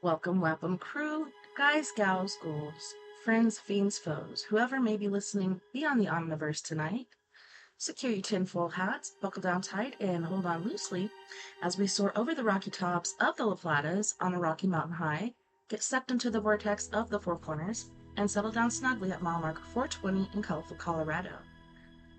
Welcome, crew, guys, gals, ghouls, friends, fiends, foes, whoever may be listening beyond the omniverse tonight. Secure your tinfoil hats, buckle down tight, and hold on loosely as we soar over the rocky tops of the La Platas on a rocky mountain high, get sucked into the vortex of the Four Corners, and settle down snugly at mile mark 420 in colorful Colorado.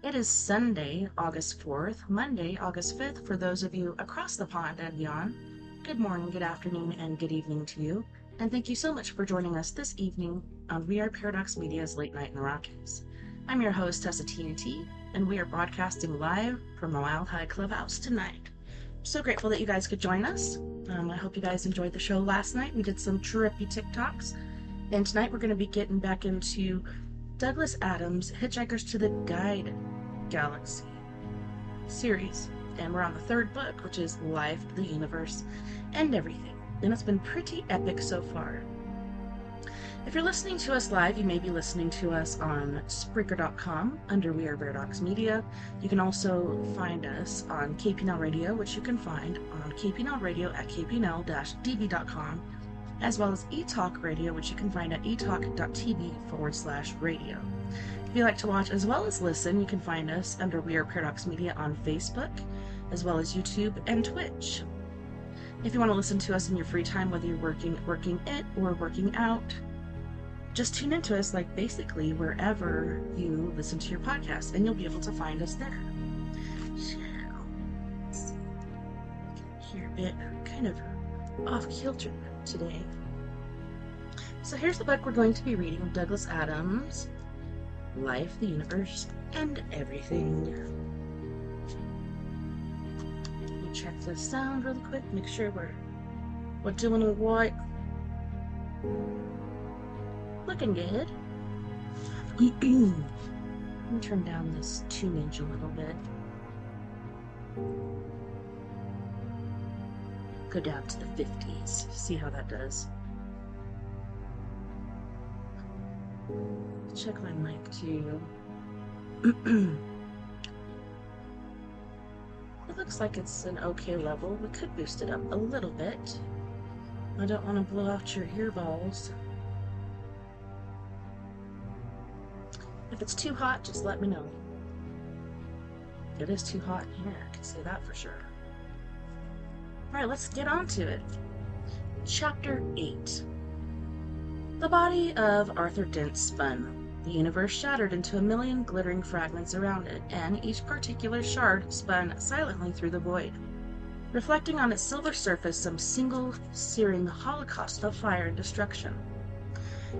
It is Sunday, August 4th, Monday, August 5th for those of you across the pond and beyond. Good morning, good afternoon, and good evening to you, and thank you so much for joining us this evening on We Are Paradox Media's Late Night in the Rockies. I'm your host, TessaTNT, and we are broadcasting live from the Wild High Clubhouse tonight. I'm so grateful that you guys could join us. I hope you guys enjoyed the show last night. We did some trippy TikToks, and tonight we're going to be getting back into Douglas Adams' Hitchhikers to the Guide Galaxy series, and we're on the third book, which is Life, the Universe, and Everything, and it's been pretty epic so far. If you're listening to us live, you may be listening to us on Spreaker.com under We Are Paradox Media. You can also find us on KPNL Radio, which you can find on KPNL Radio at kpnl-db.com, as well as eTalk Radio, which you can find at etalk.tv/radio. If you like to watch as well as listen, you can find us under We Are Paradox Media on Facebook, as well as YouTube and Twitch. If you want to listen to us in your free time, whether you're working it, or working out, just tune into us like basically wherever you listen to your podcast, and you'll be able to find us there. So, here a bit kind of off kilter today. So here's the book we're going to be reading, Douglas Adams' Life, the Universe, and Everything. Let me check the sound really quick, make sure we're doing it right. Looking good. Let me turn down this tunage a little bit. Go down to the 50s, see how that does. Check my mic too. It looks like it's an okay level. We could boost it up a little bit. I don't want to blow out your earballs. If it's too hot, just let me know. It is too hot in here, I can say that for sure. Alright, let's get on to it. Chapter 8. The body of Arthur Dent spun. The universe shattered into a million glittering fragments around it, and each particular shard spun silently through the void, reflecting on its silver surface some single, searing holocaust of fire and destruction.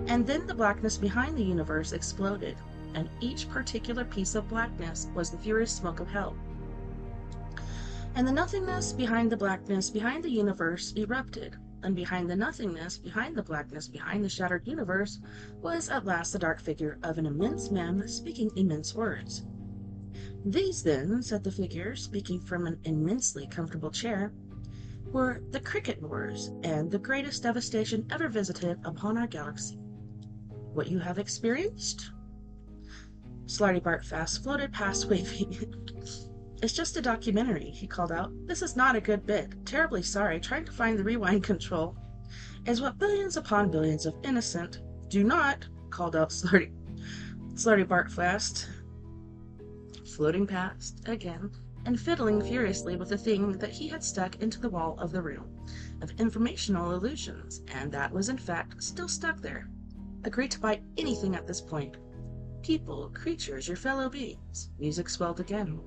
And then the blackness behind the universe exploded, and each particular piece of blackness was the furious smoke of hell. And the nothingness behind the blackness behind the universe erupted, and behind the nothingness behind the blackness behind the shattered universe was at last the dark figure of an immense man speaking immense words. These, then, said the figure, speaking from an immensely comfortable chair, were the Cricket Wars, and the greatest devastation ever visited upon our galaxy. What you have experienced? Slarty Bartfast floated past waving. It's just a documentary, he called out. This is not a good bit. Terribly sorry. Trying to find the rewind control is what billions upon billions of innocent do not, called out Slarty Bartfast, floating past again and fiddling furiously with the thing that he had stuck into the wall of the room of informational illusions, and that was in fact still stuck there. Agreed to buy anything at this point. People, creatures, your fellow beings. Music swelled again.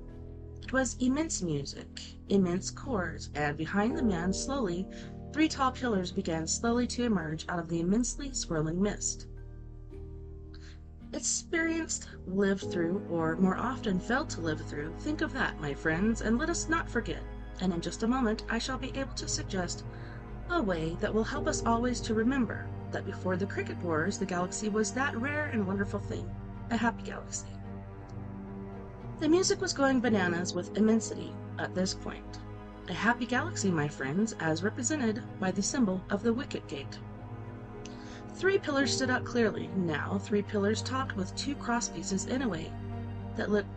It was immense music, immense chords, and behind the man, slowly, 3 tall pillars began slowly to emerge out of the immensely swirling mist. Experienced, lived through, or more often failed to live through, think of that, my friends, and let us not forget. And in just a moment I shall be able to suggest a way that will help us always to remember that before the Cricket Wars, the galaxy was that rare and wonderful thing, a happy galaxy. The music was going bananas with immensity at this point. A happy galaxy, my friends, as represented by the symbol of the Wicket Gate. 3 pillars stood out clearly. Now 3 pillars talked with 2 crosspieces in a way that looked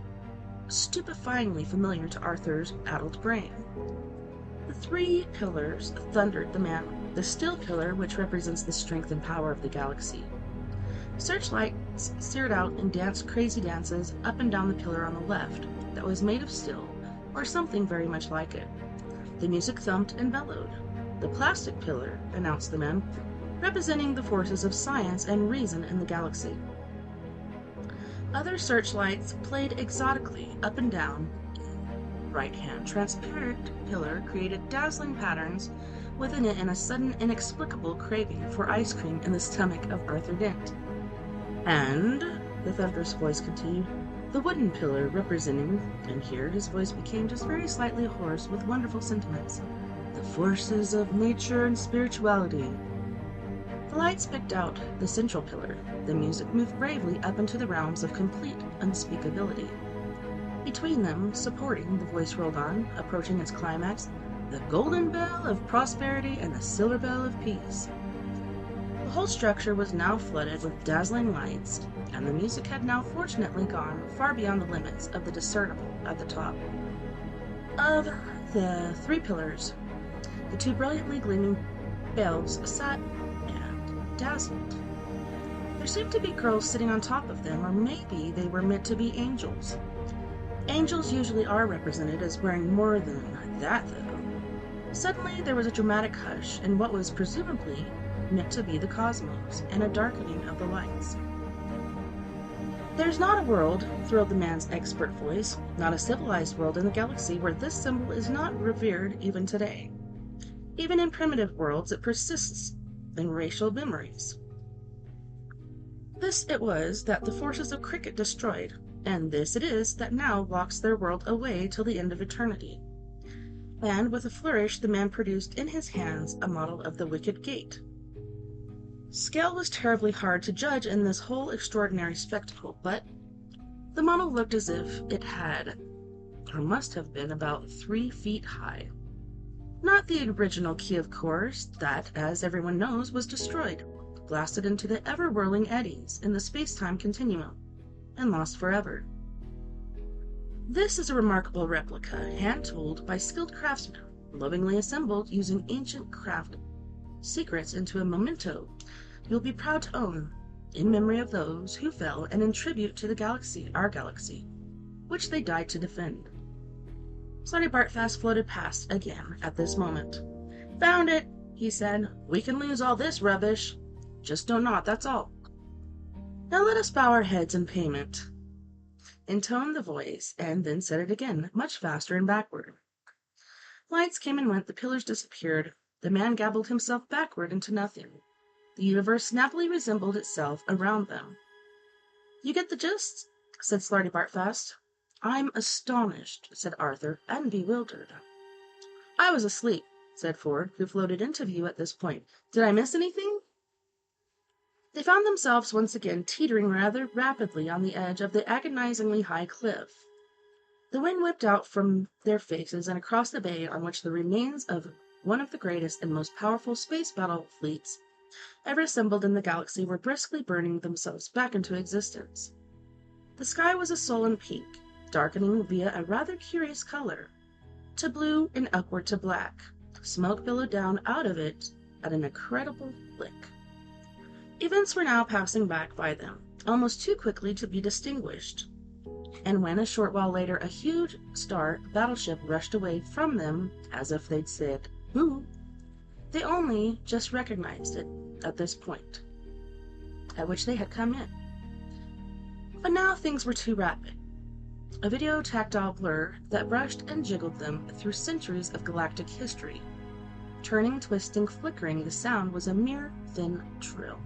stupefyingly familiar to Arthur's addled brain. The 3 pillars thundered the the still pillar, which represents the strength and power of the galaxy. Searchlights seared out and danced crazy dances up and down the pillar on the left that was made of steel, or something very much like it. The music thumped and bellowed. The plastic pillar, announced the men, representing the forces of science and reason in the galaxy. Other searchlights played exotically up and down. Right-hand transparent pillar created dazzling patterns within it and a sudden inexplicable craving for ice cream in the stomach of Arthur Dent. And, the thunderous voice continued, the wooden pillar representing, and here his voice became just very slightly hoarse with wonderful sentiments, the forces of nature and spirituality. The lights picked out the central pillar. The music moved bravely up into the realms of complete unspeakability. Between them, supporting, the voice rolled on, approaching its climax, the golden bell of prosperity and the silver bell of peace. The whole structure was now flooded with dazzling lights, and the music had now fortunately gone far beyond the limits of the discernible at the top. Of the three pillars, the two brilliantly gleaming bells sat and dazzled. There seemed to be girls sitting on top of them, or maybe they were meant to be angels. Angels usually are represented as wearing more than that, though. Suddenly there was a dramatic hush in what was presumably meant to be the cosmos, and a darkening of the lights. There's not a world, thrilled the man's expert voice, not a civilized world in the galaxy where this symbol is not revered even today. Even in primitive worlds it persists in racial memories. This it was that the forces of cricket destroyed, and this it is that now locks their world away till the end of eternity. And with a flourish the man produced in his hands a model of the wicket gate. Scale was terribly hard to judge in this whole extraordinary spectacle, but the model looked as if it had, or must have been, about 3 feet high. Not the original key, of course, that, as everyone knows, was destroyed, blasted into the ever-whirling eddies in the space-time continuum, and lost forever. This is a remarkable replica, hand-tooled by skilled craftsmen, lovingly assembled using ancient craft secrets into a memento you'll be proud to own, in memory of those who fell and in tribute to the galaxy, our galaxy, which they died to defend. Slutty Bartfast floated past again at this moment. Found it, he said. We can lose all this rubbish. Just don't nod, that's all. Now let us bow our heads in payment, intoned the voice, and then said it again, much faster and backward. Lights came and went, the pillars disappeared, the man gabbled himself backward into nothing. The universe snappily resembled itself around them. You get the gist? Said Slarty Bartfast. I'm astonished, said Arthur, and bewildered. I was asleep, said Ford, who floated into view at this point. Did I miss anything? They found themselves once again teetering rather rapidly on the edge of the agonizingly high cliff. The wind whipped out from their faces and across the bay on which the remains of one of the greatest and most powerful space battle fleets ever assembled in the galaxy were briskly burning themselves back into existence. The sky was a sullen pink, darkening via a rather curious color, to blue and upward to black. Smoke billowed down out of it at an incredible click. Events were now passing back by them, almost too quickly to be distinguished, and when a short while later a huge star battleship rushed away from them as if they'd said, "Who?" they only just recognized it at this point, at which they had come in. But now things were too rapid. A video tactile blur that brushed and jiggled them through centuries of galactic history. Turning, twisting, flickering, the sound was a mere thin trill.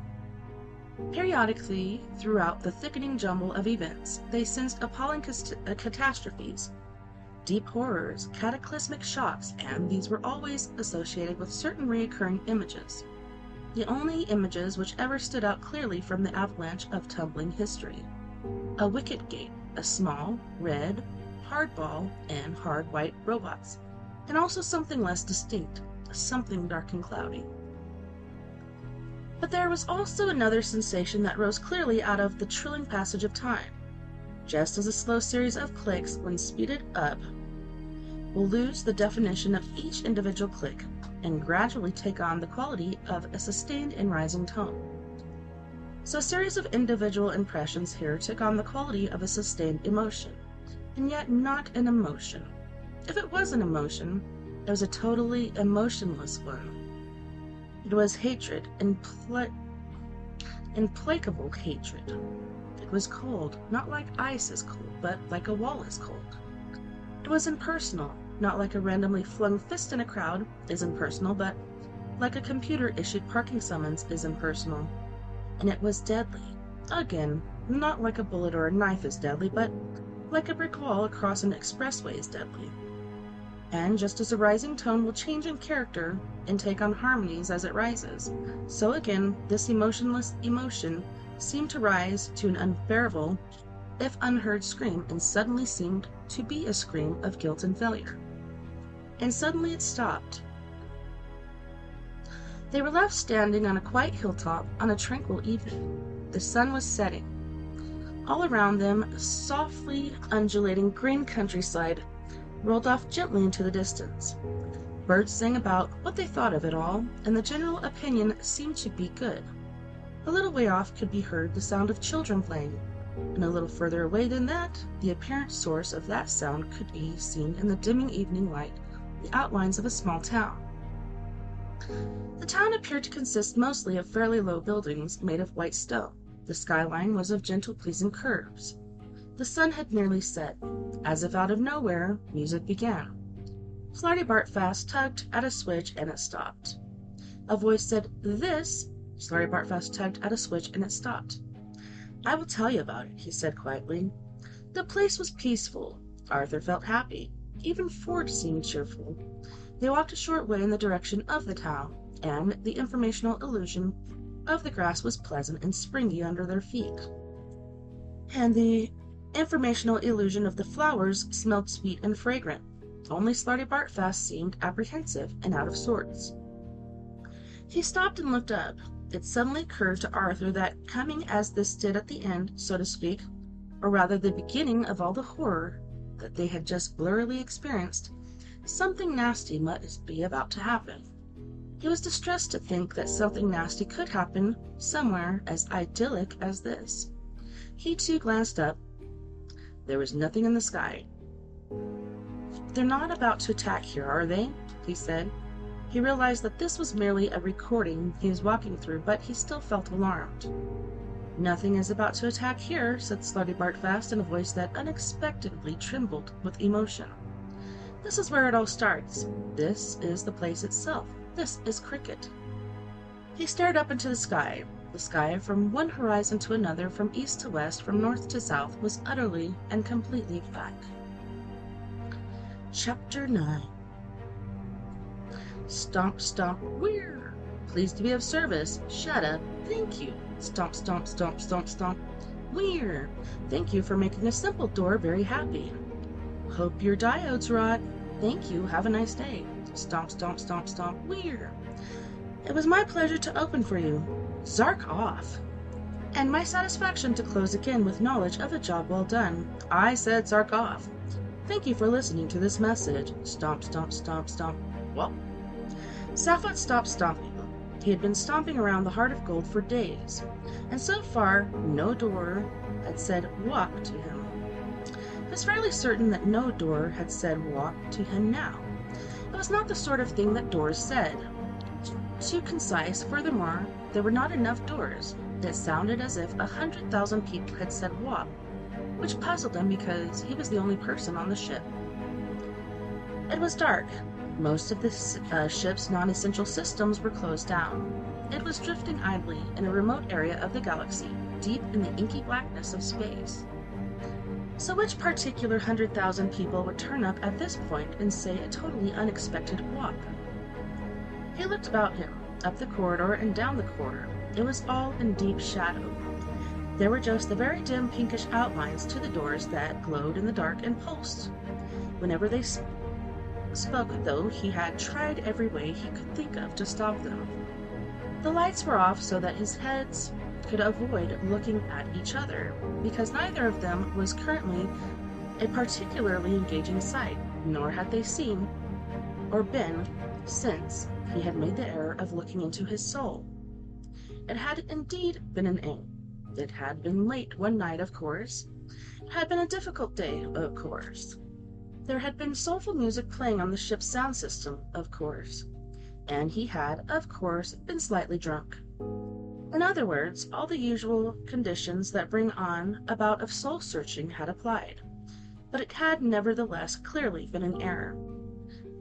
Periodically, throughout the thickening jumble of events, they sensed appalling catastrophes, deep horrors, cataclysmic shocks, and these were always associated with certain recurring images. The only images which ever stood out clearly from the avalanche of tumbling history. A wicket gate, a small, red, hard ball, and hard white robots, and also something less distinct, something dark and cloudy. But there was also another sensation that rose clearly out of the trilling passage of time, just as a slow series of clicks, when speeded up, will lose the definition of each individual click, and gradually take on the quality of a sustained and rising tone. So a series of individual impressions here took on the quality of a sustained emotion, and yet not an emotion. If it was an emotion, it was a totally emotionless one. It was hatred, implacable hatred. It was cold, not like ice is cold, but like a wall is cold. It was impersonal, not like a randomly flung fist in a crowd is impersonal, but like a computer-issued parking summons is impersonal. And it was deadly. Again, not like a bullet or a knife is deadly, but like a brick wall across an expressway is deadly. And just as a rising tone will change in character and take on harmonies as it rises, so again, this emotionless emotion seemed to rise to an unbearable, if unheard scream, and suddenly seemed to be a scream of guilt and failure. And suddenly it stopped. They were left standing on a quiet hilltop on a tranquil evening. The sun was setting. All around them, a softly undulating green countryside rolled off gently into the distance. Birds sang about what they thought of it all, and the general opinion seemed to be good. A little way off could be heard the sound of children playing, and a little further away than that, the apparent source of that sound could be seen in the dimming evening light, the outlines of a small town. The town appeared to consist mostly of fairly low buildings made of white stone. The skyline was of gentle, pleasing curves. The sun had nearly set. As if out of nowhere, music began. Slarty Bartfast tugged at a switch and it stopped. A voice said, "This." Slarty Bartfast tugged at a switch and it stopped. "I will tell you about it," he said quietly. The place was peaceful. Arthur felt happy. Even Ford seemed cheerful. They walked a short way in the direction of the town, and the informational illusion of the grass was pleasant and springy under their feet. And the informational illusion of the flowers smelled sweet and fragrant. Only Slarty Bartfast seemed apprehensive and out of sorts. He stopped and looked up. It suddenly occurred to Arthur that, coming as this did at the end, so to speak, or rather the beginning of all the horror that they had just blurrily experienced, something nasty must be about to happen. He was distressed to think that something nasty could happen somewhere as idyllic as this. He too glanced up. There was nothing in the sky. "They're not about to attack here, are they?" he said. He realized that this was merely a recording he was walking through, but he still felt alarmed. "Nothing is about to attack here," said Slarty Bartfast in a voice that unexpectedly trembled with emotion. "This is where it all starts. This is the place itself. This is Cricket." He stared up into the sky. The sky, from one horizon to another, from east to west, from north to south, was utterly and completely black. Chapter 9. Stomp, stomp, whirr. Pleased to be of service. Shut up. Thank you. Stomp, stomp, stomp, stomp, stomp. Whirr. Thank you for making a simple door very happy. Hope your diodes rot. Thank you. Have a nice day. Stomp, stomp, stomp, stomp. Whirr. It was my pleasure to open for you. Zark off. And my satisfaction to close again with knowledge of a job well done. I said zark off. Thank you for listening to this message. Stomp, stomp, stomp, stomp. Well, Safford stopped stomping. He had been stomping around the Heart of Gold for days, and so far no door had said walk to him. He was fairly certain that no door had said walk to him now. It was not the sort of thing that doors said. Too concise. Furthermore, there were not enough doors. It sounded as if 100,000 people had said walk, which puzzled him because he was the only person on the ship. It was dark. Most of the ship's non-essential systems were closed down. It was drifting idly in a remote area of the galaxy, deep in the inky blackness of space. So which particular 100,000 people would turn up at this point and say a totally unexpected walk? He looked about him, up the corridor and down the corridor. It was all in deep shadow. There were just the very dim pinkish outlines to the doors that glowed in the dark and pulsed. Whenever they spoke, though, he had tried every way he could think of to stop them. The lights were off so that his heads could avoid looking at each other, because neither of them was currently a particularly engaging sight, nor had they seen or been since he had made the error of looking into his soul. It had indeed been an aim. It had been late one night, of course. It had been a difficult day, of course. There had been soulful music playing on the ship's sound system, of course. And he had, of course, been slightly drunk. In other words, all the usual conditions that bring on a bout of soul-searching had applied. But it had nevertheless clearly been an error.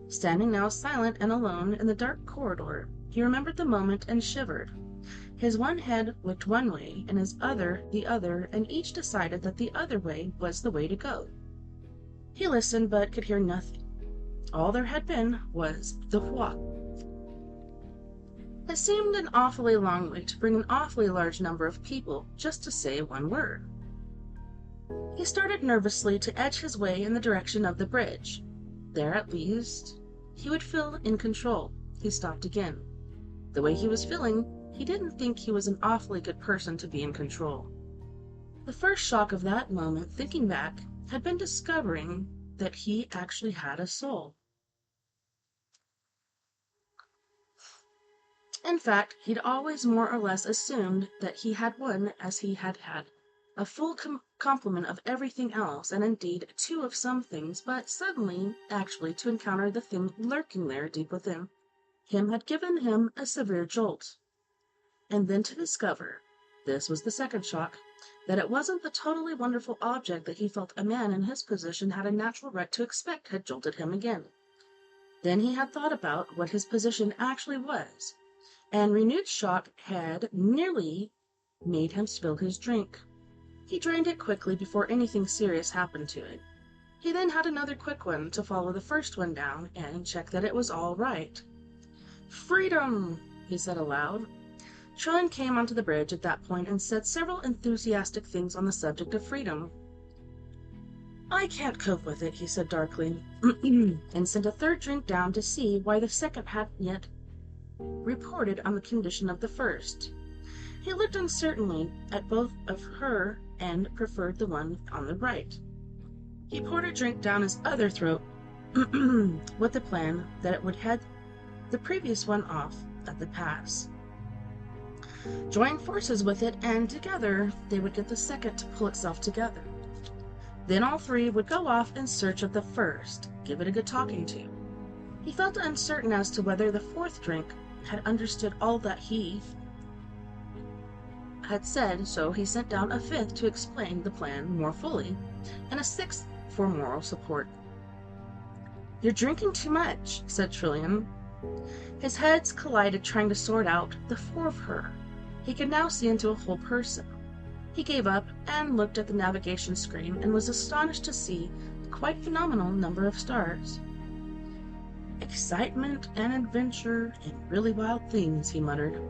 Standing now silent and alone in the dark corridor, he remembered the moment and shivered. His one head looked one way, and his other the other, and each decided that the other way was the way to go. He listened, but could hear nothing. All there had been was the whoop. It seemed an awfully long way to bring an awfully large number of people just to say one word. He started nervously to edge his way in the direction of the bridge. There, at least, he would feel in control. He stopped again. The way he was feeling, he didn't think he was an awfully good person to be in control. The first shock of that moment, thinking back, had been discovering that he actually had a soul. In fact, he'd always more or less assumed that he had one, as he had had a full complement of everything else, and indeed two of some things, but suddenly, actually, to encounter the thing lurking there deep within him had given him a severe jolt. And then to discover, this was the second shock, that it wasn't the totally wonderful object that he felt a man in his position had a natural right to expect had jolted him again. Then he had thought about what his position actually was, and renewed shock had nearly made him spill his drink. He drained it quickly before anything serious happened to it. He then had another quick one to follow the first one down and check that it was all right. "Freedom!" he said aloud. Trillian came onto the bridge at that point and said several enthusiastic things on the subject of freedom. "I can't cope with it," he said darkly, and sent a third drink down to see why the second hadn't yet reported on the condition of the first. He looked uncertainly at both of her and preferred the one on the right. He poured a drink down his other throat with the plan that it would head the previous one off at the pass, join forces with it, and together they would get the second to pull itself together. Then all three would go off in search of the first, give it a good talking to. He felt uncertain as to whether the fourth drink had understood all that he had said, so he sent down a fifth to explain the plan more fully, and a sixth for moral support. "You're drinking too much," said Trillian. His heads collided, trying to sort out the four of her. He could now see into a whole person. He gave up and looked at the navigation screen and was astonished to see the quite phenomenal number of stars. "Excitement and adventure and really wild things," he muttered.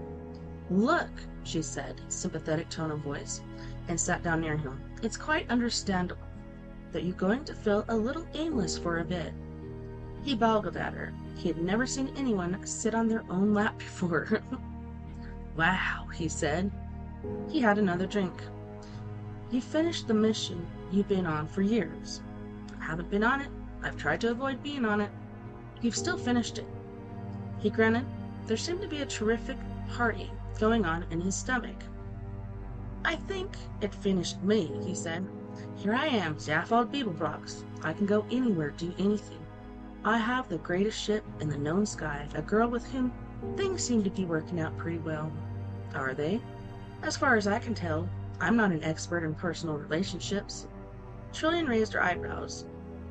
"Look," she said, sympathetic tone of voice, and sat down near him. "It's quite understandable that you're going to feel a little aimless for a bit." He boggled at her. He had never seen anyone sit on their own lap before. "Wow," he said. He had another drink. "You finished the mission you've been on for years." "I haven't been on it. I've tried to avoid being on it." "You've still finished it." He grunted. There seemed to be a terrific party going on in his stomach. "I think it finished me," he said. "Here I am, Zaphod Beeblebrox. I can go anywhere, do anything. I have the greatest ship in the known sky, a girl with whom things seem to be working out pretty well." "Are they?" "As far as I can tell. I'm not an expert in personal relationships." Trillian raised her eyebrows.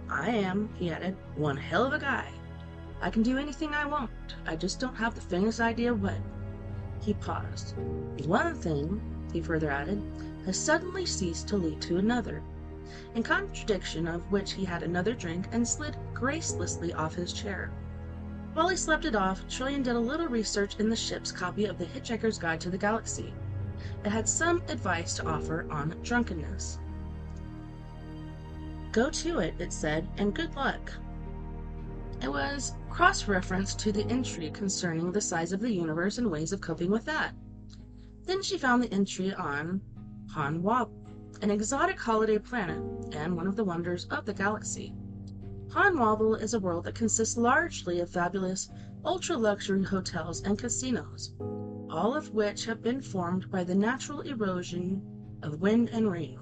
"I am," he added, "one hell of a guy. I can do anything I want. I just don't have the faintest idea what." He paused. "One thing," he further added, "has suddenly ceased to lead to another," in contradiction of which he had another drink and slid gracelessly off his chair. While he slept it off, Trillian did a little research in the ship's copy of the Hitchhiker's Guide to the Galaxy. It had some advice to offer on drunkenness. "Go to it," it said, "and good luck." It was cross-reference to the entry concerning the size of the universe and ways of coping with that. Then she found the entry on Han Wab, an exotic holiday planet and one of the wonders of the galaxy. Han Wobble is a world that consists largely of fabulous ultra-luxury hotels and casinos, all of which have been formed by the natural erosion of wind and rain.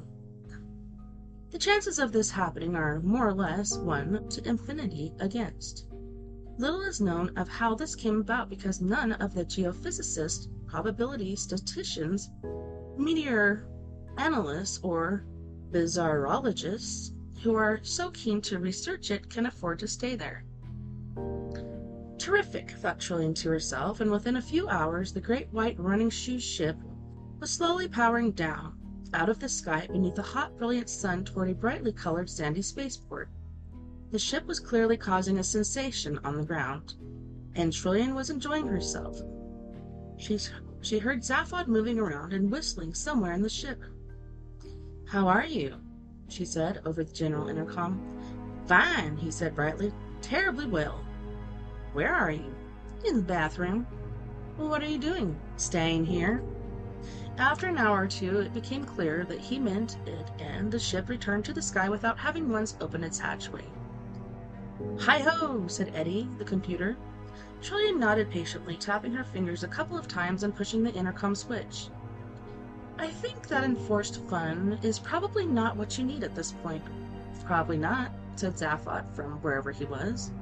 The chances of this happening are more or less 1 to infinity against. Little is known of how this came about because none of the geophysicists, probability statisticians, meteor analysts, or bizarrologists who are so keen to research it can afford to stay there. Terrific, thought Trillian to herself, and within a few hours the great white running shoe ship was slowly powering down out of the sky beneath the hot, brilliant sun toward a brightly colored sandy spaceport. The ship was clearly causing a sensation on the ground, and Trillian was enjoying herself. She heard Zaphod moving around and whistling somewhere in the ship. "How are you?" she said over the general intercom. "Fine," he said brightly. "Terribly well." "Where are you?" "In the bathroom." "Well, what are you doing?" "Staying here." After an hour or two, it became clear that he meant it, and the ship returned to the sky without having once opened its hatchway. "Hi-ho," said Eddie, the computer. Trillian nodded patiently, tapping her fingers a couple of times and pushing the intercom switch. "I think that enforced fun is probably not what you need at this point." "Probably not," said Zaphod from wherever he was.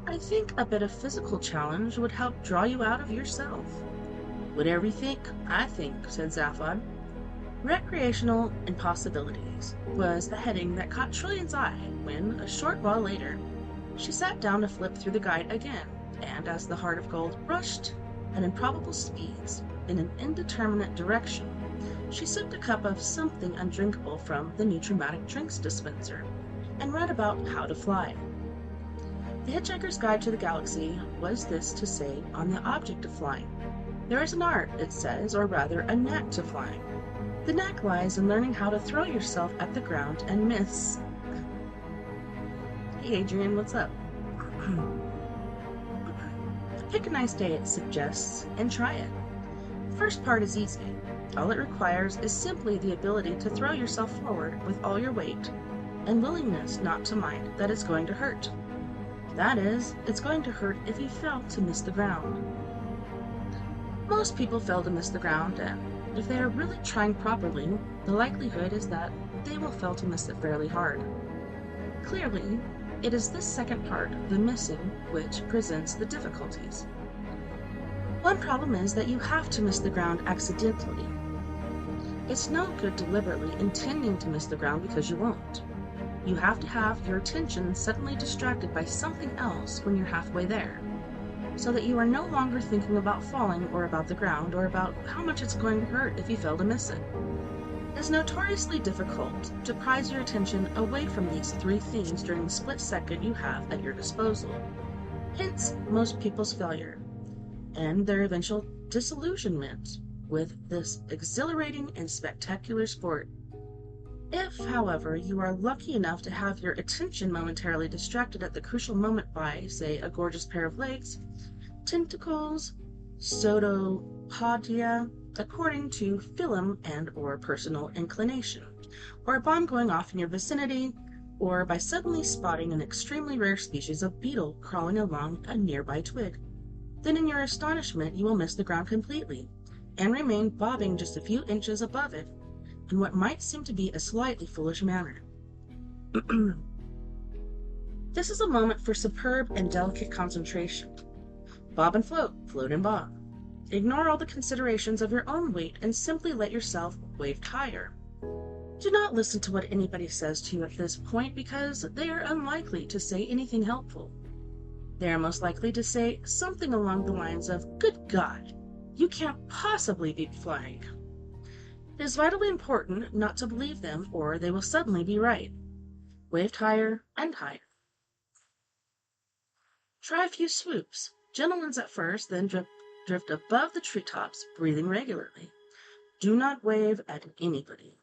"I think a bit of physical challenge would help draw you out of yourself." "Whatever you think, I think," said Zaphod. Recreational Impossibilities was the heading that caught Trillian's eye when, a short while later, she sat down to flip through the guide again, and as the Heart of Gold rushed at improbable speeds in an indeterminate direction, she sipped a cup of something undrinkable from the new traumatic drinks dispenser and read about how to fly. The Hitchhiker's Guide to the Galaxy was this to say on the object of flying. There is an art, it says, or rather a knack to flying. The knack lies in learning how to throw yourself at the ground and miss. Hey Adrian, what's up? Pick a nice day, it suggests, and try it. The first part is easy. All it requires is simply the ability to throw yourself forward with all your weight and willingness not to mind that it's going to hurt. That is, it's going to hurt if you fail to miss the ground. Most people fail to miss the ground, and if they are really trying properly, the likelihood is that they will fail to miss it fairly hard. Clearly, it is this second part, the missing, which presents the difficulties. One problem is that you have to miss the ground accidentally. It's no good deliberately intending to miss the ground because you won't. You have to have your attention suddenly distracted by something else when you're halfway there, so that you are no longer thinking about falling or about the ground or about how much it's going to hurt if you fail to miss it. It is notoriously difficult to prise your attention away from these three things during the split second you have at your disposal. Hence, most people's failure and their eventual disillusionment with this exhilarating and spectacular sport. If, however, you are lucky enough to have your attention momentarily distracted at the crucial moment by, say, a gorgeous pair of legs, tentacles, pseudopodia, according to film and or personal inclination, or a bomb going off in your vicinity, or by suddenly spotting an extremely rare species of beetle crawling along a nearby twig, then in your astonishment you will miss the ground completely, and remain bobbing just a few inches above it in what might seem to be a slightly foolish manner. This is a moment for superb and delicate concentration. Bob and float, float and bob. Ignore all the considerations of your own weight and simply let yourself wave higher. Do not listen to what anybody says to you at this point because they are unlikely to say anything helpful. They are most likely to say something along the lines of, "Good God, you can't possibly be flying." It is vitally important not to believe them, or they will suddenly be right. Waved higher and higher. Try a few swoops, gentle ones at first, then drift above the treetops, breathing regularly. Do not wave at anybody.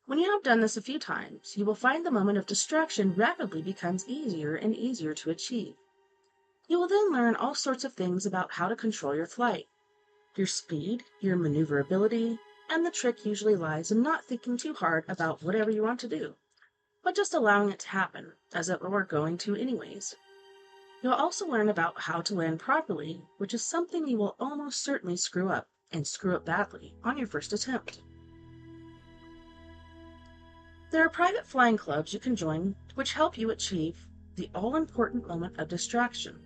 When you have done this a few times, you will find the moment of distraction rapidly becomes easier and easier to achieve. You will then learn all sorts of things about how to control your flight, your speed, your maneuverability, and the trick usually lies in not thinking too hard about whatever you want to do, but just allowing it to happen, as it were going to anyways. You'll also learn about how to land properly, which is something you will almost certainly screw up, and screw up badly, on your first attempt. There are private flying clubs you can join which help you achieve the all-important moment of distraction.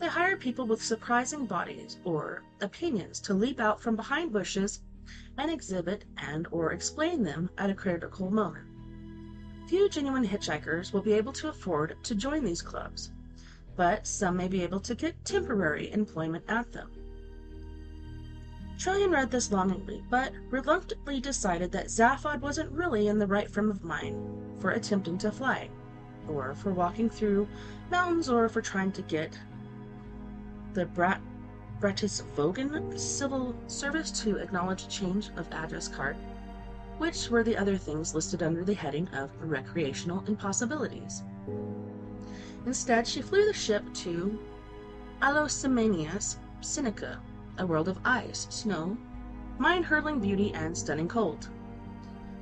They hire people with surprising bodies or opinions to leap out from behind bushes and exhibit and/or explain them at a critical moment. Few genuine hitchhikers will be able to afford to join these clubs, but some may be able to get temporary employment at them. Trillian read this longingly, but reluctantly decided that Zaphod wasn't really in the right frame of mind for attempting to fly, or for walking through mountains, or for trying to get the Bratisvogan civil service to acknowledge change of address card, which were the other things listed under the heading of recreational impossibilities. Instead, she flew the ship to Alosimanius Sinica, a world of ice, snow, mind-hurtling beauty, and stunning cold.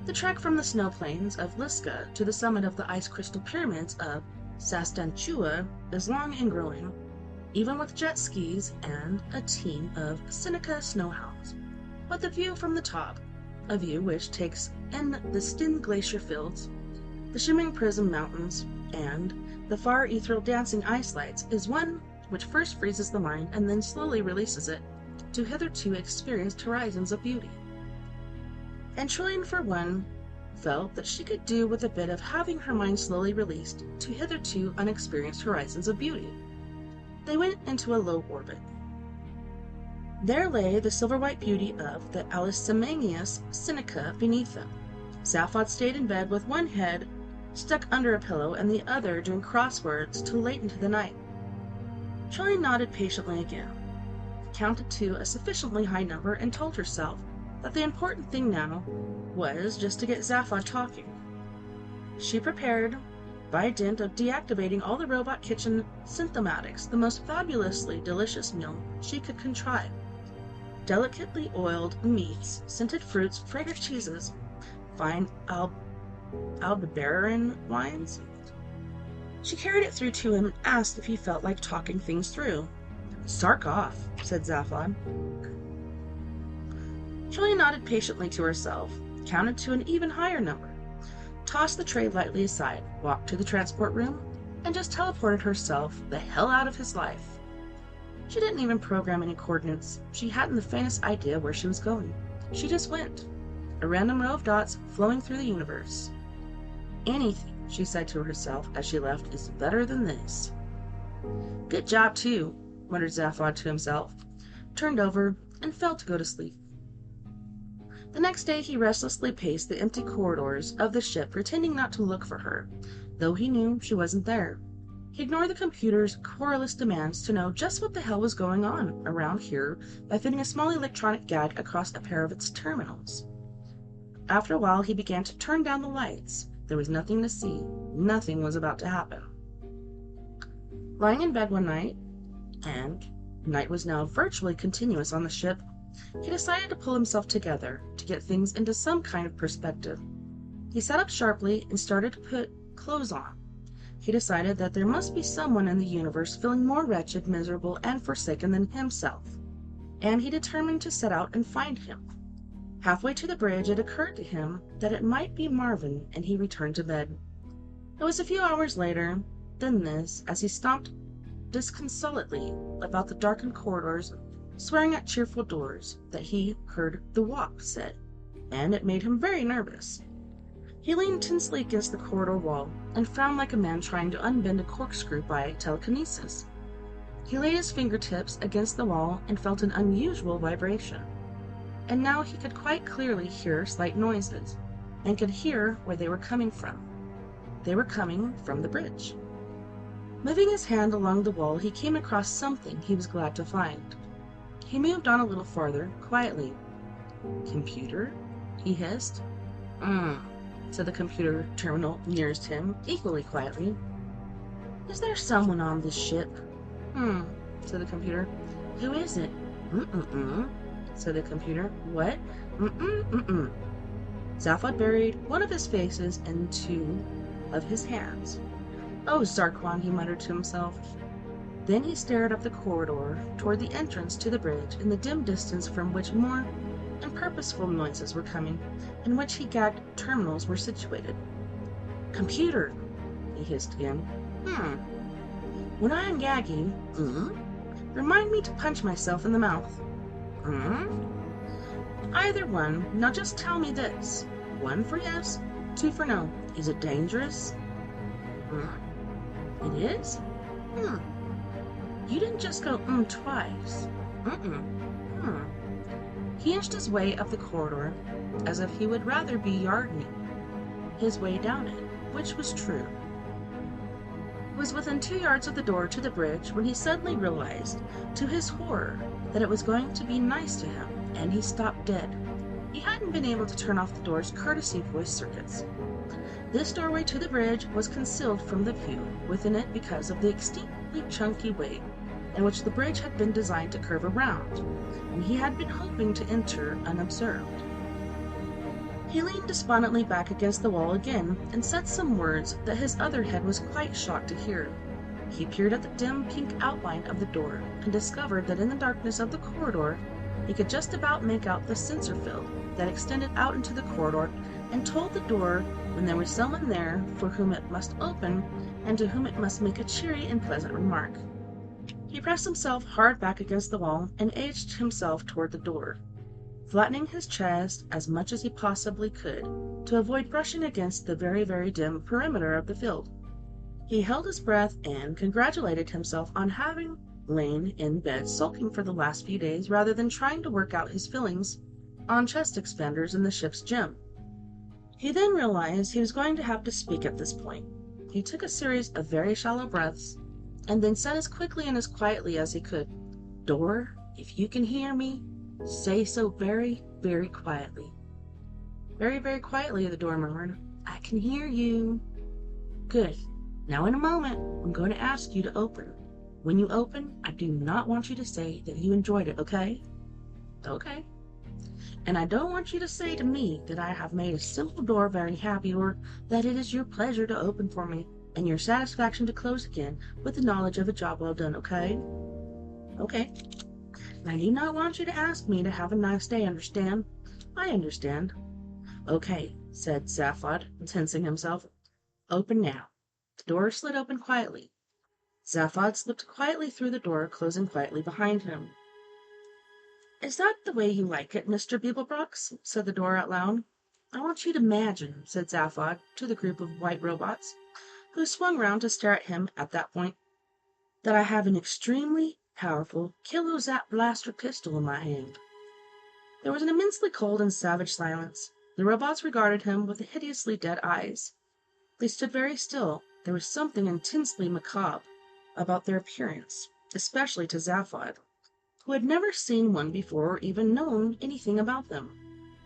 The trek from the snow plains of Liska to the summit of the ice crystal pyramids of Sastanchua is long and grueling, even with jet skis and a team of Sinica snowhounds. But the view from the top, a view which takes in the Stin Glacier fields, the shimmering Prism Mountains, and the far ethereal dancing ice lights, is one which first freezes the mind and then slowly releases it to hitherto experienced horizons of beauty. And Trillian, for one, felt that she could do with a bit of having her mind slowly released to hitherto unexperienced horizons of beauty. They went into a low orbit. There lay the silver-white beauty of the Alosimanius Sinica beneath them. Zaphod stayed in bed with one head stuck under a pillow and the other doing crosswords till late into the night. Trillian nodded patiently again, counted to a sufficiently high number, and told herself that the important thing now was just to get Zaphod talking. She prepared, by dint of deactivating all the robot kitchen synthematics, the most fabulously delicious meal she could contrive. Delicately oiled meats, scented fruits, fragrant cheeses, fine Aldebaran wines. She carried it through to him and asked if he felt like talking things through. "Sark off," said Zaphod. Trillian nodded patiently to herself, counted to an even higher number, tossed the tray lightly aside, walked to the transport room, and just teleported herself the hell out of his life. She didn't even program any coordinates. She hadn't the faintest idea where she was going. She just went, a random row of dots flowing through the universe. Anything, she said to herself as she left, is better than this. "Good job, too," muttered Zaphod to himself, turned over, and fell to go to sleep. The next day he restlessly paced the empty corridors of the ship, pretending not to look for her, though he knew she wasn't there. He ignored the computer's querulous demands to know just what the hell was going on around here by fitting a small electronic gag across a pair of its terminals. After a while he began to turn down the lights. There was nothing to see. Nothing was about to happen. Lying in bed one night, and night was now virtually continuous on the ship, he decided to pull himself together to get things into some kind of perspective. He sat up sharply and started to put clothes on. He decided that there must be someone in the universe feeling more wretched, miserable, and forsaken than himself, and he determined to set out and find him. Halfway to the bridge, it occurred to him that it might be Marvin, and he returned to bed. It was a few hours later than this, as he stomped disconsolately about the darkened corridors, swearing at cheerful doors, that he heard "the walk" said, and it made him very nervous. He leaned tensely against the corridor wall and frowned like a man trying to unbend a corkscrew by telekinesis. He laid his fingertips against the wall and felt an unusual vibration. And now he could quite clearly hear slight noises, and could hear where they were coming from. They were coming from the bridge. Moving his hand along the wall, he came across something he was glad to find. He moved on a little farther, quietly. "Computer?" he hissed. Said the computer terminal nearest him, equally quietly. "Is there someone on this ship?" Said the computer. "Who is it?" Said the computer. "What?" Zaphod buried one of his faces in two of his hands. "Oh, Zarquan," he muttered to himself. Then he stared up the corridor toward the entrance to the bridge in the dim distance from which more and purposeful noises were coming, in which he gagged terminals were situated. "Computer," he hissed again. When I ungag you, remind me to punch myself in the mouth. Either one. Now just tell me this. 1 for yes, 2 for no. Is it dangerous? It is? You didn't just go twice. He inched his way up the corridor, as if he would rather be yarding his way down it, which was true. He was within 2 yards of the door to the bridge when he suddenly realized, to his horror, that it was going to be nice to him, and he stopped dead. He hadn't been able to turn off the door's courtesy voice circuits. This doorway to the bridge was concealed from the view within it because of the extremely chunky way in which the bridge had been designed to curve around, and he had been hoping to enter unobserved. He leaned despondently back against the wall again and said some words that his other head was quite shocked to hear. He peered at the dim pink outline of the door and discovered that in the darkness of the corridor he could just about make out the sensor field that extended out into the corridor and told the door when there was someone there for whom it must open and to whom it must make a cheery and pleasant remark. He pressed himself hard back against the wall and edged himself toward the door, flattening his chest as much as he possibly could to avoid brushing against the very, very dim perimeter of the field. He held his breath and congratulated himself on having lain in bed sulking for the last few days rather than trying to work out his feelings on chest expanders in the ship's gym. He then realized he was going to have to speak at this point. He took a series of very shallow breaths and then said as quickly and as quietly as he could, "Door, if you can hear me, say so very, very quietly." Very, very quietly, the door murmured, "I can hear you." "Good. Now in a moment, I'm going to ask you to open. When you open, I do not want you to say that you enjoyed it, okay?" "Okay." "And I don't want you to say to me that I have made a simple door very happy or that it is your pleasure to open for me and your satisfaction to close again with the knowledge of a job well done, okay?" "Okay." "And I do not want you to ask me to have a nice day, understand?" "I understand." "Okay," said Zaphod, tensing himself. "Open now." The door slid open quietly. Zaphod slipped quietly through the door, closing quietly behind him. "Is that the way you like it, Mr. Beeblebrox?" said the door out loud. "I want you to imagine," said Zaphod to the group of white robots, who swung round to stare at him at that point, "that I have an extremely powerful kilo-zap blaster pistol in my hand." There was an immensely cold and savage silence. The robots regarded him with hideously dead eyes. They stood very still. There was something intensely macabre about their appearance, especially to Zaphod, who had never seen one before or even known anything about them.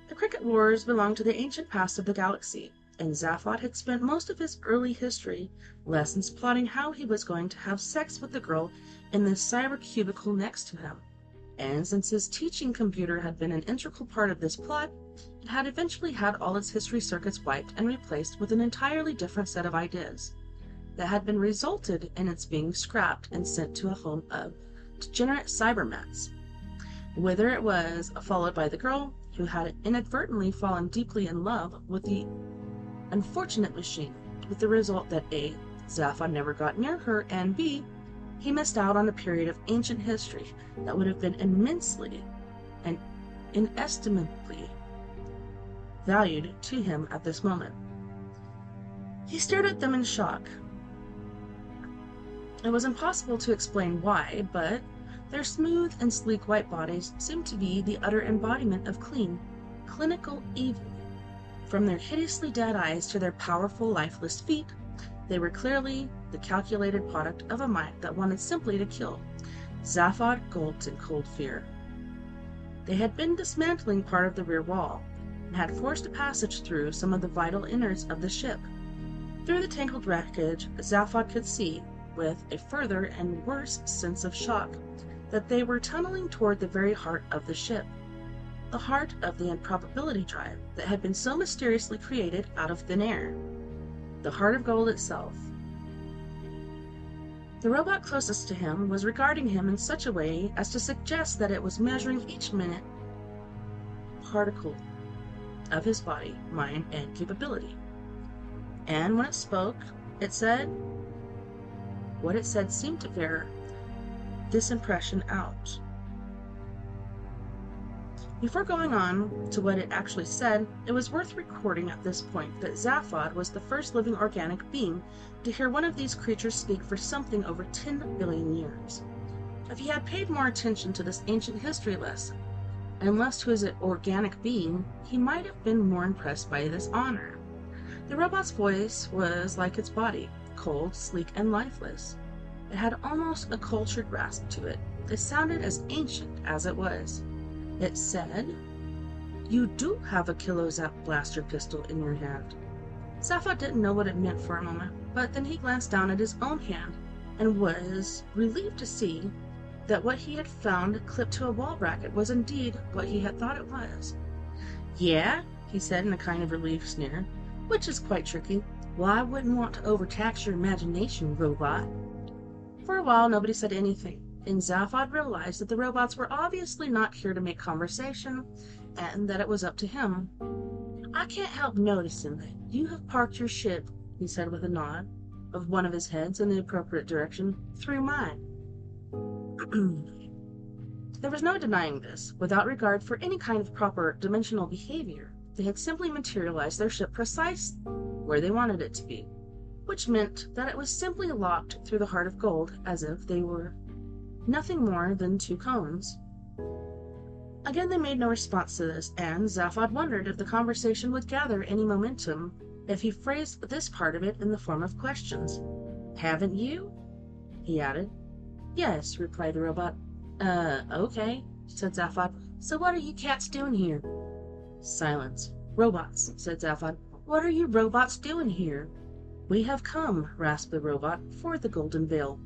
The Cricket Wars belonged to the ancient past of the galaxy, and Zaphod had spent most of his early history lessons plotting how he was going to have sex with the girl in the cyber cubicle next to him. And since his teaching computer had been an integral part of this plot, it had eventually had all its history circuits wiped and replaced with an entirely different set of ideas that had been resulted in its being scrapped and sent to a home of degenerate cybermats, whither it was followed by the girl who had inadvertently fallen deeply in love with the unfortunate machine, with the result that A. Zaphod never got near her, and B. he missed out on a period of ancient history that would have been immensely and inestimably valued to him at this moment. He stared at them in shock. It was impossible to explain why, but their smooth and sleek white bodies seemed to be the utter embodiment of clean, clinical evil. From their hideously dead eyes to their powerful, lifeless feet, they were clearly the calculated product of a mind that wanted simply to kill. Zaphod gulped in cold fear. They had been dismantling part of the rear wall, and had forced a passage through some of the vital innards of the ship. Through the tangled wreckage, Zaphod could see, with a further and worse sense of shock, that they were tunneling toward the very heart of the ship, the heart of the improbability drive that had been so mysteriously created out of thin air, the heart of gold itself. The robot closest to him was regarding him in such a way as to suggest that it was measuring each minute particle of his body, mind, and capability. And when it spoke, it said what it said seemed to bear this impression out. Before going on to what it actually said, it was worth recording at this point that Zaphod was the first living organic being to hear one of these creatures speak for something over 10 billion years. If he had paid more attention to this ancient history lesson, and less to his organic being, he might have been more impressed by this honor. The robot's voice was like its body, cold, sleek, and lifeless. It had almost a cultured rasp to it. It sounded as ancient as it was. It said, "You do have a kilozap blaster pistol in your hand." Zaphod didn't know what it meant for a moment, but then he glanced down at his own hand and was relieved to see that what he had found clipped to a wall bracket was indeed what he had thought it was. "Yeah," he said in a kind of relieved sneer, which is quite tricky. "Well, I wouldn't want to overtax your imagination, robot." For a while, nobody said anything, and Zaphod realized that the robots were obviously not here to make conversation, and that it was up to him. "I can't help noticing that you have parked your ship," he said with a nod of one of his heads in the appropriate direction, "through mine." There was no denying this. Without regard for any kind of proper dimensional behavior, they had simply materialized their ship precisely where they wanted it to be, which meant that it was simply locked through the heart of gold as if they were nothing more than two cones. Again they made no response to this, and Zaphod wondered if the conversation would gather any momentum if he phrased this part of it in the form of questions. "Haven't you?" he added. "Yes," replied the robot. Okay," said Zaphod. "So what are you cats doing here?" Silence. "Robots," said Zaphod. "What are you robots doing here?" "We have come," rasped the robot, "for the Golden Veil."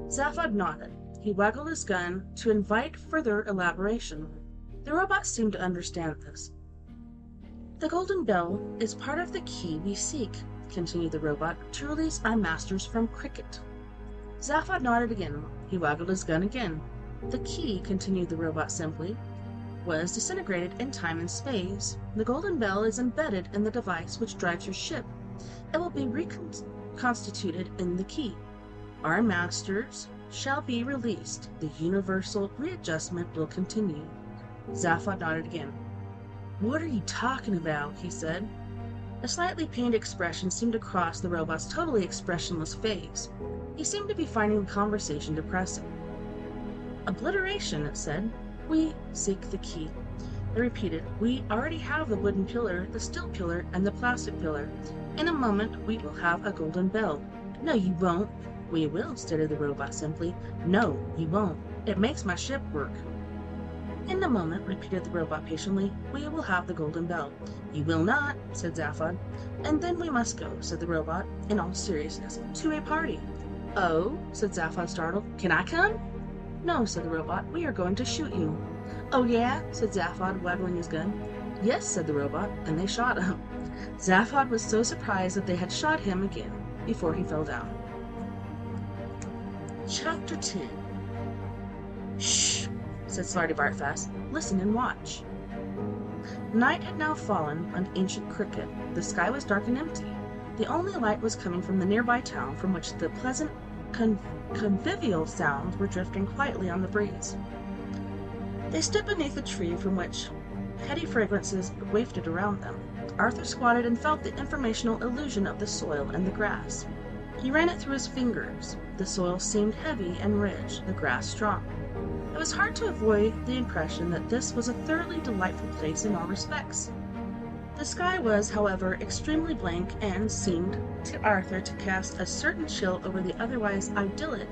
Zaphod nodded. He waggled his gun to invite further elaboration. The robot seemed to understand this. "The Golden Bell is part of the key we seek," continued the robot, "to release our masters from cricket." Zaphod nodded again. He waggled his gun again. "The key," continued the robot simply, "was disintegrated in time and space. The Golden Bell is embedded in the device which drives your ship. It will be reconstituted in the key. Our masters shall be released. The universal readjustment will continue." Zaphod nodded again. "What are you talking about?" he said. A slightly pained expression seemed to cross the robot's totally expressionless face. He seemed to be finding the conversation depressing. "Obliteration," it said. "We seek the key." It repeated, "We already have the wooden pillar, the steel pillar, and the plastic pillar. In a moment we will have a golden bell." "No, you won't." "We will," stated the robot simply. "No, you won't. It makes my ship work." "In a moment," repeated the robot patiently, "we will have the golden bell." "You will not," said Zaphod. "And then we must go," said the robot, in all seriousness, "to a party." "Oh," said Zaphod, startled. "Can I come?" "No," said the robot. "We are going to shoot you." "Oh, yeah?" said Zaphod, waggling his gun. "Yes," said the robot, and they shot him. Zaphod was so surprised that they had shot him again before he fell down. Chapter 10. "Shh," said Slarty Bartfast. "Listen and watch." Night had now fallen on ancient Cricket. The sky was dark and empty. The only light was coming from the nearby town, from which the pleasant, convivial sounds were drifting quietly on the breeze. They stood beneath a tree from which heady fragrances wafted around them. Arthur squatted and felt the informational illusion of the soil and the grass. He ran it through his fingers. The soil seemed heavy and rich, the grass strong. It was hard to avoid the impression that this was a thoroughly delightful place in all respects. The sky was, however, extremely blank and seemed to Arthur to cast a certain chill over the otherwise idyllic,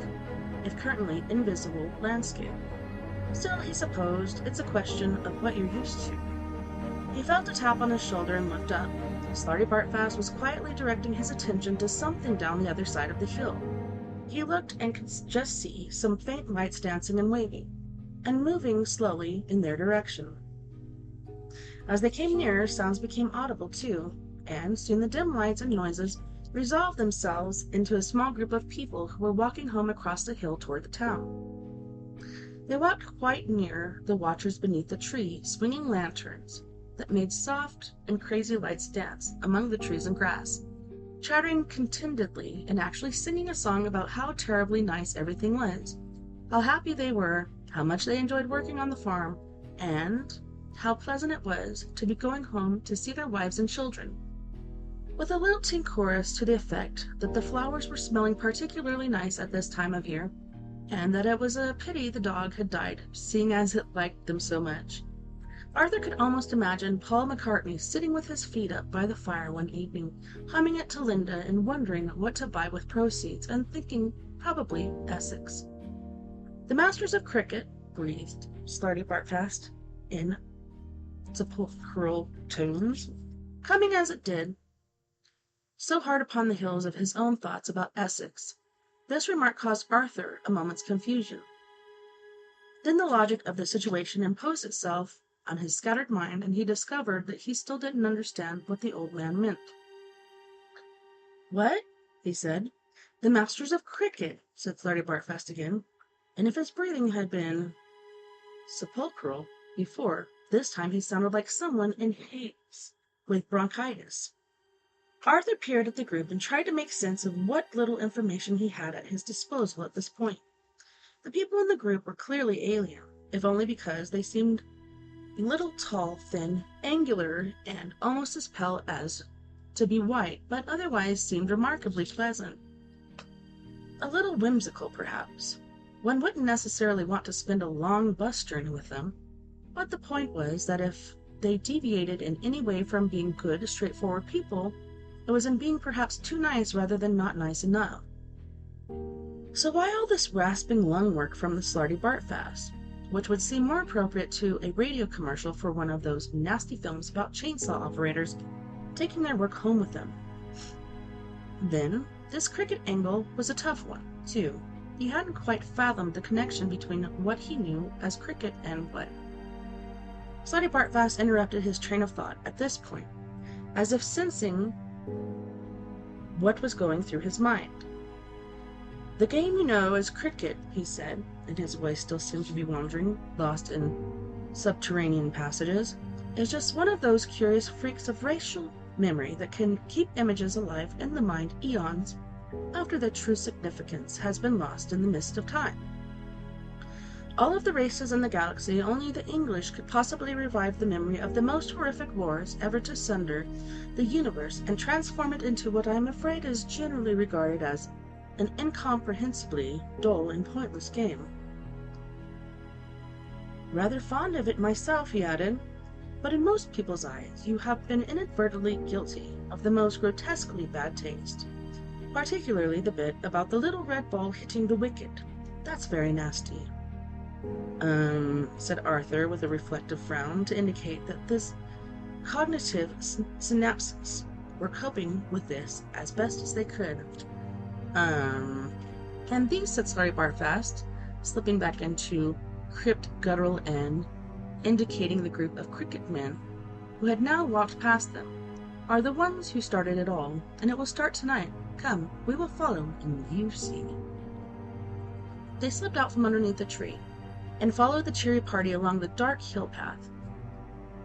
if currently invisible, landscape. Still, he supposed, it's a question of what you're used to. He felt a tap on his shoulder and looked up. Slarty Bartfast was quietly directing his attention to something down the other side of the hill. He looked and could just see some faint lights dancing and waving, and moving slowly in their direction. As they came nearer, sounds became audible too, and soon the dim lights and noises resolved themselves into a small group of people who were walking home across the hill toward the town. They walked quite near the watchers beneath the tree, swinging lanterns that made soft and crazy lights dance among the trees and grass, chattering contentedly and actually singing a song about how terribly nice everything was, how happy they were, how much they enjoyed working on the farm, and how pleasant it was to be going home to see their wives and children, with a lilting chorus to the effect that the flowers were smelling particularly nice at this time of year, and that it was a pity the dog had died, seeing as it liked them so much. Arthur could almost imagine Paul McCartney sitting with his feet up by the fire one evening, humming it to Linda and wondering what to buy with proceeds, and thinking probably Essex. The masters of cricket, breathed Slarty Bartfast in sepulchral tones, coming as it did so hard upon the heels of his own thoughts about Essex. This remark caused Arthur a moment's confusion. Then the logic of the situation imposed itself on his scattered mind, and he discovered that he still didn't understand what the old man meant. "What?" he said. "The masters of cricket," said Slarty Bartfast again, and if his breathing had been sepulchral before, this time he sounded like someone in haze with bronchitis. Arthur peered at the group and tried to make sense of what little information he had at his disposal at this point. The people in the group were clearly alien, if only because they seemed little, tall, thin, angular, and almost as pale as to be white, but otherwise seemed remarkably pleasant. A little whimsical, perhaps. One wouldn't necessarily want to spend a long bus journey with them, but the point was that if they deviated in any way from being good, straightforward people, it was in being perhaps too nice rather than not nice enough. So why all this rasping lung work from the Slarty Bartfast, which would seem more appropriate to a radio commercial for one of those nasty films about chainsaw operators taking their work home with them? Then, this cricket angle was a tough one, too. He hadn't quite fathomed the connection between what he knew as cricket and what. Slarty Bartfast interrupted his train of thought at this point, as if sensing what was going through his mind. "The game you know as cricket," he said, and his voice still seemed to be wandering, lost in subterranean passages, "is just one of those curious freaks of racial memory that can keep images alive in the mind eons after their true significance has been lost in the mist of time. All of the races in the galaxy, only the English could possibly revive the memory of the most horrific wars ever to sunder the universe and transform it into what I am afraid is generally regarded as an incomprehensibly dull and pointless game. Rather fond of it myself," he added, "but in most people's eyes you have been inadvertently guilty of the most grotesquely bad taste, particularly the bit about the little red ball hitting the wicket. That's very nasty." Said Arthur with a reflective frown to indicate that this cognitive synapses were coping with this as best as they could. "And these," said Slarty Bartfast, slipping back into crypt guttural and indicating the group of cricket men who had now walked past them, "are the ones who started it all, and it will start tonight. Come, we will follow, and you see." They slipped out from underneath the tree and followed the cheery party along the dark hill path.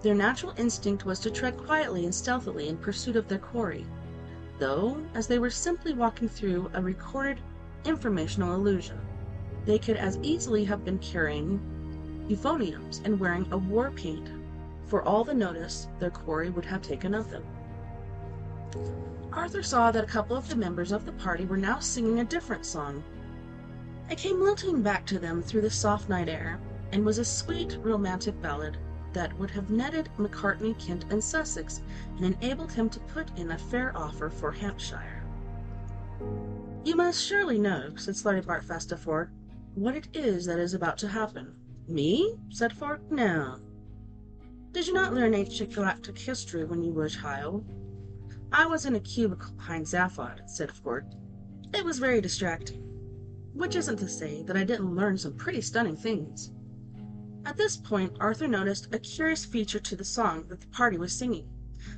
Their natural instinct was to tread quietly and stealthily in pursuit of their quarry, though, as they were simply walking through a recorded informational illusion, they could as easily have been carrying euphoniums and wearing a war paint for all the notice their quarry would have taken of them. Arthur saw that a couple of the members of the party were now singing a different song. It came lilting back to them through the soft night air, and was a sweet, romantic ballad that would have netted McCartney, Kent, and Sussex, and enabled him to put in a fair offer for Hampshire. "You must surely know," said Slarty Bartfast to Ford, "what it is that is about to happen." "Me?" said Ford. "No. Did you not learn ancient galactic history when you were a child?" "I was in a cubicle behind Zaphod," said Ford. "It was very distracting. Which isn't to say that I didn't learn some pretty stunning things." At this point Arthur noticed a curious feature to the song that the party was singing.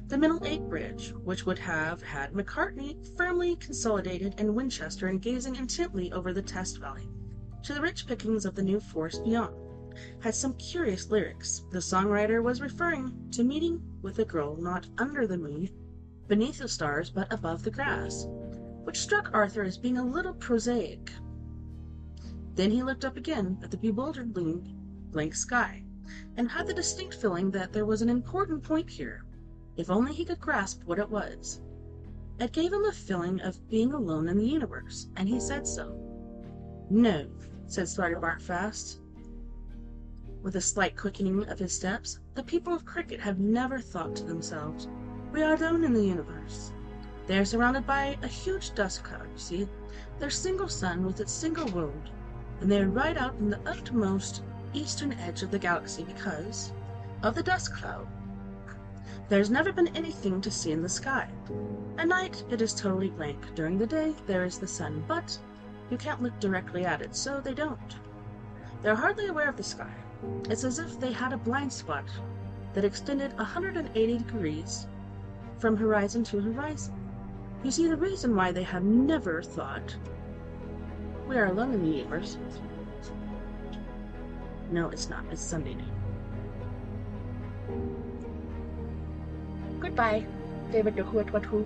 the Middle Eight Bridge, which would have had McCartney firmly consolidated in Winchester and gazing intently over the Test Valley to the rich pickings of the new forest beyond, had some curious lyrics. The songwriter was referring to meeting with a girl not under the moon, beneath the stars, but above the grass, which struck Arthur as being a little prosaic. Then he looked up again at the bewildered blank sky, and had the distinct feeling that there was an important point here, if only he could grasp what it was. It gave him a feeling of being alone in the universe, and he said so. "No," said Slider Bartfast, with a slight quickening of his steps, "the people of Cricket have never thought to themselves, 'We are alone in the universe.' They are surrounded by a huge dust cloud, you see, their single sun with its single world, and they are right out in the uttermost eastern edge of the galaxy because of the dust cloud. There's never been anything to see in the sky. At night it is totally blank. During the day there is the sun, but you can't look directly at it, so they don't. They're hardly aware of the sky. It's as if they had a blind spot that extended 180 degrees from horizon to horizon. You see, the reason why they have never thought we are alone in the universe. No, it's not. It's Sunday now. Goodbye, David who.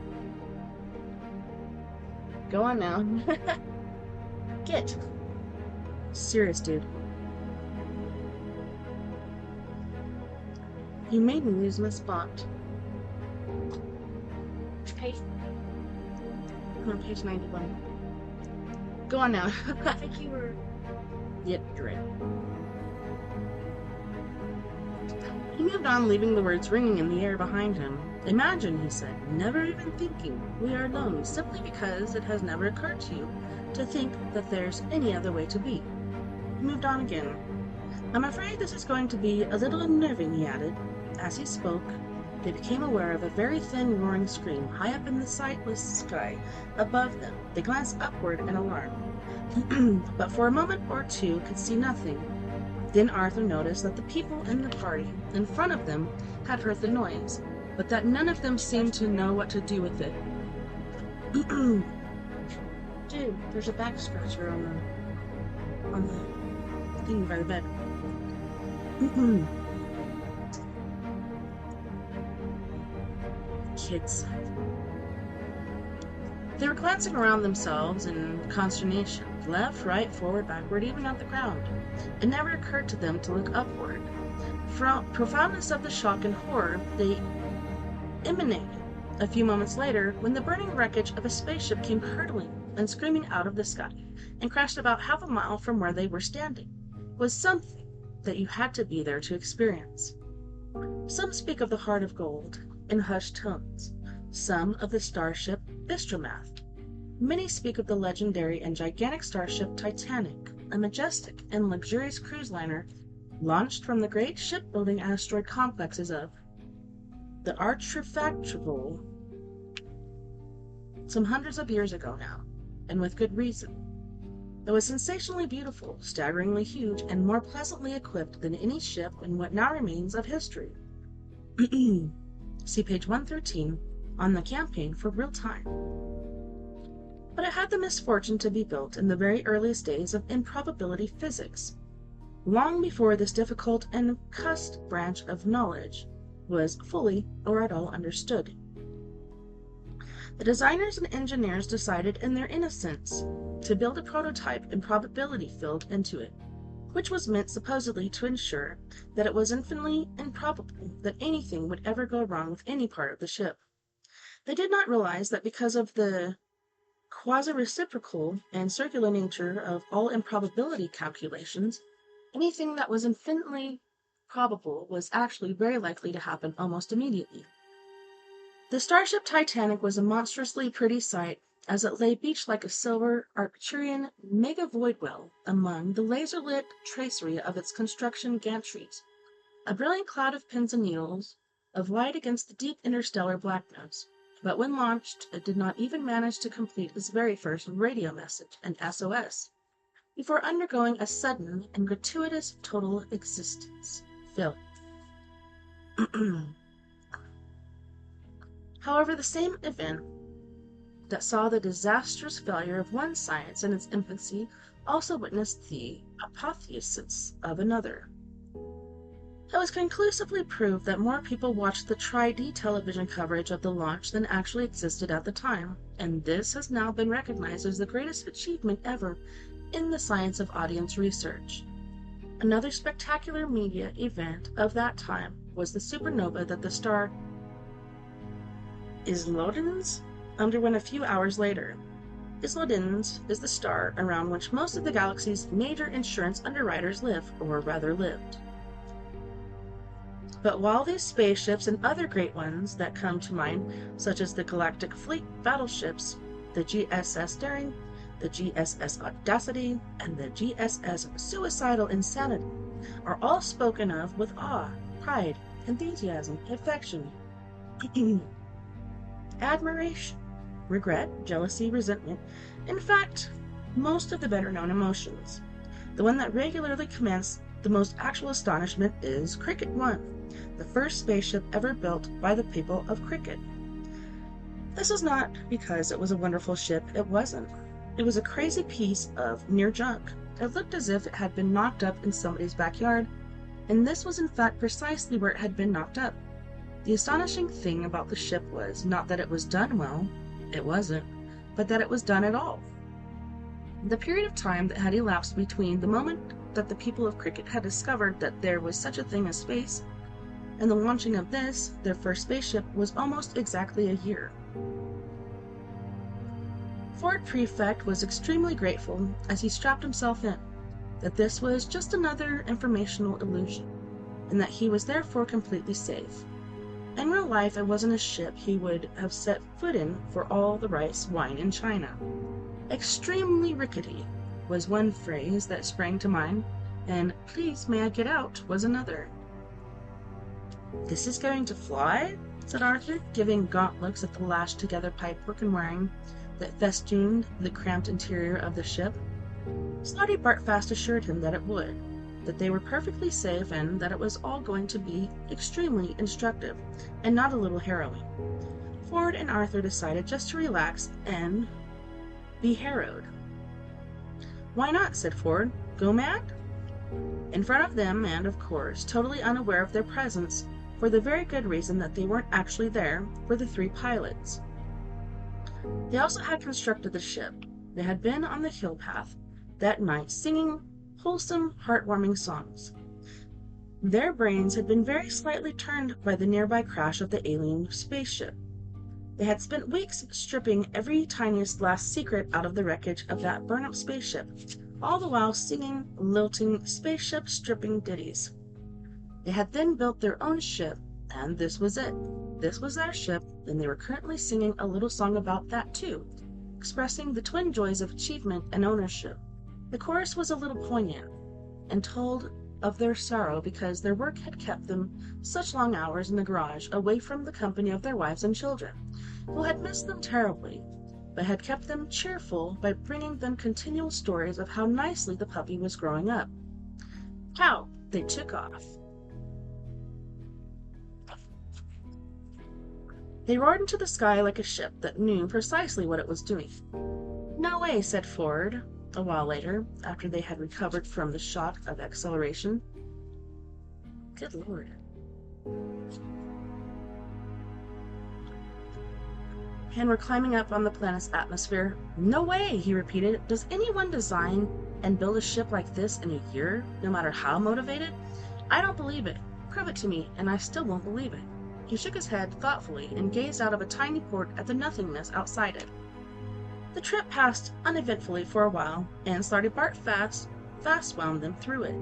Go on now. Get. Serious, dude. You made me lose my spot. Okay. I'm on page 91. Go on now. I think you were... Yep, you're right. He moved on, leaving the words ringing in the air behind him. Imagine, he said, never even thinking we are alone, simply because it has never occurred to you to think that there's any other way to be. He moved on again. I'm afraid this is going to be a little unnerving, he added. As he spoke, they became aware of a very thin roaring scream high up in the sightless sky above them. They glanced upward in alarm, but for a moment or two could see nothing. Then Arthur noticed that the people in the party in front of them had heard the noise, but that none of them seemed to know what to do with it. Dude, there's a back scratcher on the thing by the bed. Kids. They were glancing around themselves in consternation, left, right, forward, backward, even at the ground. It never occurred to them to look upward. From profoundness of the shock and horror, they emanated a few moments later when the burning wreckage of a spaceship came hurtling and screaming out of the sky and crashed about half a mile from where they were standing. It was something that you had to be there to experience. Some speak of the Heart of Gold in hushed tones, some of the starship Bistromath. Many speak of the legendary and gigantic starship Titanic, a majestic and luxurious cruise liner launched from the great shipbuilding asteroid complexes of the Archifactual some hundreds of years ago now, and with good reason. It was sensationally beautiful, staggeringly huge, and more pleasantly equipped than any ship in what now remains of history. See page 113 on the campaign for real time. But it had the misfortune to be built in the very earliest days of improbability physics, long before this difficult and cussed branch of knowledge was fully or at all understood. The designers and engineers decided in their innocence to build a prototype improbability field into it, which was meant supposedly to ensure that it was infinitely improbable that anything would ever go wrong with any part of the ship. They did not realize that because of the quasi-reciprocal and circular nature of all improbability calculations, anything that was infinitely probable was actually very likely to happen almost immediately. The starship Titanic was a monstrously pretty sight as it lay beached like a silver Arcturian mega-void well among the laser-lit tracery of its construction gantries, a brilliant cloud of pins and needles of light against the deep interstellar blackness. But when launched, it did not even manage to complete its very first radio message, an SOS, before undergoing a sudden and gratuitous total existence failure. However, the same event that saw the disastrous failure of one science in its infancy also witnessed the apotheosis of another. It was conclusively proved that more people watched the Tri-D television coverage of the launch than actually existed at the time, and this has now been recognized as the greatest achievement ever in the science of audience research. Another spectacular media event of that time was the supernova that the star Islodens underwent a few hours later. Islodens is the star around which most of the galaxy's major insurance underwriters live, or rather lived. But while these spaceships and other great ones that come to mind, such as the Galactic Fleet battleships, the GSS Daring, the GSS Audacity, and the GSS Suicidal Insanity, are all spoken of with awe, pride, enthusiasm, affection, admiration, regret, jealousy, resentment, in fact, most of the better-known emotions. The one that regularly commands the most actual astonishment is Cricket 1, the first spaceship ever built by the people of Cricket. This is not because it was a wonderful ship, it wasn't. It was a crazy piece of near junk. It looked as if it had been knocked up in somebody's backyard, and this was in fact precisely where it had been knocked up. The astonishing thing about the ship was not that it was done well, it wasn't, but that it was done at all. The period of time that had elapsed between the moment that the people of Cricket had discovered that there was such a thing as space and the launching of this, their first spaceship, was almost exactly a year. Ford Prefect was extremely grateful, as he strapped himself in, that this was just another informational illusion, and that he was therefore completely safe. In real life, it wasn't a ship he would have set foot in for all the rice wine in China. Extremely rickety was one phrase that sprang to mind, and please may I get out was another. This is going to fly? Said Arthur, giving gaunt looks at the lashed-together pipework and wiring that festooned the cramped interior of the ship. Snotty Bartfast assured him that it would, that they were perfectly safe, and that it was all going to be extremely instructive, and not a little harrowing. Ford and Arthur decided just to relax and be harrowed. Why not? Said Ford. Go mad? In front of them, and, of course, totally unaware of their presence, for the very good reason that they weren't actually there, were the three pilots. They also had constructed the ship. They had been on the hill path that night singing wholesome, heartwarming songs. Their brains had been very slightly turned by the nearby crash of the alien spaceship. They had spent weeks stripping every tiniest last secret out of the wreckage of that burn-up spaceship, all the while singing, lilting, spaceship-stripping ditties. They had then built their own ship, and this was it. This was their ship, and they were currently singing a little song about that too, expressing the twin joys of achievement and ownership. The chorus was a little poignant, and told of their sorrow because their work had kept them such long hours in the garage, away from the company of their wives and children, who had missed them terribly, but had kept them cheerful by bringing them continual stories of how nicely the puppy was growing up. How they took off. They roared into the sky like a ship that knew precisely what it was doing. No way, said Ford, a while later, after they had recovered from the shock of acceleration. Good Lord. And we're climbing up on the planet's atmosphere. No way, he repeated. Does anyone design and build a ship like this in a year, no matter how motivated? I don't believe it. Prove it to me, and I still won't believe it. He shook his head thoughtfully and gazed out of a tiny port at the nothingness outside it. The trip passed uneventfully for a while, and Slarty Bart fast wound them through it.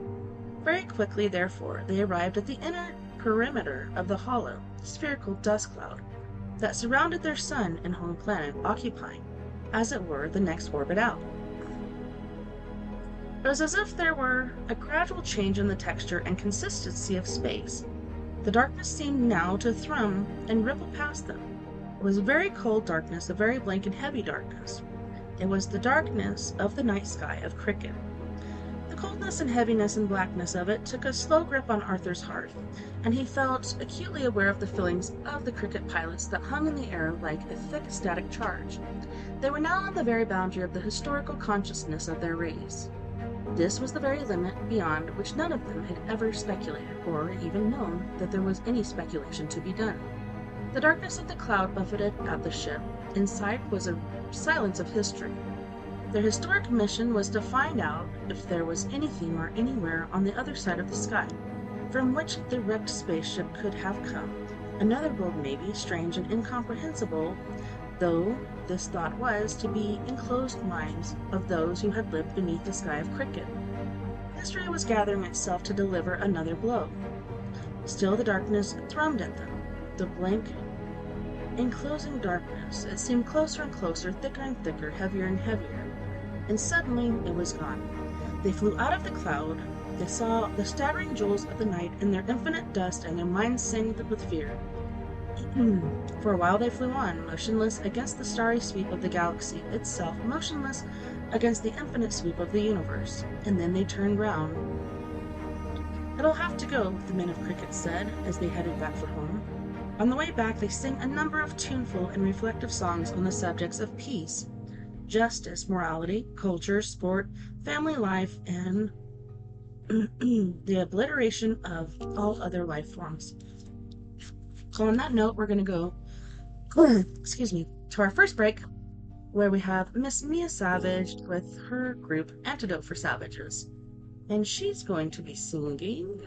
Very quickly, therefore, they arrived at the inner perimeter of the hollow, spherical dust cloud that surrounded their sun and home planet, occupying, as it were, the next orbit out. It was as if there were a gradual change in the texture and consistency of space. The darkness seemed now to thrum and ripple past them. It was a very cold darkness, a very blank and heavy darkness. It was the darkness of the night sky of Cricket. The coldness and heaviness and blackness of it took a slow grip on Arthur's heart, and he felt acutely aware of the feelings of the cricket pilots that hung in the air like a thick static charge. They were now on the very boundary of the historical consciousness of their race. This was the very limit beyond which none of them had ever speculated, or even known that there was any speculation to be done. The darkness of the cloud buffeted at the ship. Inside was a silence of history. Their historic mission was to find out if there was anything or anywhere on the other side of the sky, from which the wrecked spaceship could have come. Another world maybe, strange and incomprehensible, though this thought was to be enclosed minds of those who had lived beneath the sky of cricket. History was gathering itself to deliver another blow. Still the darkness thrummed at them. The blank, enclosing darkness. It seemed closer and closer, thicker and thicker, heavier and heavier. And suddenly it was gone. They flew out of the cloud. They saw the staggering jewels of the night in their infinite dust, and their minds sang with fear. For a while they flew on, motionless against the starry sweep of the galaxy itself, motionless against the infinite sweep of the universe. And then they turned round. "It'll have to go," the men of cricket said, as they headed back for home. On the way back they sang a number of tuneful and reflective songs on the subjects of peace, justice, morality, culture, sport, family life, and the obliteration of all other life forms. So on that note, we're going to go, to our first break, where we have Miss Mia Savage with her group Antidote for Savages. And she's going to be singing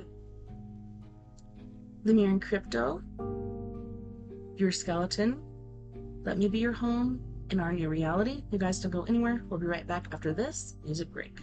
The Mirror in Crypto, Your Skeleton, Let Me Be Your Home, and Our New Reality. You guys don't go anywhere. We'll be right back after this music break.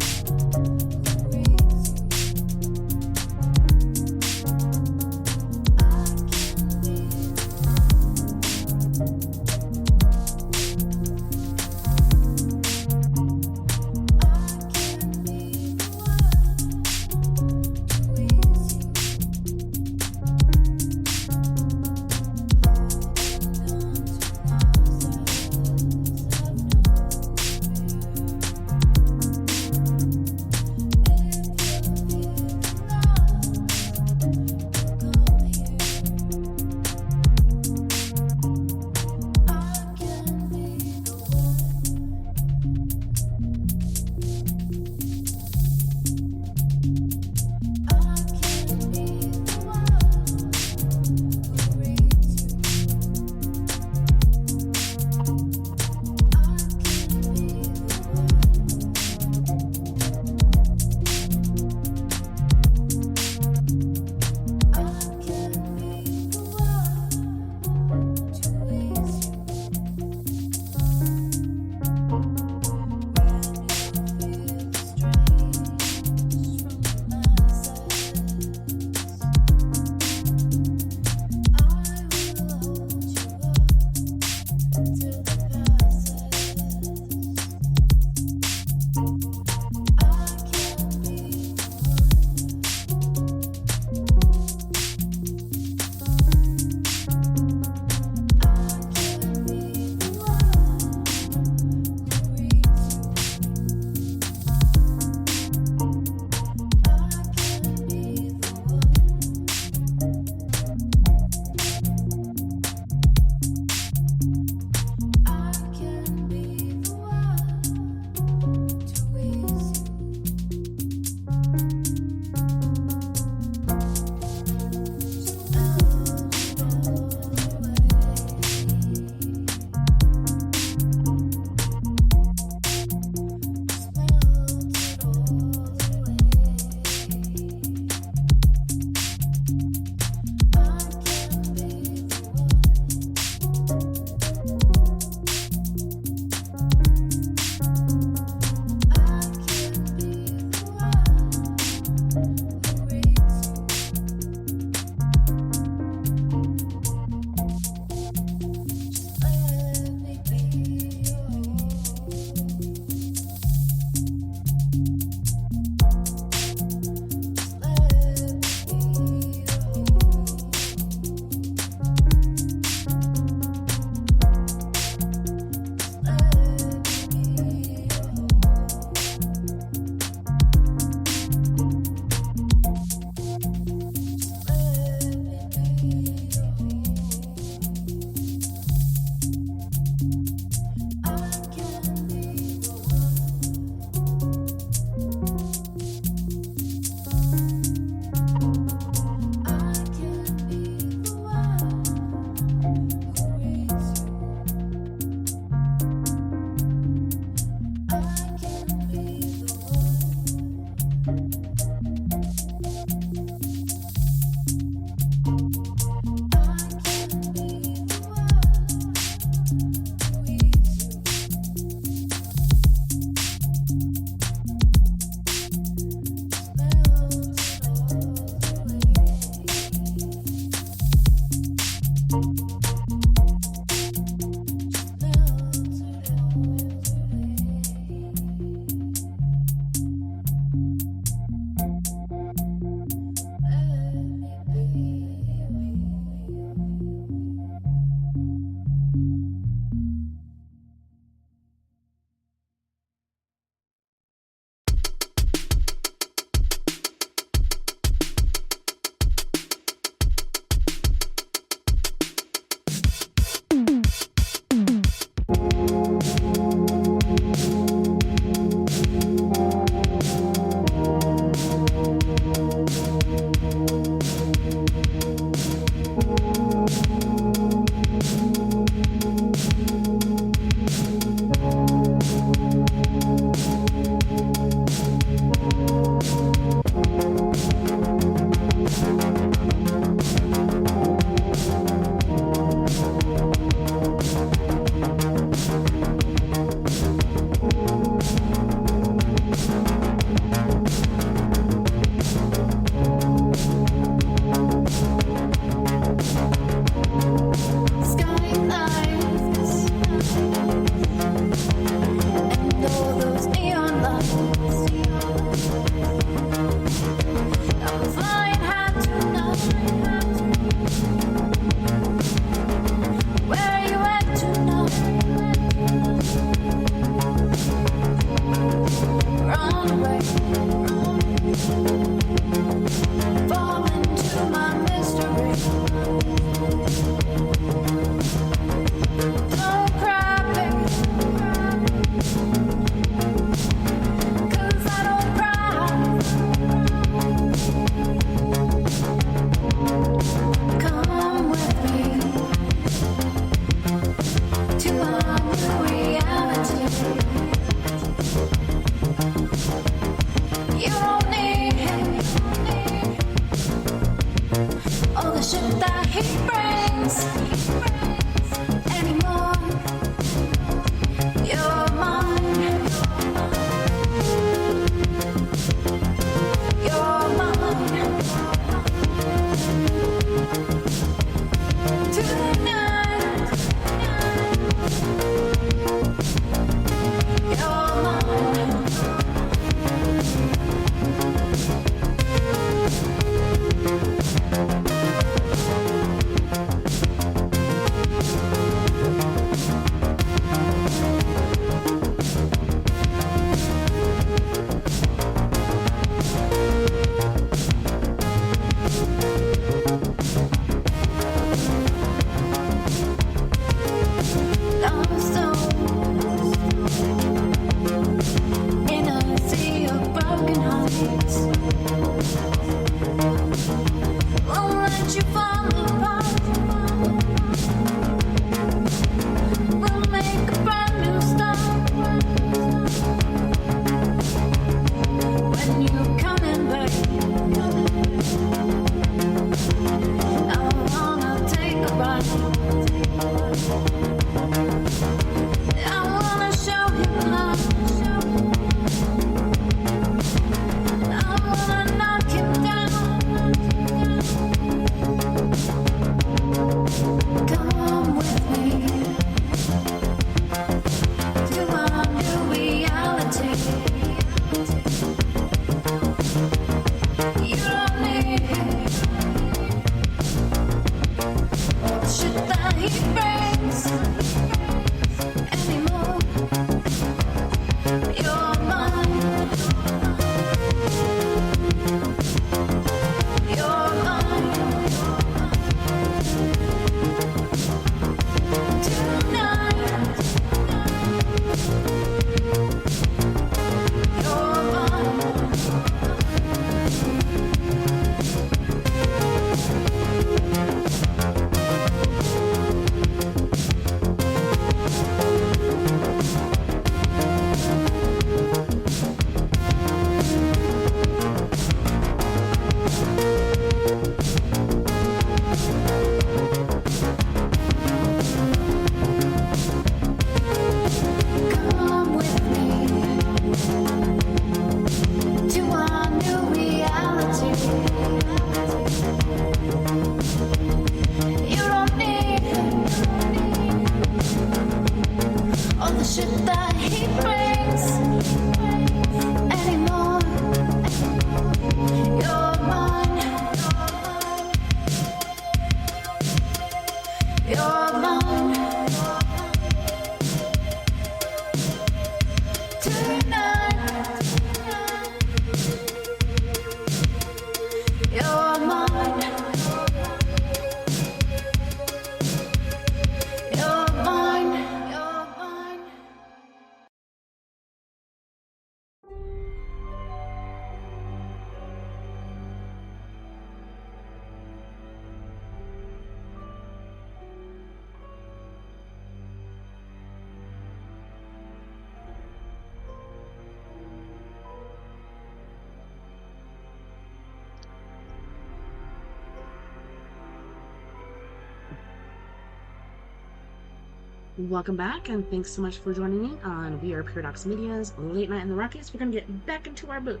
Welcome back, and thanks so much for joining me on We Are Paradox Media's Late Night in the Rockies. We're going to get back into our book.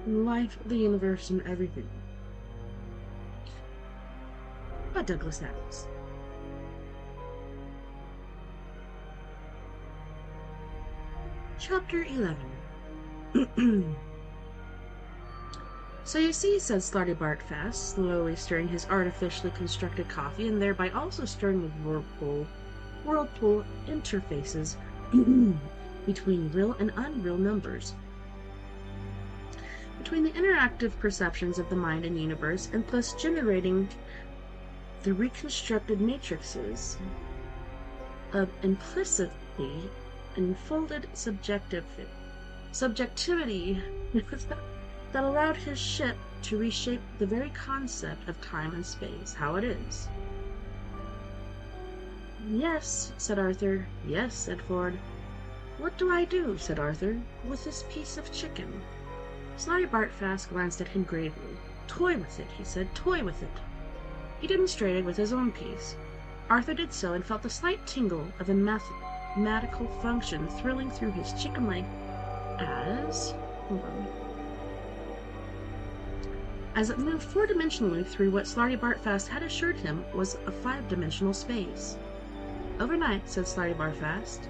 Life, the Universe, and Everything by Douglas Adams. Chapter 11. So you see, said Slarty Bartfast, slowly stirring his artificially constructed coffee and thereby also stirring the whirlpool interfaces between real and unreal numbers, between the interactive perceptions of the mind and universe, and thus generating the reconstructed matrices of implicitly enfolded subjectivity that allowed his ship to reshape the very concept of time and space, how it is. Yes, said Arthur. Yes, said Ford. What do I do, said Arthur, with this piece of chicken? Slarty Bartfast glanced at him gravely. Toy with it, he said, toy with it. He demonstrated with his own piece. Arthur did so and felt the slight tingle of a mathematical function thrilling through his chicken leg as it moved four-dimensionally through what Slarty Bartfast had assured him was a five-dimensional space. Overnight, said Slarty Bartfast,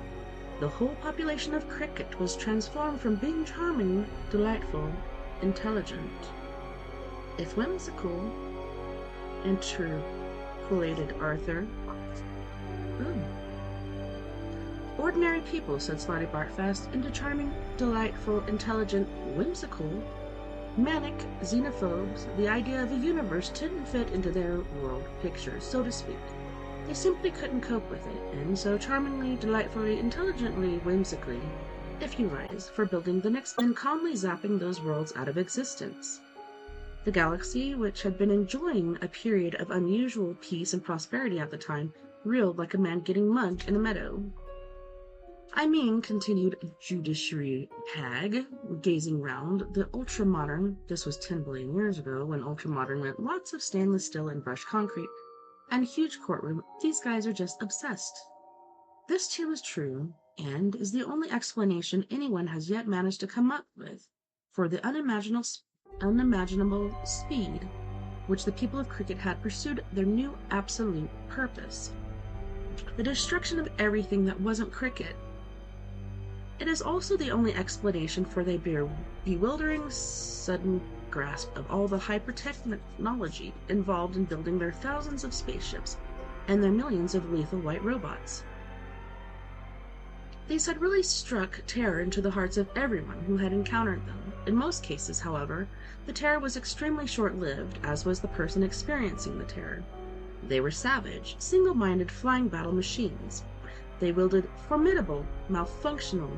the whole population of cricket was transformed from being charming, delightful, intelligent, if whimsical, and true, collated Arthur. Ordinary people, said Slarty Bartfast, into charming, delightful, intelligent, whimsical, manic xenophobes. The idea of a universe didn't fit into their world picture, so to speak. They simply couldn't cope with it, and so charmingly, delightfully, intelligently, whimsically, if you rise, for building the next, then calmly zapping those worlds out of existence. The galaxy, which had been enjoying a period of unusual peace and prosperity at the time, reeled like a man getting mugged in a meadow. I mean, continued Judiciary Hag, gazing round, the ultra-modern, this was 10 billion years ago, when ultra-modern meant lots of stainless steel and brushed concrete, and huge courtroom, these guys are just obsessed. This too is true, and is the only explanation anyone has yet managed to come up with for the unimaginable speed which the people of cricket had pursued their new absolute purpose. The destruction of everything that wasn't cricket. It is also the only explanation for their bewildering sudden grasp of all the hyper-technology involved in building their thousands of spaceships and their millions of lethal white robots. These had really struck terror into the hearts of everyone who had encountered them. In most cases, however, the terror was extremely short-lived, as was the person experiencing the terror. They were savage, single-minded flying battle machines. They wielded formidable, malfunctional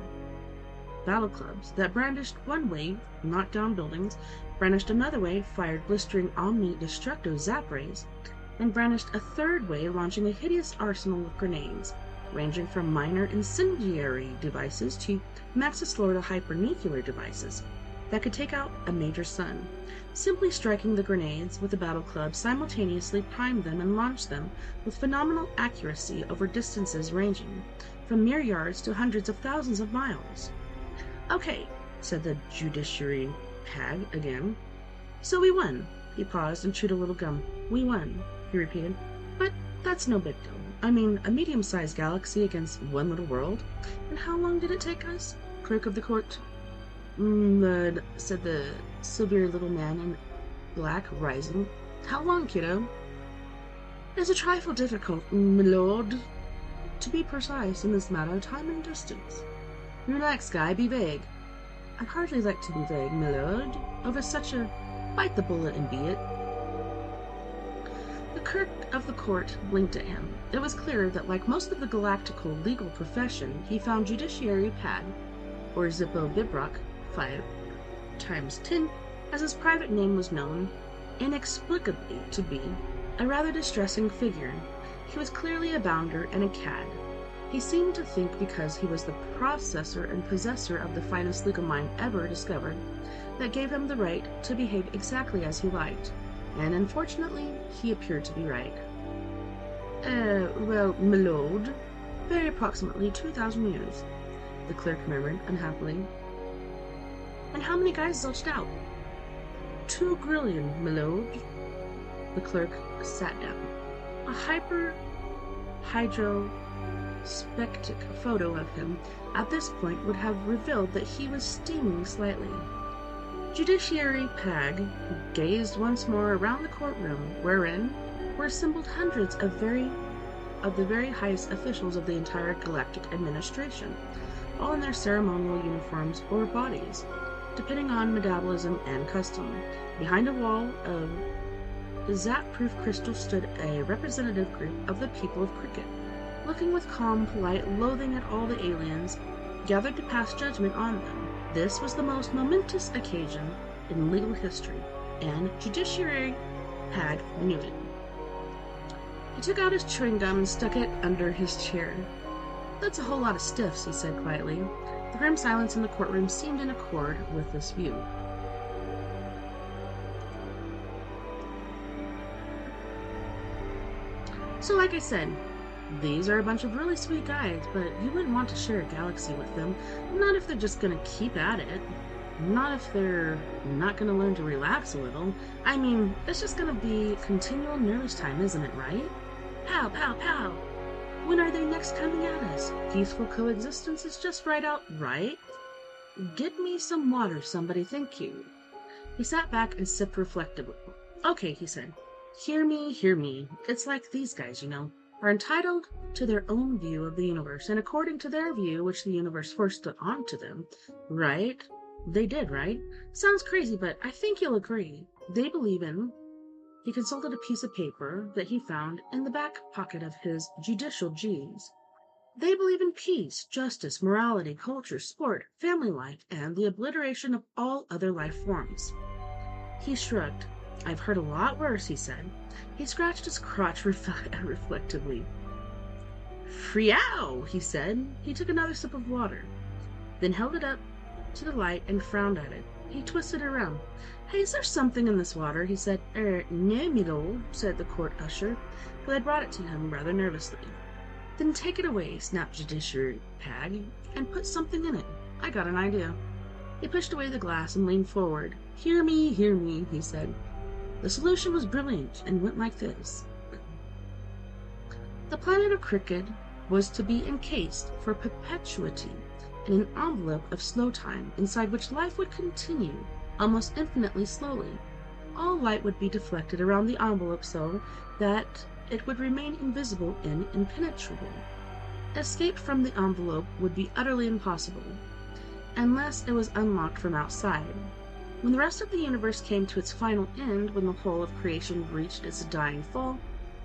battle clubs that brandished one way, knocked down buildings, brandished another way, fired blistering omni-destructo zap rays, and brandished a third way, launching a hideous arsenal of grenades, ranging from minor incendiary devices to Maxis-Lorda hypernuclear devices that could take out a major sun. Simply striking the grenades with the battle club simultaneously primed them and launched them with phenomenal accuracy over distances ranging from mere yards to hundreds of thousands of miles. Okay, said the Judiciary Hag again. So we won. He paused and chewed a little gum. We won, he repeated. But that's no big deal. I mean, a medium-sized galaxy against one little world. And how long did it take us? Clerk of the court. Said the severe little man in black, rising. How long, kiddo? It's a trifle difficult, my lord, to be precise in this matter, time and distance. Relax, Guy, be vague. I'd hardly like to be vague, my lord, over such a bite the bullet and be it. The clerk of the court blinked at him. It was clear that, like most of the galactical legal profession, he found Judiciary Pad, or Zippo Bibrock, 5 times 10, as his private name was known, inexplicably to be a rather distressing figure. He was clearly a bounder and a cad. He seemed to think because he was the processor and possessor of the finest legal mind ever discovered, that gave him the right to behave exactly as he liked, and unfortunately, he appeared to be right. Well, my lord, very approximately 2,000 years, the clerk murmured unhappily. And how many guys zilched out? 2 grillion, my lord. The clerk sat down. A hydrospectic photo of him at this point would have revealed that he was steaming slightly. Judiciary Pag gazed once more around the courtroom, wherein were assembled hundreds of the very highest officials of the entire galactic administration, all in their ceremonial uniforms or bodies, depending on metabolism and custom. Behind a wall of zap-proof crystal stood a representative group of the people of Cricket, looking with calm, polite loathing at all the aliens gathered to pass judgment on them. This was the most momentous occasion in legal history, and Judiciary Pag knew it. He took out his chewing gum and stuck it under his chair. That's a whole lot of stiffs, he said quietly. The grim silence in the courtroom seemed in accord with this view. So like I said, these are a bunch of really sweet guys, but you wouldn't want to share a galaxy with them. Not if they're just gonna keep at it. Not if they're not gonna learn to relax a little. I mean, it's just gonna be continual nervous time, isn't it, right? Pow, pow, pow! When are they next coming at us? Peaceful coexistence is just right out, right? Get me some water, somebody, thank you. He sat back and sipped reflectively. Okay, he said. Hear me. It's like these guys, you know, are entitled to their own view of the universe, and according to their view, which the universe forced it onto them, right? They did, right? Sounds crazy, but I think you'll agree. They believe in... He consulted a piece of paper that he found in the back pocket of his judicial jeans. They believe in peace, justice, morality, culture, sport, family life, and the obliteration of all other life forms. He shrugged. I've heard a lot worse, he said. He scratched his crotch reflectively. Friow, he said. He took another sip of water, then held it up to the light and frowned at it. He twisted around. Hey, is there something in this water? He said. No, me lord, said the court usher, who had brought it to him rather nervously. Then take it away, snapped Judiciary Pag, and put something in it. I got an idea. He pushed away the glass and leaned forward. Hear me, he said. The solution was brilliant and went like this. The planet of Cricket was to be encased for perpetuity in an envelope of slow time, inside which life would continue, almost infinitely slowly. All light would be deflected around the envelope so that it would remain invisible and impenetrable. Escape from the envelope would be utterly impossible, unless it was unlocked from outside. When the rest of the universe came to its final end, when the whole of creation reached its dying fall,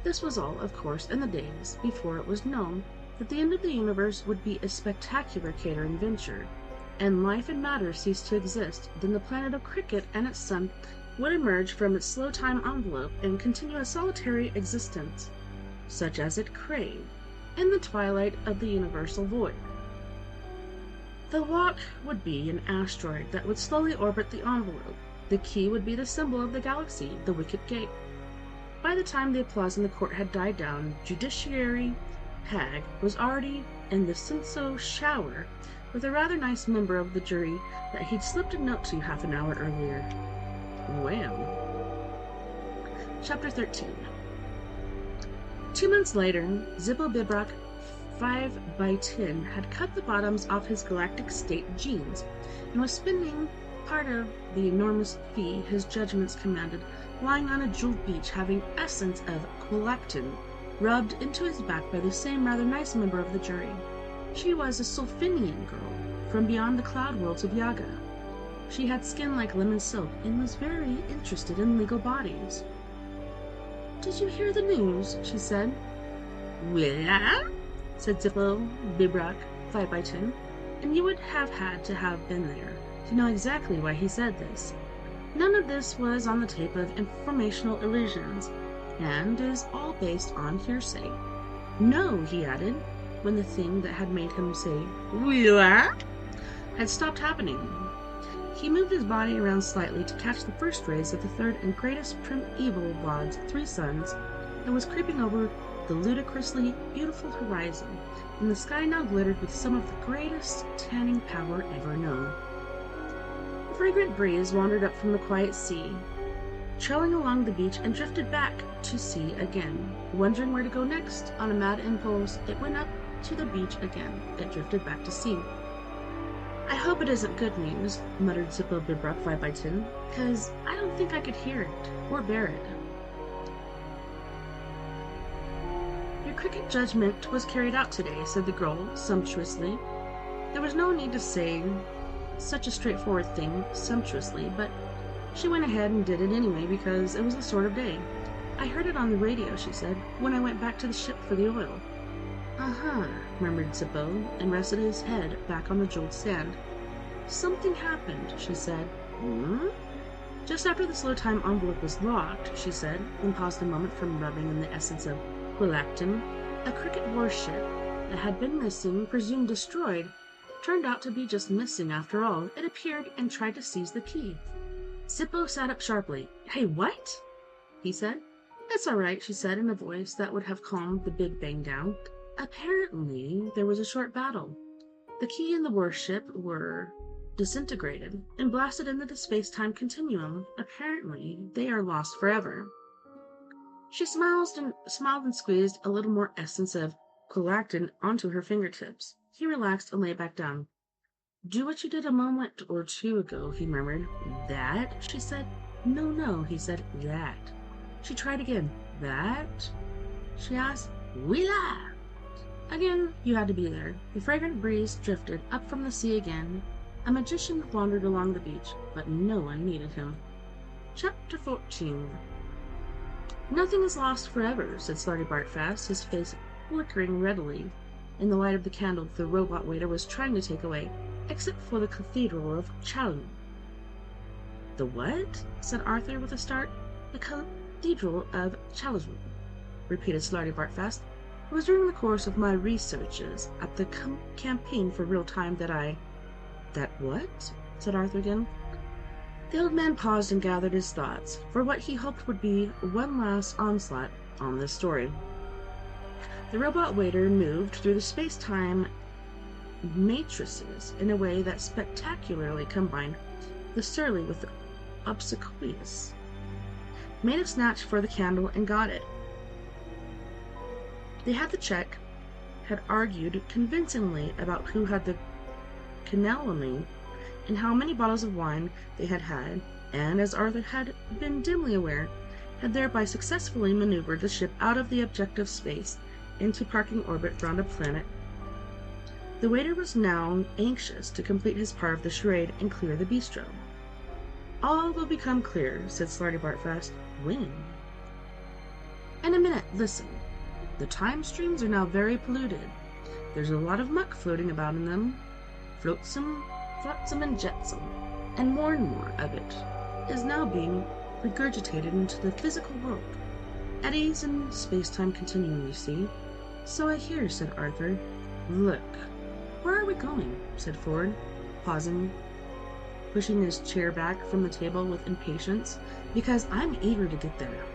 this was all, of course, in the days before it was known that the end of the universe would be a spectacular catering venture, and life and matter ceased to exist, then the planet of Cricket and its sun would emerge from its slow time envelope and continue a solitary existence, such as it craved, in the twilight of the universal void. The lock would be an asteroid that would slowly orbit the envelope. The key would be the symbol of the galaxy, the Wicket Gate. By the time the applause in the court had died down, Judiciary Pag was already in the Senso shower with a rather nice member of the jury that he'd slipped a note to half an hour earlier. Wham! Chapter 13. 2 months later, Zippo Bibrock 5x10 had cut the bottoms off his galactic state jeans and was spending part of the enormous fee his judgments commanded lying on a jeweled beach having essence of quilactin rubbed into his back by the same rather nice member of the jury. She was a Sulfinian girl from beyond the cloud worlds of Yaga. She had skin like lemon silk and was very interested in legal bodies. Did you hear the news? She said. Well, said Zippo Bibrock 5x10, and you would have had to have been there to know exactly why he said this. None of this was on the tape of informational illusions, and is all based on hearsay. No, he added, when the thing that had made him say, "Wheeler," had stopped happening. He moved his body around slightly to catch the first rays of the third and greatest primeval god's 3 suns, and was creeping over the ludicrously beautiful horizon, and the sky now glittered with some of the greatest tanning power ever known. A fragrant breeze wandered up from the quiet sea, trailing along the beach, and drifted back to sea again. Wondering where to go next, on a mad impulse, it went up to the beach again. It drifted back to sea. "I hope it isn't good news," muttered Zippo Bibruck 5x10, "'cause I don't think I could hear it, or bear it." "Your cricket judgment was carried out today," said the girl sumptuously. There was no need to say such a straightforward thing sumptuously, but she went ahead and did it anyway because it was the sort of day. "I heard it on the radio," she said, "when I went back to the ship for the oil." "Uh-huh," murmured Zippo, and rested his head back on the jeweled sand. "Something happened," she said. "Hmm?" "Just after the slow time envelope was locked," she said, and paused a moment from rubbing in the essence of quilactin. "A cricket warship that had been missing, presumed destroyed, turned out to be just missing after all. It appeared and tried to seize the key." Zippo sat up sharply. "Hey, what?" he said. "It's all right," she said in a voice that would have calmed the Big Bang down. "Apparently, there was a short battle. The key and the warship were disintegrated and blasted into the space-time continuum. Apparently, they are lost forever." She smiled and squeezed a little more essence of quilactin onto her fingertips. He relaxed and lay back down. "Do what you did a moment or two ago," he murmured. "That?" she said. No, he said. "That." She tried again. "That?" she asked. "We laughed." Again, you had to be there. The fragrant breeze drifted up from the sea again. A magician wandered along the beach, but no one needed him. Chapter 14. "Nothing is lost forever," said Slarty Bartfast, his face flickering readily in the light of the candle the robot waiter was trying to take away, except for the Cathedral of Chalon. "The what?" said Arthur with a start. "The Cathedral of Chalon," repeated Slarty Bartfast. "It was during the course of my researches at the campaign for real time that I—" "That what?" said Arthur again. The old man paused and gathered his thoughts for what he hoped would be one last onslaught on this story. The robot waiter moved through the space-time matrices in a way that spectacularly combined the surly with the obsequious. Made a snatch for the candle and got it. They had the check, had argued convincingly about who had the cannellini and how many bottles of wine they had had, and, as Arthur had been dimly aware, had thereby successfully maneuvered the ship out of the objective space into parking orbit round a planet. The waiter was now anxious to complete his part of the charade and clear the bistro. "All will become clear," said Slarty Bartfast. "When?" "In a minute. Listen. The time streams are now very polluted. There's a lot of muck floating about in them. Flotsam and jetsam. And more of it is now being regurgitated into the physical world. Eddies and space-time continuum, you see." "So I hear," said Arthur. "Look. Where are we going?" said Ford, pausing, pushing his chair back from the table with impatience, "because I'm eager to get there."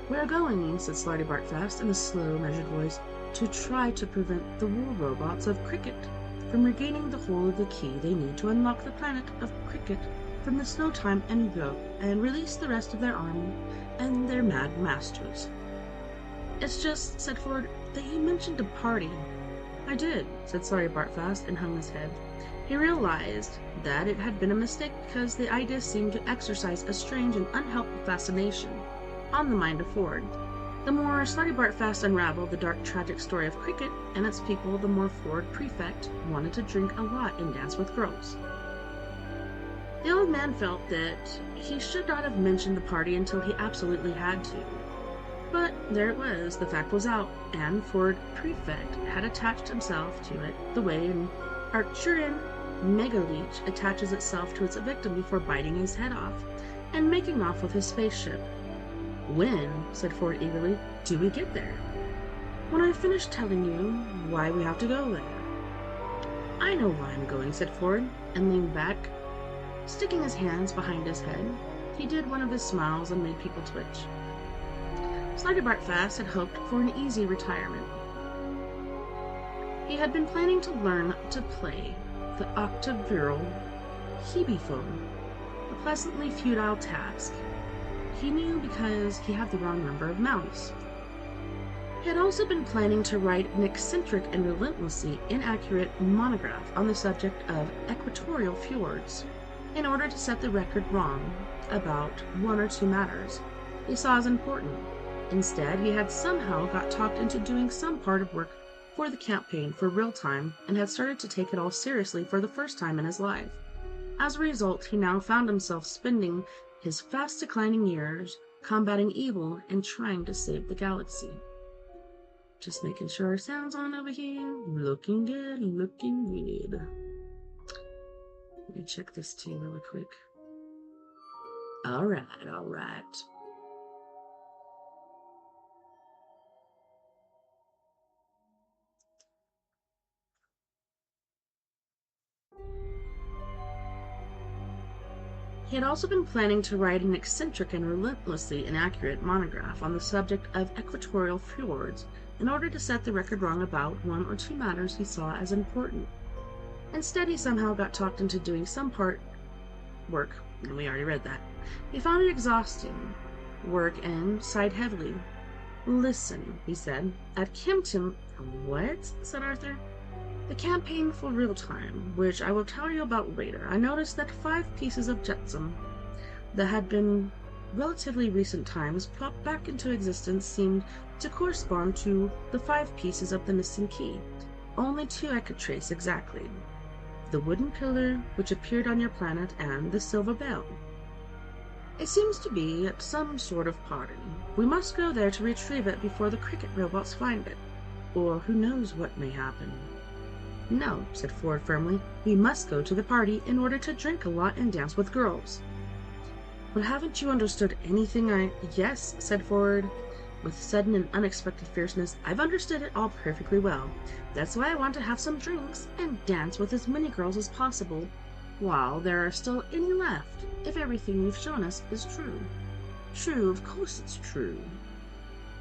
"We're going," said Slarty Bartfast in a slow, measured voice, "to try to prevent the war robots of Cricket from regaining the whole of the key they need to unlock the planet of Cricket from the snow-time envelope and release the rest of their army and their mad masters." "It's just," said Ford, "that you mentioned a party." "I did," said Slarty Bartfast, and hung his head. He realized that it had been a mistake because the idea seemed to exercise a strange and unhelpful fascination on the mind of Ford. The more Slarty Bartfast unraveled the dark, tragic story of Cricket and its people, the more Ford Prefect wanted to drink a lot and dance with girls. The old man felt that he should not have mentioned the party until he absolutely had to. But there it was, the fact was out, and Ford Prefect had attached himself to it the way an Arcturian megaleech attaches itself to its victim before biting his head off and making off with his spaceship. "When," said Ford eagerly, "do we get there?" "When I finish telling you why we have to go there." "I know why I'm going," said Ford, and leaned back, sticking his hands behind his head. He did one of his smiles and made people twitch. Slider Bartfast had hoped for an easy retirement. He had been planning to learn to play the octaviral hebephone, a pleasantly futile task. He knew because he had the wrong number of mouths. He had also been planning to write an eccentric and relentlessly inaccurate monograph on the subject of equatorial fjords, in order to set the record wrong about one or two matters he saw as important. Instead, he had somehow got talked into doing some part of work for the campaign for real time and had started to take it all seriously for the first time in his life. As a result, he now found himself spending his fast declining years combating evil and trying to save the galaxy. Just making sure our sound's on over here. Looking good, looking good. Let me check this too really quick. All right. He had also been planning to write an eccentric and relentlessly inaccurate monograph on the subject of equatorial fjords in order to set the record wrong about one or two matters he saw as important. Instead, he somehow got talked into doing some part work, and we already read that. He found it exhausting work and sighed heavily. Listen, he said, at Kempton... What? Said Arthur. The campaign for real time, which I will tell you about later, I noticed that 5 pieces of jetsam that had been relatively recent times plopped back into existence seemed to correspond to the 5 pieces of the missing key. Only 2 I could trace exactly. The wooden pillar which appeared on your planet and the silver bell. It seems to be at some sort of party. We must go there to retrieve it before the cricket robots find it. Or who knows what may happen. No, said Ford firmly. We must go to the party in order to drink a lot and dance with girls. But haven't you understood anything Yes, said Ford, with sudden and unexpected fierceness. I've understood it all perfectly well. That's why I want to have some drinks and dance with as many girls as possible, while there are still any left, if everything you've shown us is true. True, of course it's true.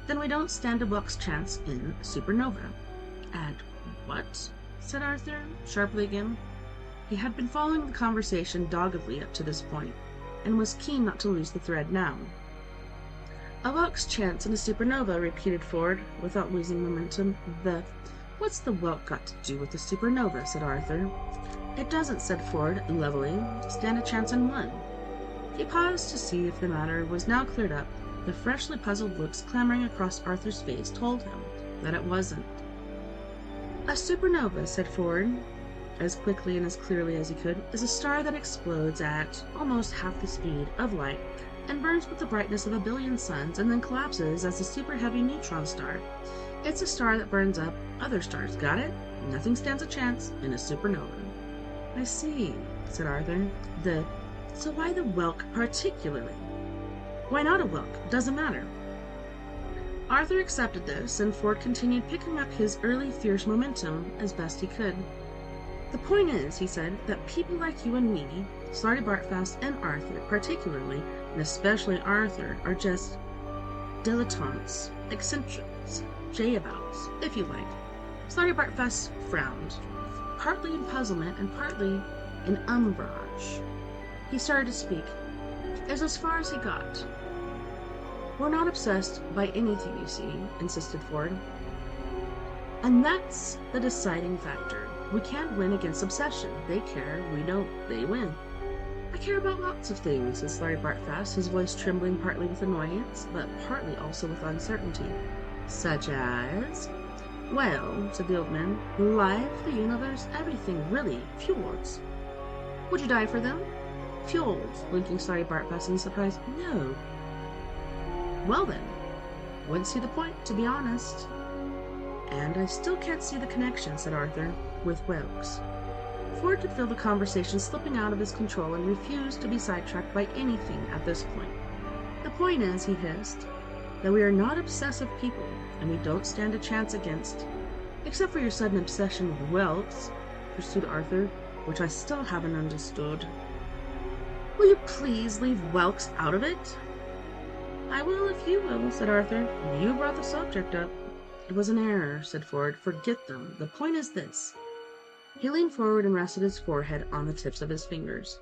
Then we don't stand a buck's chance in supernova. And what? Said Arthur, sharply again. He had been following the conversation doggedly up to this point, and was keen not to lose the thread now. A Welk's chance in a supernova, repeated Ford, without losing momentum. What's the Welk got to do with the supernova? Said Arthur. It doesn't, said Ford, levelly. Stand a chance in one. He paused to see if the matter was now cleared up. The freshly puzzled looks clambering across Arthur's face told him that it wasn't. A supernova, said Ford, as quickly and as clearly as he could, is a star that explodes at almost half the speed of light and burns with the brightness of 1 billion suns and then collapses as a super-heavy neutron star. It's a star that burns up other stars, got it? Nothing stands a chance in a supernova. I see, said Arthur. So why the Welk particularly? Why not a Welk? Doesn't matter. Arthur accepted this, and Ford continued picking up his early fierce momentum as best he could. The point is, he said, that people like you and me, Slarty Bartfast and Arthur particularly, and especially Arthur, are just dilettantes, eccentrics, jayabouts, if you like. Slarty Bartfast frowned, partly in puzzlement and partly in umbrage. He started to speak. It was as far as he got. We're not obsessed by anything, you see, insisted Ford. And that's the deciding factor. We can't win against obsession. They care, we don't, they win. I care about lots of things, said Slarty Bartfast, his voice trembling partly with annoyance, but partly also with uncertainty. Such as? Well, said the old man, life, the universe, everything, really, fjords. Would you die for them? Fjords, blinking Slarty Bartfast in surprise. No. Well then, wouldn't see the point, to be honest. And I still can't see the connection, said Arthur, with Welks. Ford could feel the conversation slipping out of his control and refused to be sidetracked by anything at this point. The point is, he hissed, that we are not obsessive people, and we don't stand a chance against. Except for your sudden obsession with Welks, pursued Arthur, which I still haven't understood. Will you please leave Welks out of it? I will if you will, said Arthur. You brought the subject up. It was an error, said Ford. Forget them. The point is this. He leaned forward and rested his forehead on the tips of his fingers.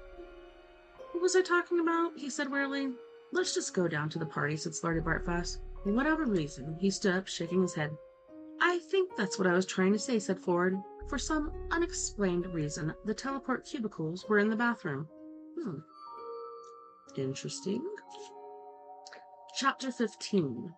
What was I talking about? He said wearily. Let's just go down to the party, said Slarty Bartfast. For whatever reason, he stood up, shaking his head. I think that's what I was trying to say, said Ford. For some unexplained reason, the teleport cubicles were in the bathroom. Interesting. Chapter 15.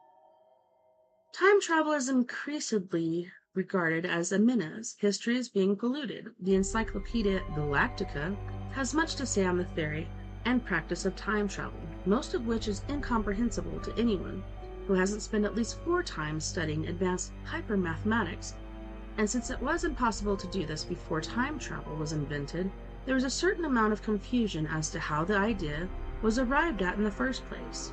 Time travel is increasingly regarded as a menace. History is being polluted. The Encyclopedia Galactica has much to say on the theory and practice of time travel, most of which is incomprehensible to anyone who hasn't spent at least 4 times studying advanced hypermathematics. And since it was impossible to do this before time travel was invented, there was a certain amount of confusion as to how the idea was arrived at in the first place.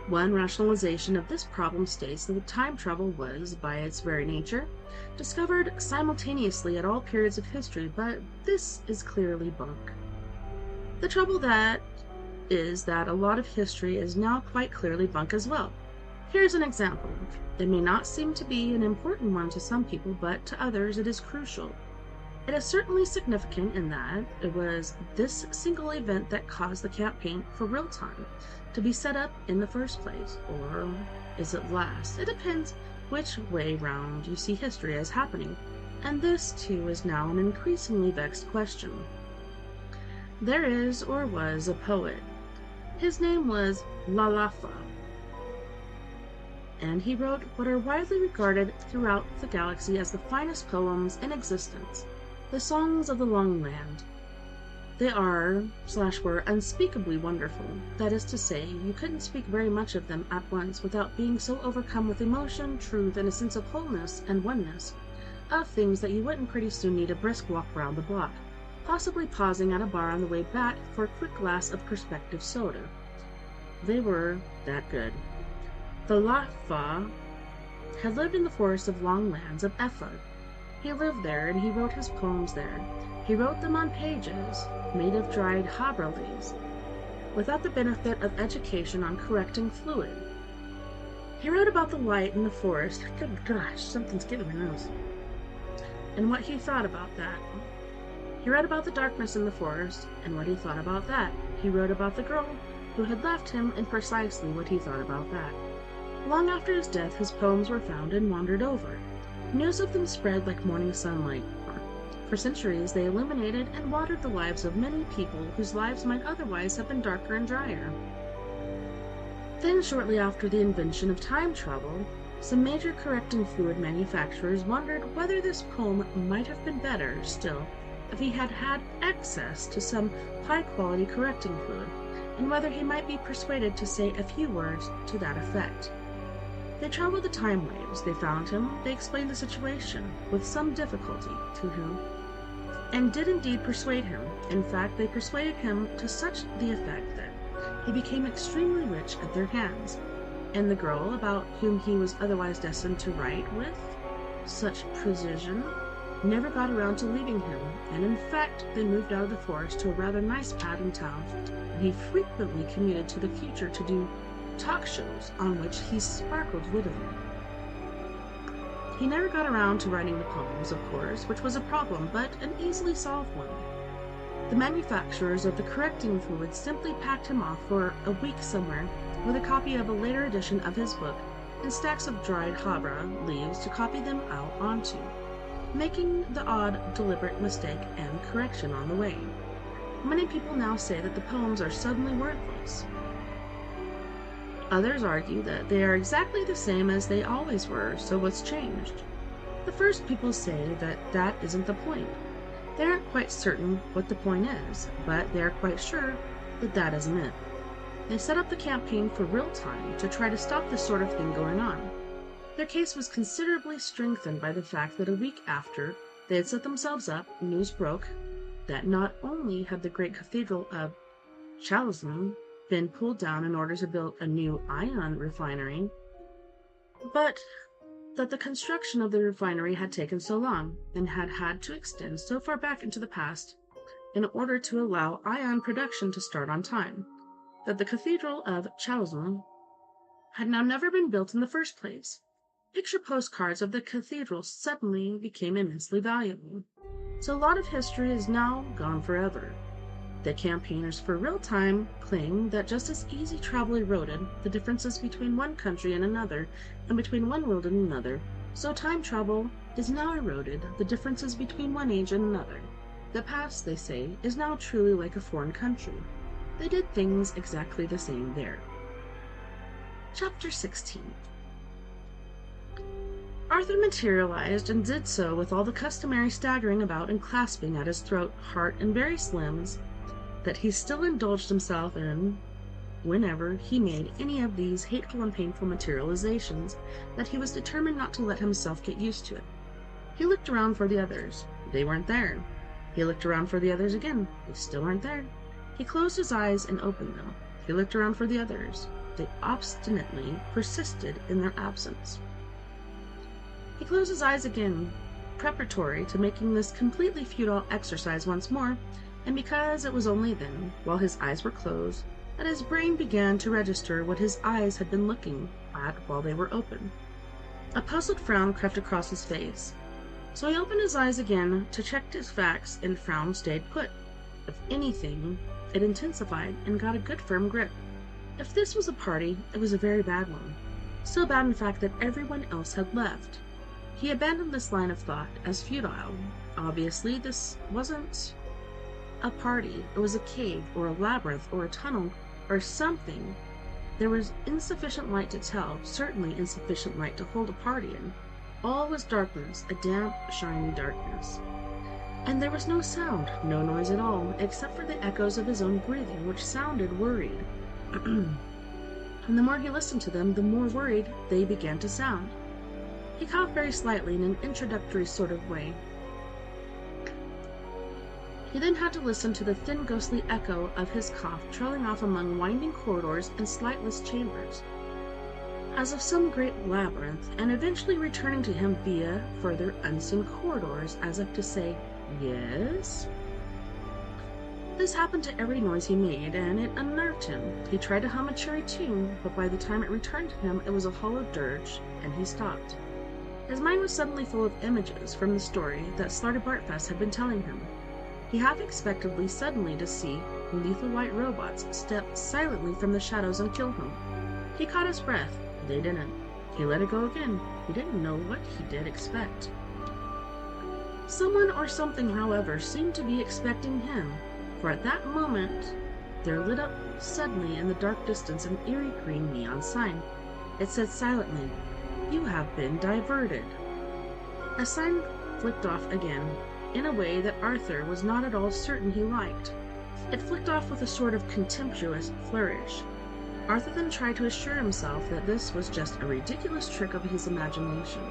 One rationalization of this problem states that time travel was, by its very nature, discovered simultaneously at all periods of history, but this is clearly bunk. The trouble is that a lot of history is now quite clearly bunk as well. Here's an example. It may not seem to be an important one to some people, but to others it is crucial. It is certainly significant in that it was this single event that caused the campaign for real time to be set up in the first place, or is it last? It depends which way round you see history as happening, and this too is now an increasingly vexed question. There is or was a poet. His name was Lalafa, and he wrote what are widely regarded throughout the galaxy as the finest poems in existence, the Songs of the Long Land. They were unspeakably wonderful. That is to say, you couldn't speak very much of them at once without being so overcome with emotion, truth, and a sense of wholeness and oneness of things that you wouldn't pretty soon need a brisk walk round the block, possibly pausing at a bar on the way back for a quick glass of perspective soda. They were that good. The Lafa had lived in the forest of long lands of Effa. He lived there, and he wrote his poems there. He wrote them on pages made of dried habra leaves, without the benefit of education on correcting fluid. He wrote about the light in the forest. Good gosh, something's getting my nose. And what he thought about that. He read about the darkness in the forest, and what he thought about that. He wrote about the girl who had left him, and precisely what he thought about that. Long after his death, his poems were found and wandered over. News of them spread like morning sunlight. For centuries, they illuminated and watered the lives of many people whose lives might otherwise have been darker and drier. Then, shortly after the invention of time travel, some major correcting fluid manufacturers wondered whether this poem might have been better still if he had had access to some high-quality correcting fluid, and whether he might be persuaded to say a few words to that effect. They traveled the time waves, they found him, they explained the situation, with some difficulty, to him, and did indeed persuade him. In fact, they persuaded him to such the effect that he became extremely rich at their hands, and the girl about whom he was otherwise destined to write with such precision never got around to leaving him, and in fact they moved out of the forest to a rather nice pad in town, and he frequently commuted to the future to do talk shows on which he sparkled wittily. He never got around to writing the poems, of course, which was a problem, but an easily solved one. The manufacturers of the correcting fluid simply packed him off for a week somewhere with a copy of a later edition of his book and stacks of dried habra leaves to copy them out onto, making the odd deliberate mistake and correction on the way. Many people now say that the poems are suddenly worthless. Others argue that they are exactly the same as they always were, so what's changed? The first people say that that isn't the point. They aren't quite certain what the point is, but they are quite sure that that isn't it. They set up the campaign for real time to try to stop this sort of thing going on. Their case was considerably strengthened by the fact that a week after they had set themselves up, news broke that not only had the great cathedral of Chalcedon been pulled down in order to build a new ion refinery, but that the construction of the refinery had taken so long and had to extend so far back into the past in order to allow ion production to start on time, that the cathedral of Chalcedon had now never been built in the first place. Picture postcards of the cathedral suddenly became immensely valuable. So a lot of history is now gone forever. The campaigners for real time claim that just as easy travel eroded the differences between one country and another, and between one world and another, so time travel is now eroded the differences between one age and another. The past, they say, is now truly like a foreign country. They did things exactly the same there. Chapter 16. Arthur materialized and did so with all the customary staggering about and clasping at his throat, heart, and various limbs that he still indulged himself in whenever he made any of these hateful and painful materializations, that he was determined not to let himself get used to it. He looked around for the others. They weren't there. He looked around for the others again. They still weren't there. He closed his eyes and opened them. He looked around for the others. They obstinately persisted in their absence. He closed his eyes again, preparatory to making this completely futile exercise once more, and because it was only then, while his eyes were closed, that his brain began to register what his eyes had been looking at while they were open. A puzzled frown crept across his face. So he opened his eyes again to check his facts, and frown stayed put. If anything, it intensified and got a good firm grip. If this was a party, it was a very bad one. So bad, in fact, that everyone else had left. He abandoned this line of thought as futile. Obviously, this wasn't a party. It was a cave, or a labyrinth, or a tunnel, or something. There was insufficient light to tell, certainly insufficient light to hold a party in. All was darkness, a damp, shiny darkness. And there was no sound, no noise at all, except for the echoes of his own breathing, which sounded worried. And the more he listened to them, the more worried they began to sound. He coughed very slightly in an introductory sort of way. He then had to listen to the thin ghostly echo of his cough trailing off among winding corridors and slightless chambers, as of some great labyrinth, and eventually returning to him via further unseen corridors, as if to say, "Yes?" This happened to every noise he made, and it unnerved him. He tried to hum a cheery tune, but by the time it returned to him, it was a hollow dirge, and he stopped. His mind was suddenly full of images from the story that Slarty Bartfast had been telling him. He half expected suddenly to see lethal white robots step silently from the shadows and kill him. He caught his breath. They didn't. He let it go again. He didn't know what he did expect. Someone or something, however, seemed to be expecting him, for at that moment there lit up suddenly in the dark distance an eerie green neon sign. It said silently, "You have been diverted." A sign flicked off again, in a way that Arthur was not at all certain he liked. It flicked off with a sort of contemptuous flourish. Arthur then tried to assure himself that this was just a ridiculous trick of his imagination.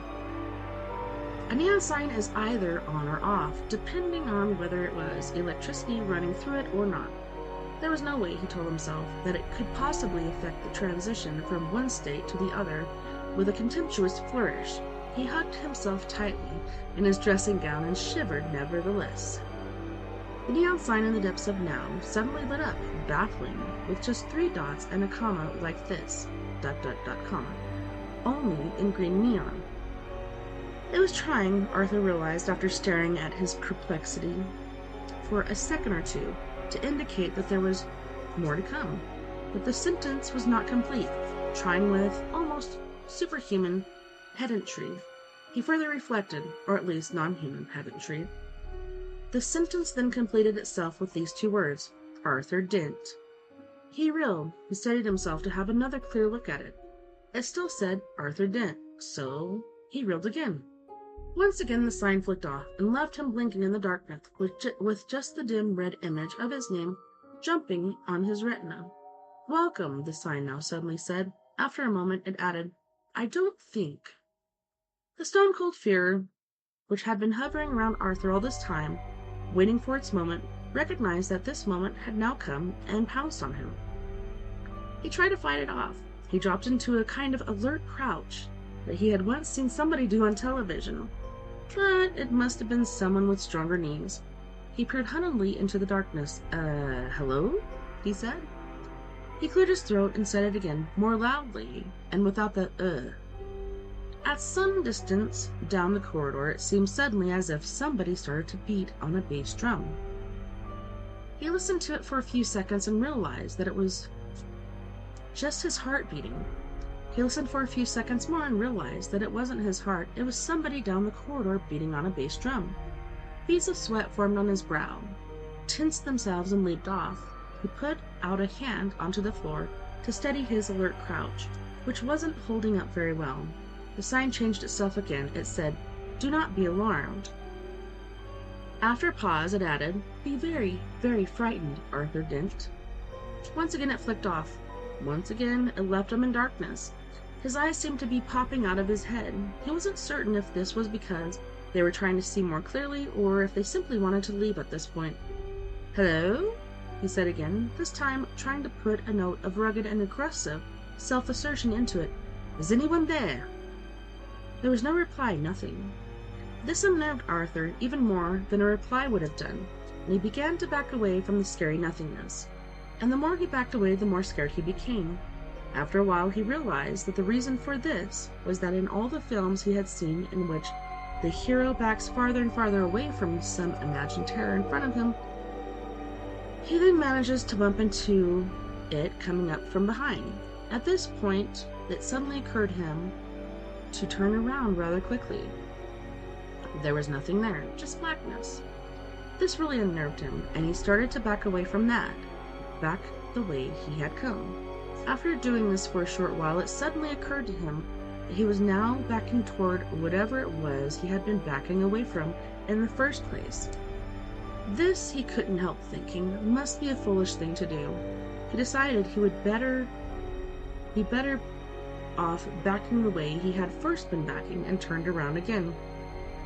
A neon sign is either on or off, depending on whether it was electricity running through it or not. There was no way, he told himself, that it could possibly affect the transition from one state to the other. With a contemptuous flourish, he hugged himself tightly in his dressing gown and shivered nevertheless. The neon sign in the depths of now suddenly lit up, baffling, with just 3 dots and a comma like this, ... comma, only in green neon. It was trying, Arthur realized after staring at his perplexity, for a second or two, to indicate that there was more to come. But the sentence was not complete, trying with almost superhuman pedantry. He further reflected, or at least non-human pedantry. The sentence then completed itself with these 2 words, Arthur Dent. He reeled. He steadied himself to have another clear look at it. It still said Arthur Dent, so he reeled again. Once again the sign flicked off and left him blinking in the darkness with just the dim red image of his name jumping on his retina. "Welcome," the sign now suddenly said. After a moment it added, "I don't think." The stone-cold fear, which had been hovering around Arthur all this time, waiting for its moment, recognized that this moment had now come and pounced on him. He tried to fight it off. He dropped into a kind of alert crouch that he had once seen somebody do on television, but it must have been someone with stronger knees. He peered huntedly into the darkness. Hello?" he said. He cleared his throat and said it again, more loudly, and without the At some distance down the corridor, it seemed suddenly as if somebody started to beat on a bass drum. He listened to it for a few seconds and realized that it was just his heart beating. He listened for a few seconds more and realized that it wasn't his heart, it was somebody down the corridor beating on a bass drum. Beads of sweat formed on his brow, tensed themselves and leaped off. He put out a hand onto the floor to steady his alert crouch, which wasn't holding up very well. The sign changed itself again. It said, "Do not be alarmed." After a pause, it added, "Be very, very frightened, Arthur Dent." Once again it flicked off. Once again it left him in darkness. His eyes seemed to be popping out of his head. He wasn't certain if this was because they were trying to see more clearly or if they simply wanted to leave at this point. "Hello?" he said again, this time trying to put a note of rugged and aggressive self-assertion into it. "Is anyone there?" There was no reply, nothing. This unnerved Arthur even more than a reply would have done, and he began to back away from the scary nothingness. And the more he backed away, the more scared he became. After a while, he realized that the reason for this was that in all the films he had seen in which the hero backs farther and farther away from some imagined terror in front of him, he then manages to bump into it coming up from behind. At this point, it suddenly occurred to him to turn around rather quickly. There was nothing there, just blackness. This really unnerved him, and he started to back away from that, back the way he had come. After doing this for a short while, it suddenly occurred to him that he was now backing toward whatever it was he had been backing away from in the first place. This, he couldn't help thinking, must be a foolish thing to do. He decided he would be better off backing the way he had first been backing and turned around again.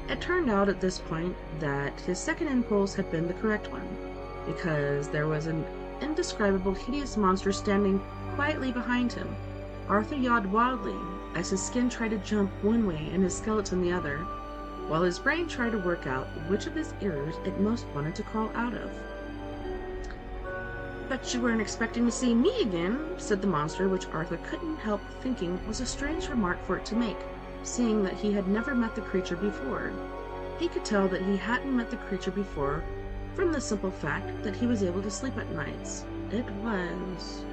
It turned out at this point that his second impulse had been the correct one, because there was an indescribable, hideous monster standing quietly behind him. Arthur yawed wildly as his skin tried to jump one way and his skeleton the other, while his brain tried to work out which of his ears it most wanted to crawl out of. "Bet you weren't expecting to see me again," said the monster, which Arthur couldn't help thinking was a strange remark for it to make, seeing that he had never met the creature before. He could tell that he hadn't met the creature before from the simple fact that he was able to sleep at nights. It was.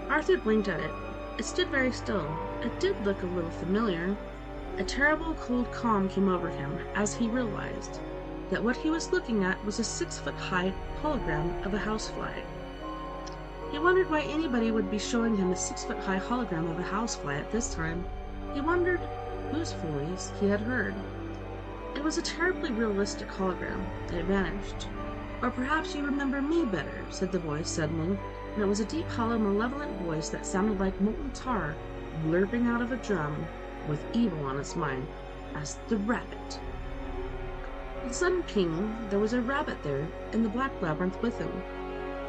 Arthur blinked at it. It stood very still. It did look a little familiar. A terrible cold calm came over him as he realized that what he was looking at was a 6-foot-high hologram of a housefly. He wondered why anybody would be showing him a 6-foot-high hologram of a housefly at this time. He wondered whose voice he had heard. It was a terribly realistic hologram. It vanished. "Or perhaps you remember me better," said the voice suddenly, and it was a deep, hollow, malevolent voice that sounded like molten tar blurping out of a drum with evil on its mind, as the rabbit. With a sudden ping, there was a rabbit there in the black labyrinth with him.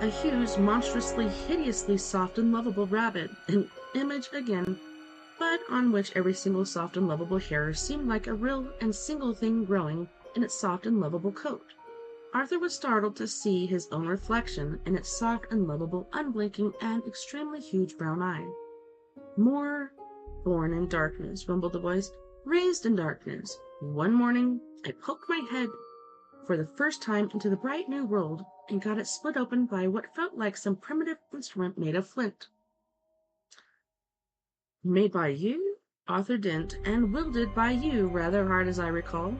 A huge, monstrously, hideously soft and lovable rabbit, an image again, but on which every single soft and lovable hair seemed like a real and single thing growing in its soft and lovable coat. Arthur was startled to see his own reflection in its soft and lovable, unblinking, and extremely huge brown eye. "More born in darkness," rumbled the voice, "raised in darkness. One morning, I poked my head for the first time into the bright new world and got it split open by what felt like some primitive instrument made of flint." "Made by you, Arthur Dent, and wielded by you rather hard, as I recall.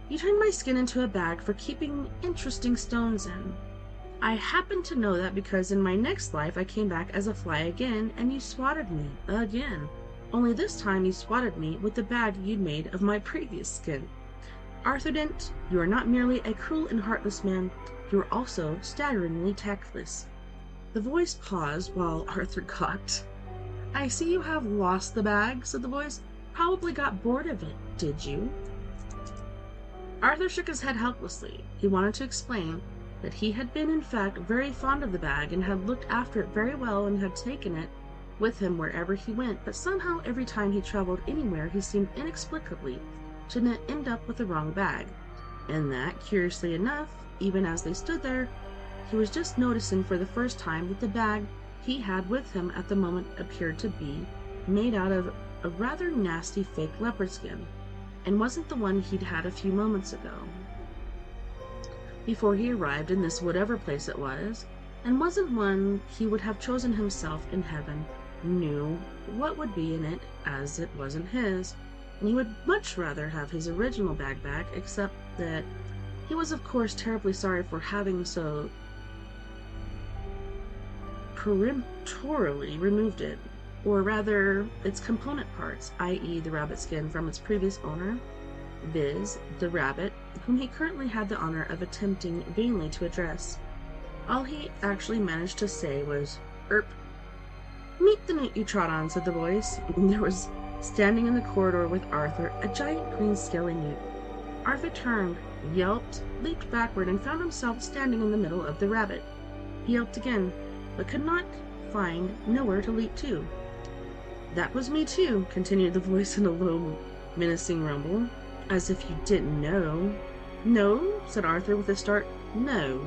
You turned my skin into a bag for keeping interesting stones in. I happen to know that because in my next life I came back as a fly again, and you swatted me again. Only this time you swatted me with the bag you'd made of my previous skin. Arthur Dent, you are not merely a cruel and heartless man, you are also staggeringly tactless." The voice paused while Arthur gawked. "I see you have lost the bag," said the voice. "Probably got bored of it, did you?" Arthur shook his head helplessly. He wanted to explain that he had been in fact very fond of the bag and had looked after it very well and had taken it with him wherever he went, but somehow every time he traveled anywhere he seemed inexplicably to end up with the wrong bag, and that, curiously enough, even as they stood there, he was just noticing for the first time that the bag he had with him at the moment appeared to be made out of a rather nasty fake leopard skin, and wasn't the one he'd had a few moments ago. Before he arrived in this whatever place it was, and wasn't one he would have chosen himself in heaven, knew what would be in it as it wasn't his, and he would much rather have his original bag back, except that he was of course terribly sorry for having so peremptorily removed it, or rather its component parts, i.e. the rabbit skin from its previous owner, viz. the rabbit, whom he currently had the honor of attempting vainly to address. All he actually managed to say was, "Erp." "Meet the newt you trot on," said the voice. There was standing in the corridor with Arthur a giant green scaly newt. Arthur turned, yelped, leaped backward, and found himself standing in the middle of the rabbit. He yelped again, but could not find nowhere to leap to. "That was me too," continued the voice in a low, menacing rumble, "as if you didn't know." "No?" said Arthur with a start. "No.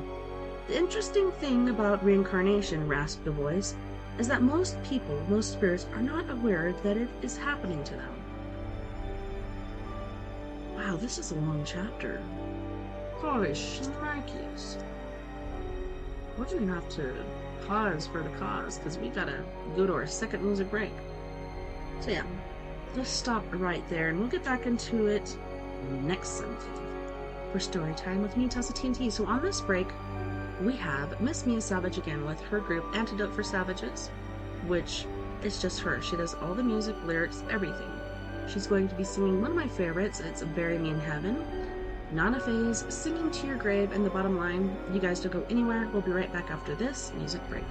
The interesting thing about reincarnation," rasped the voice, "is that most people, most spirits, are not aware that it is happening to them." Wow, this is a long chapter. Holy shnikes. We're gonna have to pause for the cause, because we gotta go to our second music break. So yeah, let's stop right there, and we'll get back into it next Sunday for story time with me, TessaTNT. So on this break, we have Miss Mia Savage again with her group Antidote for Savages, which is just her. She does all the music, lyrics, everything. She's going to be singing one of my favorites. It's Bury Me in Heaven. Nana Faye's Singing to Your Grave, and the bottom line, you guys don't go anywhere. We'll be right back after this music break.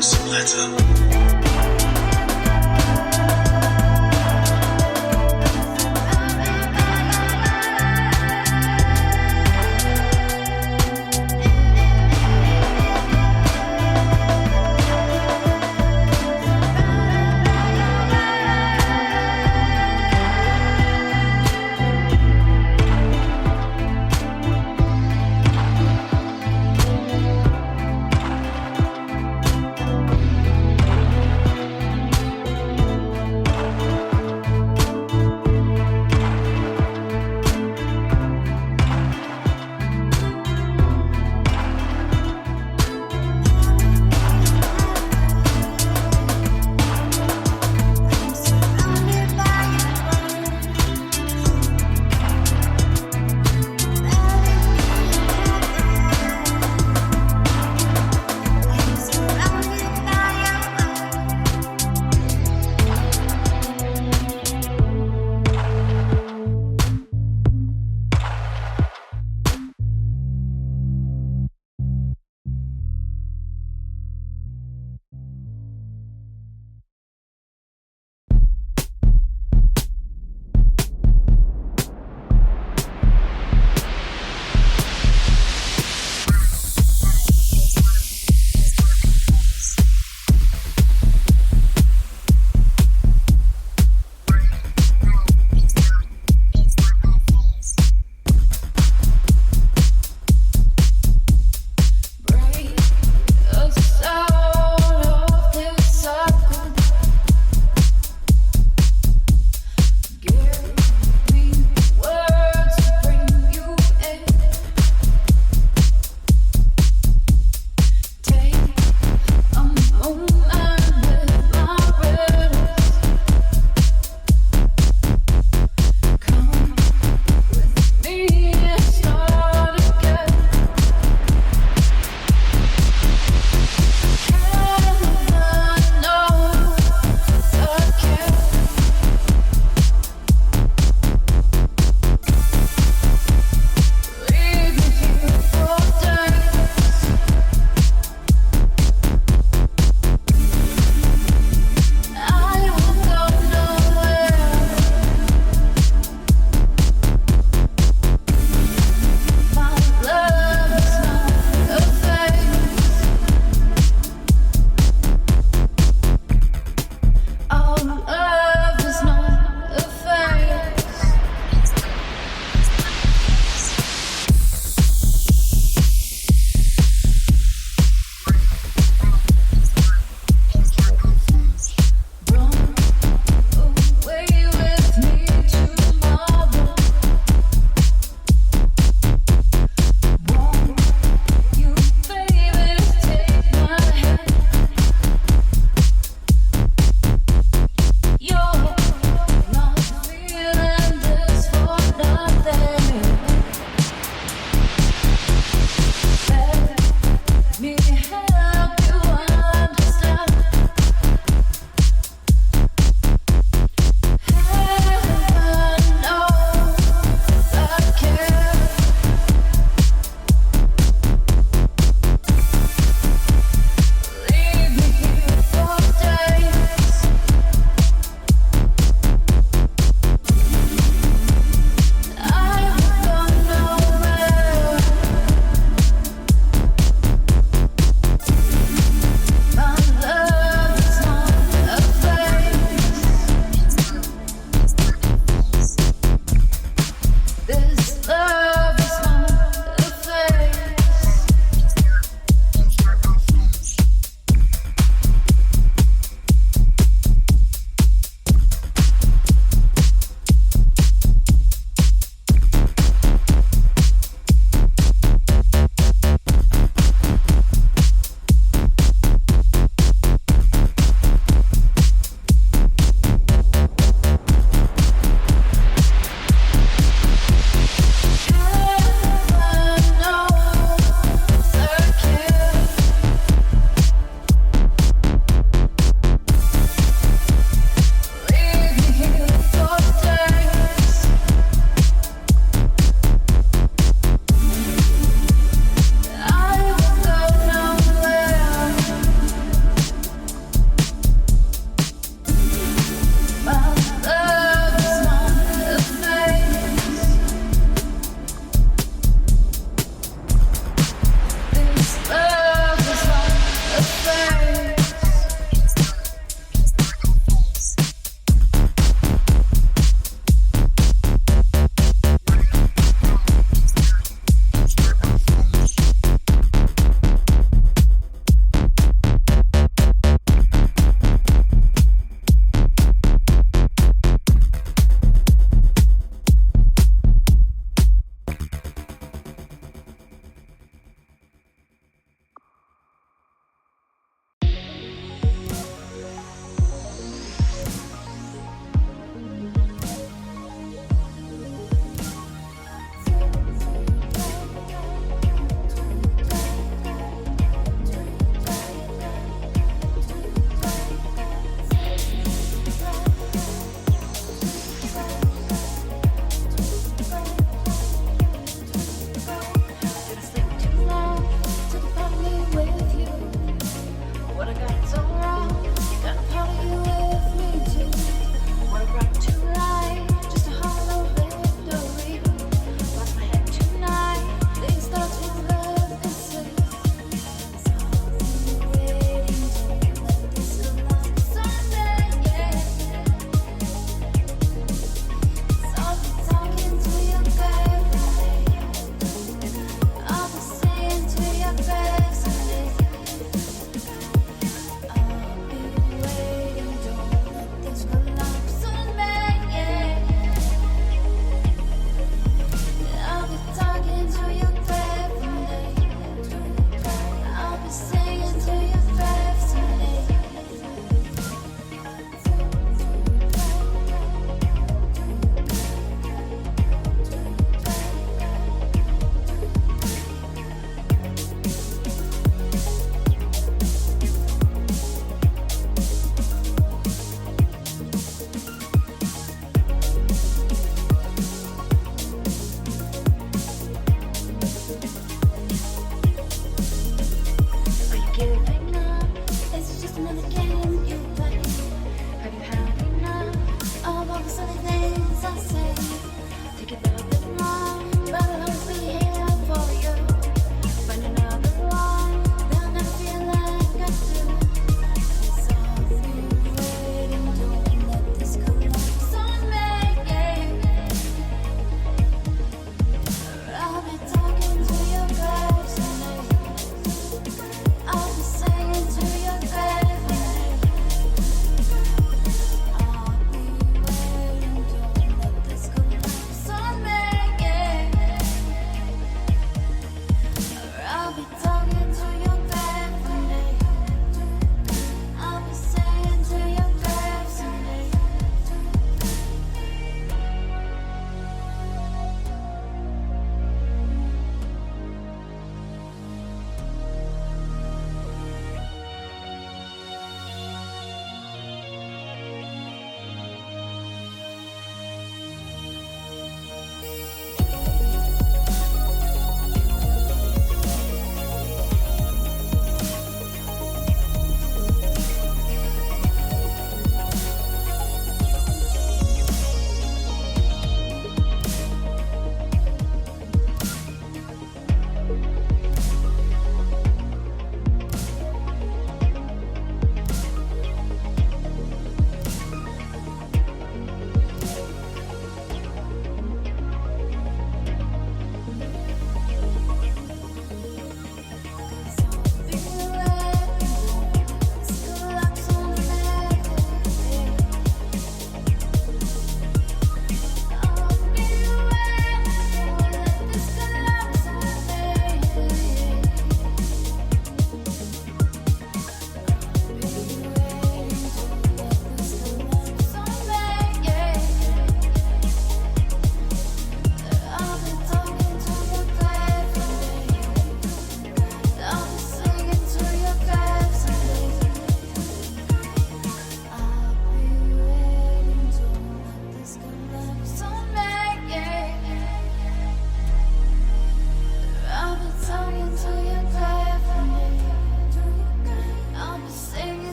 ransom letter.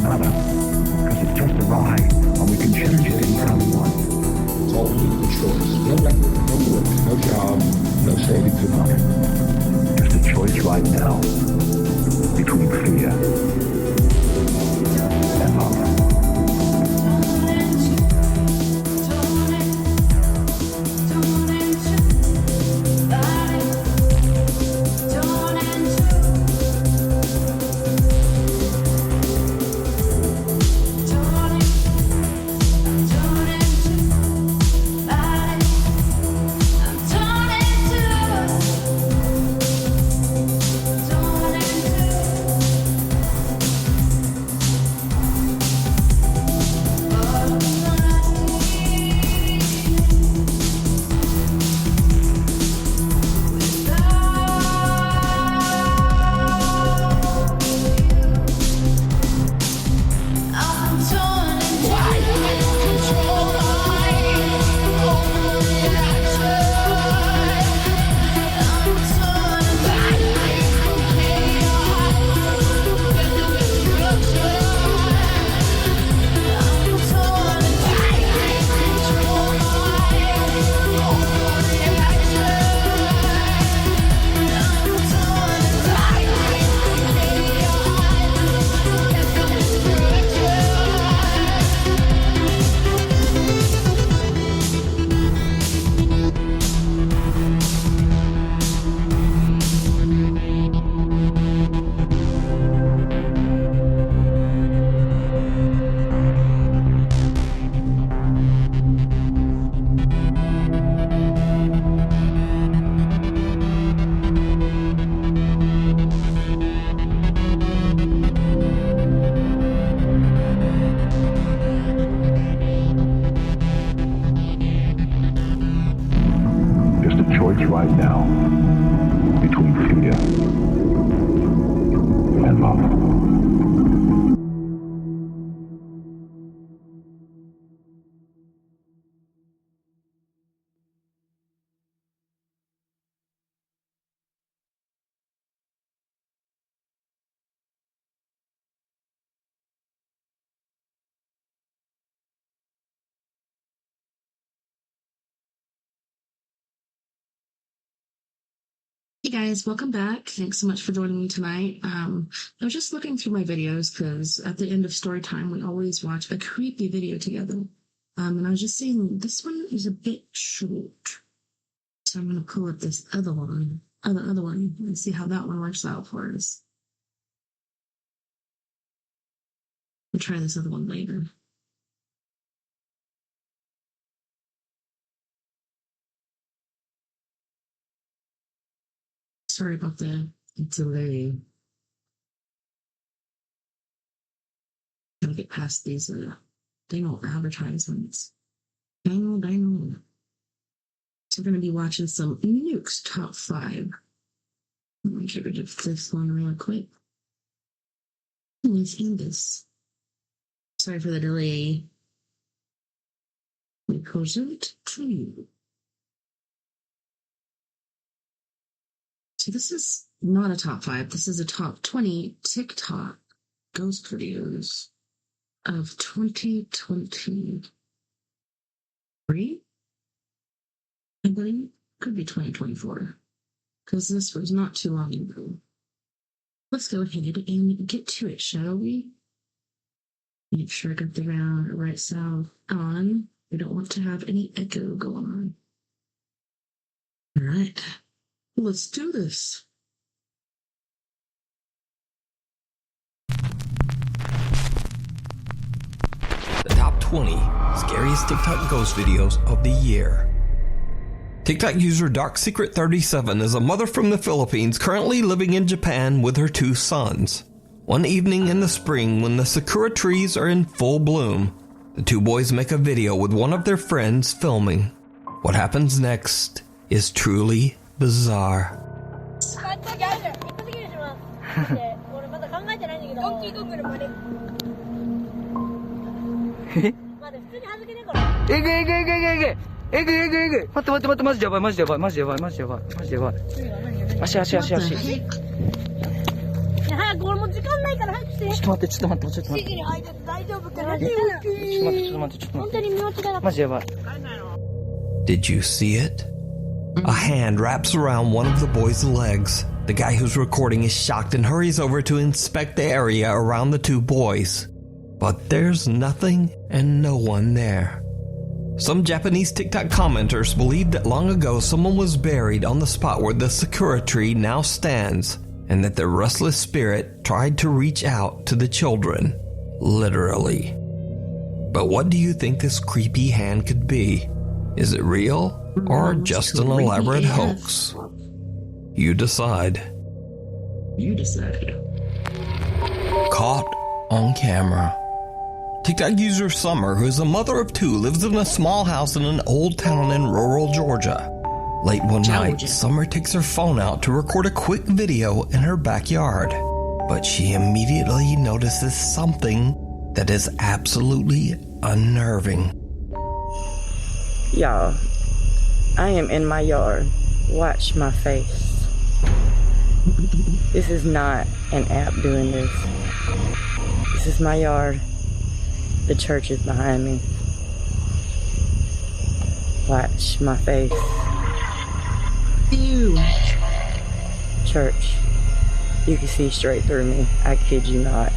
nada. Because it's just a ride, and we can change it anytime we want. It's all we need is a choice. No record, no work, no job, no savings or nothing. Just a choice right now between fear and love. Right now, between fear and love. Hey guys, welcome back. Thanks so much for joining me tonight. I was just looking through my videos because at the end of story time, we always watch a creepy video together. And I was just seeing this one is a bit short. So I'm going to pull up this other one, other one, and see how that one works out for us. We'll try this other one later. Sorry about the delay. Gotta get past these dang old advertisements. Dang. So we're gonna be watching some Nukes Top 5. Let me get rid of this one real quick. Let's end this. Sorry for the delay. We present to you. So this is not a top 5. This is a top 20 TikTok ghost videos of 2023. I believe could be 2024 because this was not too long ago. Let's go ahead and get to it, shall we? Make sure I got the right sound on. We don't want to have any echo go on. All right. Let's do this. The top 20 scariest TikTok ghost videos of the year. TikTok user DarkSecret37 is a mother from the Philippines currently living in Japan with her 2 sons. One evening in the spring when the sakura trees are in full bloom, the 2 boys make a video with one of their friends filming. What happens next is truly bizarre. く俺もう時間ないから早くして。ちょっと待って、ちょっと待って、ちょっと待って。シゲに入ってて大丈夫かな。ちょっと待って、ちょっと待って、ちょっと待って、ちょっと本待って。当に身内がなマジやばい。Did you see it? A hand wraps around one of the boy's legs. The guy who's recording is shocked and hurries over to inspect the area around the two boys. But there's nothing and no one there. Some Japanese TikTok commenters believe that long ago someone was buried on the spot where the sakura tree now stands, and that the restless spirit tried to reach out to the children. Literally. But what do you think this creepy hand could be? Is it real or just an elaborate hoax? You decide. You decide. Caught on camera. TikTok user Summer, who is a mother of two, lives in a small house in an old town in rural Georgia. Late one night, Summer takes her phone out to record a quick video in her backyard. But she immediately notices something that is absolutely unnerving. Y'all, I am in my yard. Watch my face. This is not an app doing this. This is my yard. The church is behind me. Watch my face. Ew. Church. You can see straight through me. I kid you not.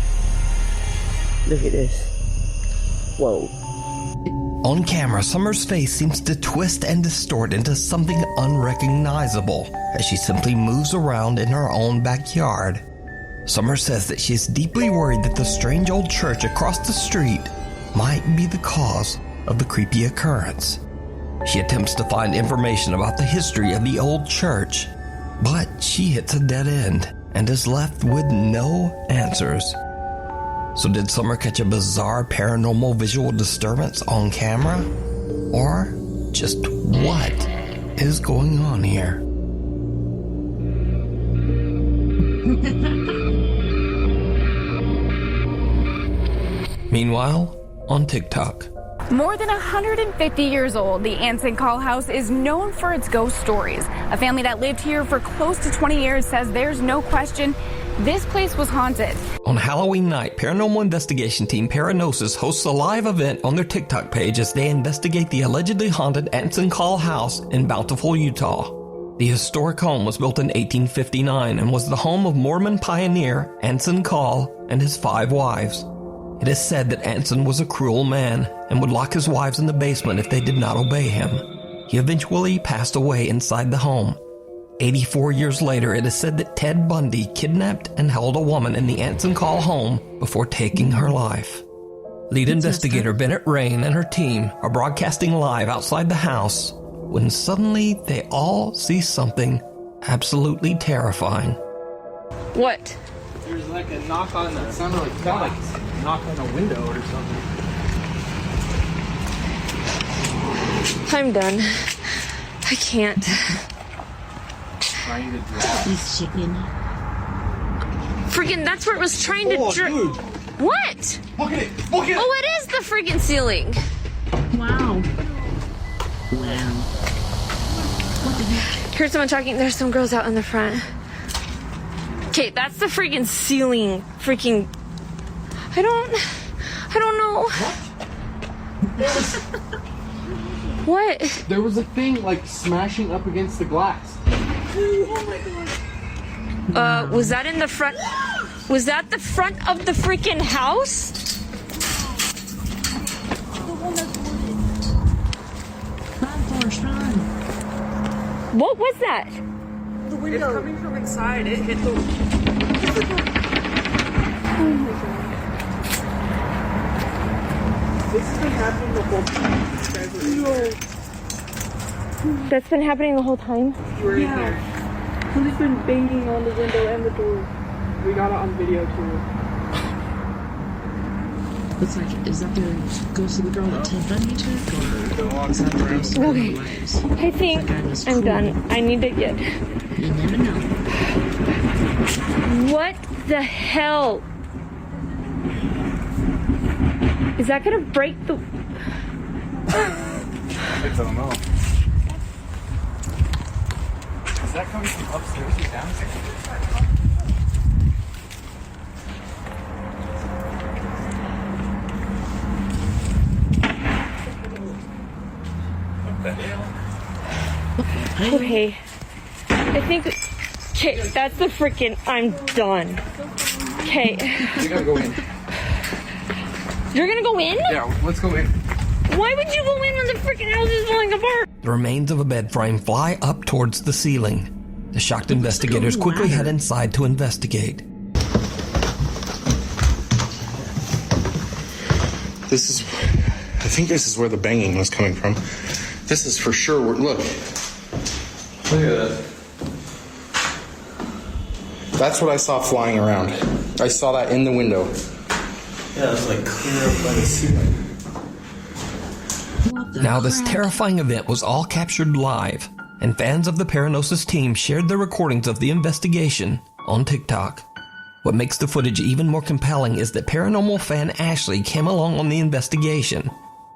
Look at this. Whoa. On camera, Summer's face seems to twist and distort into something unrecognizable as she simply moves around in her own backyard. Summer says that she is deeply worried that the strange old church across the street might be the cause of the creepy occurrence. She attempts to find information about the history of the old church, but she hits a dead end and is left with no answers. So did Summer catch a bizarre paranormal visual disturbance on camera? Or just what is going on here? Meanwhile, on TikTok. More than 150 years old, the Anson Call House is known for its ghost stories. A family that lived here for close to 20 years says there's no question this place was haunted. On Halloween night, paranormal investigation team Paranosis hosts a live event on their TikTok page as they investigate the allegedly haunted Anson Call House in Bountiful, Utah. The historic home was built in 1859 and was the home of Mormon pioneer Anson Call and his 5 wives. It is said that Anson was a cruel man and would lock his wives in the basement if they did not obey him. He eventually passed away inside the home. 84 years later, it is said that Ted Bundy kidnapped and held a woman in the Anson Call home before taking her life. Lead investigator Bennett Rain and her team are broadcasting live outside the house when suddenly they all see something absolutely terrifying. What? There's like a knock on the... It sounded like a knock on a window or something. I'm done. I can't. Trying to drop. This chicken. Freaking, that's where it was trying to dude. What? Look at it! Look at it! Oh, it is the freaking ceiling. Wow. Wow. What the heck? Here's someone talking. There's some girls out in the front. Okay, that's the freaking ceiling. Freaking... I don't know. What? There was a thing like smashing up against the glass. Oh my god. Was that in the front? Was that the front of the freaking house? What was that? The window. It's coming from inside. It hit the... Oh my god. This has been happening the whole time. That's been happening the whole time? You were in there. Somebody's been banging on the window and the door. We got it on video too. Looks like, is that the ghost of the girl that Ted Bundy took? Or is that the ghost of Okay. the wives? I think That guy was I'm cool. done. I need to get... You never know. What the hell? Is that gonna break the... I don't know. Is that coming from upstairs or downstairs? Okay. I think... Okay, that's the freaking... I'm done. Okay. We gotta go in. You're gonna go in? Yeah, let's go in. Why would you go in when the freaking house is falling apart? The remains of a bed frame fly up towards the ceiling. The shocked investigators quickly head inside to investigate. I think this is where the banging was coming from. This is for sure look. Look at that. That's what I saw flying around. I saw that in the window. Yeah, it was like clear up by the ceiling. Now, this terrifying event was all captured live, and fans of the Paranosis team shared their recordings of the investigation on TikTok. What makes the footage even more compelling is that paranormal fan Ashley came along on the investigation,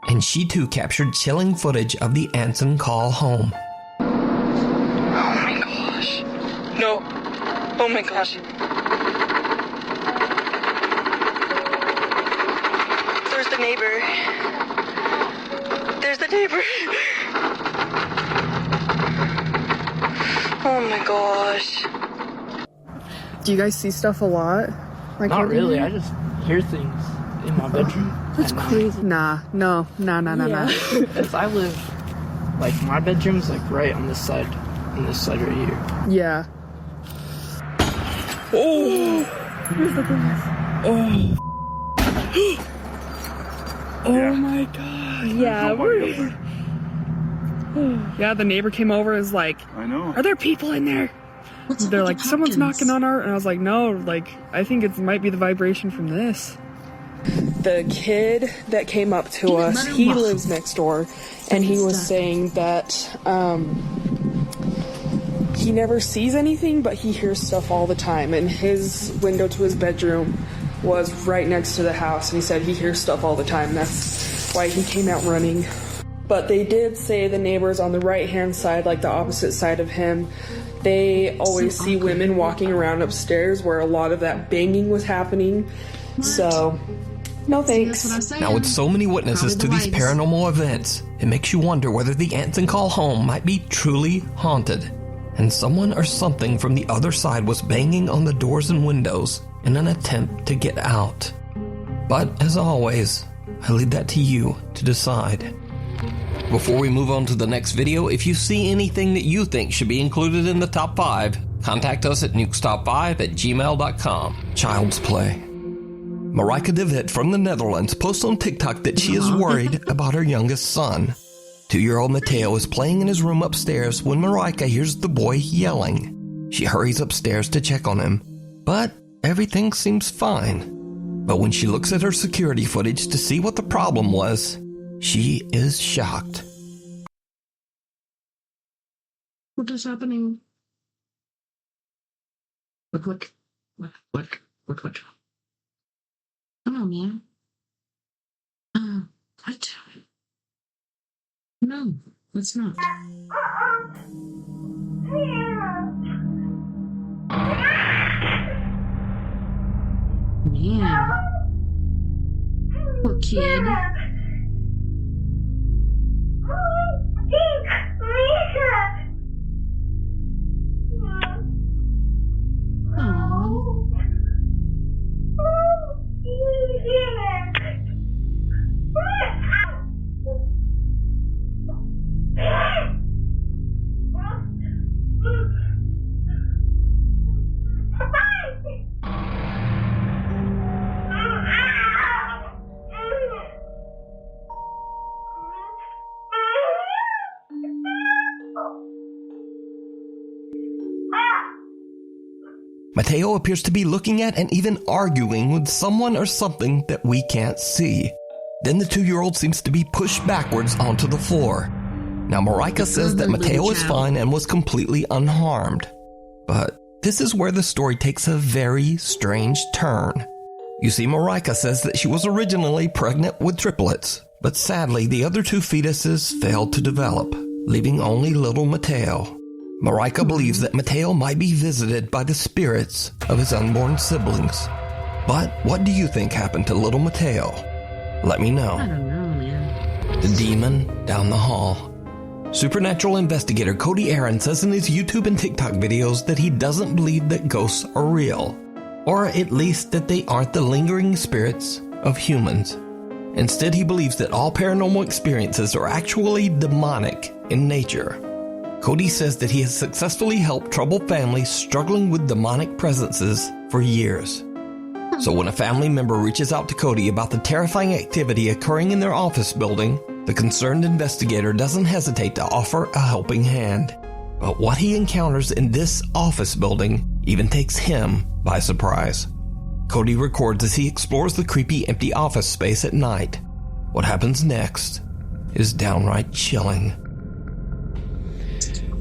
and she too captured chilling footage of the Anson call home. Oh my gosh. No. Oh my gosh. There's the neighbor. There's the neighbor. Oh my gosh. Do you guys see stuff a lot? Like Not really. I just hear things in my bedroom. That's crazy. Nah. Because I live, like, my bedroom's like right on this side right here. Yeah. Oh! Here's the glass. Oh. Oh my god. Yeah, yeah, the neighbor came over and was like, I know. Are there people in there? They're like, someone's knocking on our... And I was like, no, like, I think it might be the vibration from this. The kid that came up to us, he lives next door, and he was saying that he never sees anything, but he hears stuff all the time. And his window to his bedroom was right next to the house, and he said he hears stuff all the time. That's why he came out running. But they did say the neighbors on the right-hand side, like the opposite side of him, they always see women walking around upstairs where a lot of that banging was happening. So, no thanks. Now, with so many witnesses to these paranormal events, it makes you wonder whether the Anson call home might be truly haunted, and someone or something from the other side was banging on the doors and windows in an attempt to get out. But, as always, I leave that to you to decide. Before we move on to the next video, if you see anything that you think should be included in the top 5, contact us at nukestop5@gmail.com. Child's Play. Marika de Wit from the Netherlands posts on TikTok that she is worried about her youngest son. 2-year-old Mateo is playing in his room upstairs when Marika hears the boy yelling. She hurries upstairs to check on him, but everything seems fine. But when she looks at her security footage to see what the problem was, she is shocked. What is happening? What? Come on, man. What? No, let's not. Man. Poor kid. Mateo appears to be looking at and even arguing with someone or something that we can't see. Then the 2-year-old seems to be pushed backwards onto the floor. Now Marika says that Mateo is fine and was completely unharmed. But this is where the story takes a very strange turn. You see, Marika says that she was originally pregnant with triplets, but sadly the other 2 fetuses failed to develop, leaving only little Mateo. Marika believes that Mateo might be visited by the spirits of his unborn siblings. But what do you think happened to little Mateo? Let me know. I don't know, man. The demon down the hall. Supernatural investigator Cody Aaron says in his YouTube and TikTok videos that he doesn't believe that ghosts are real, or at least that they aren't the lingering spirits of humans. Instead, he believes that all paranormal experiences are actually demonic in nature. Cody says that he has successfully helped troubled families struggling with demonic presences for years. So when a family member reaches out to Cody about the terrifying activity occurring in their office building, the concerned investigator doesn't hesitate to offer a helping hand. But what he encounters in this office building even takes him by surprise. Cody records as he explores the creepy empty office space at night. What happens next is downright chilling.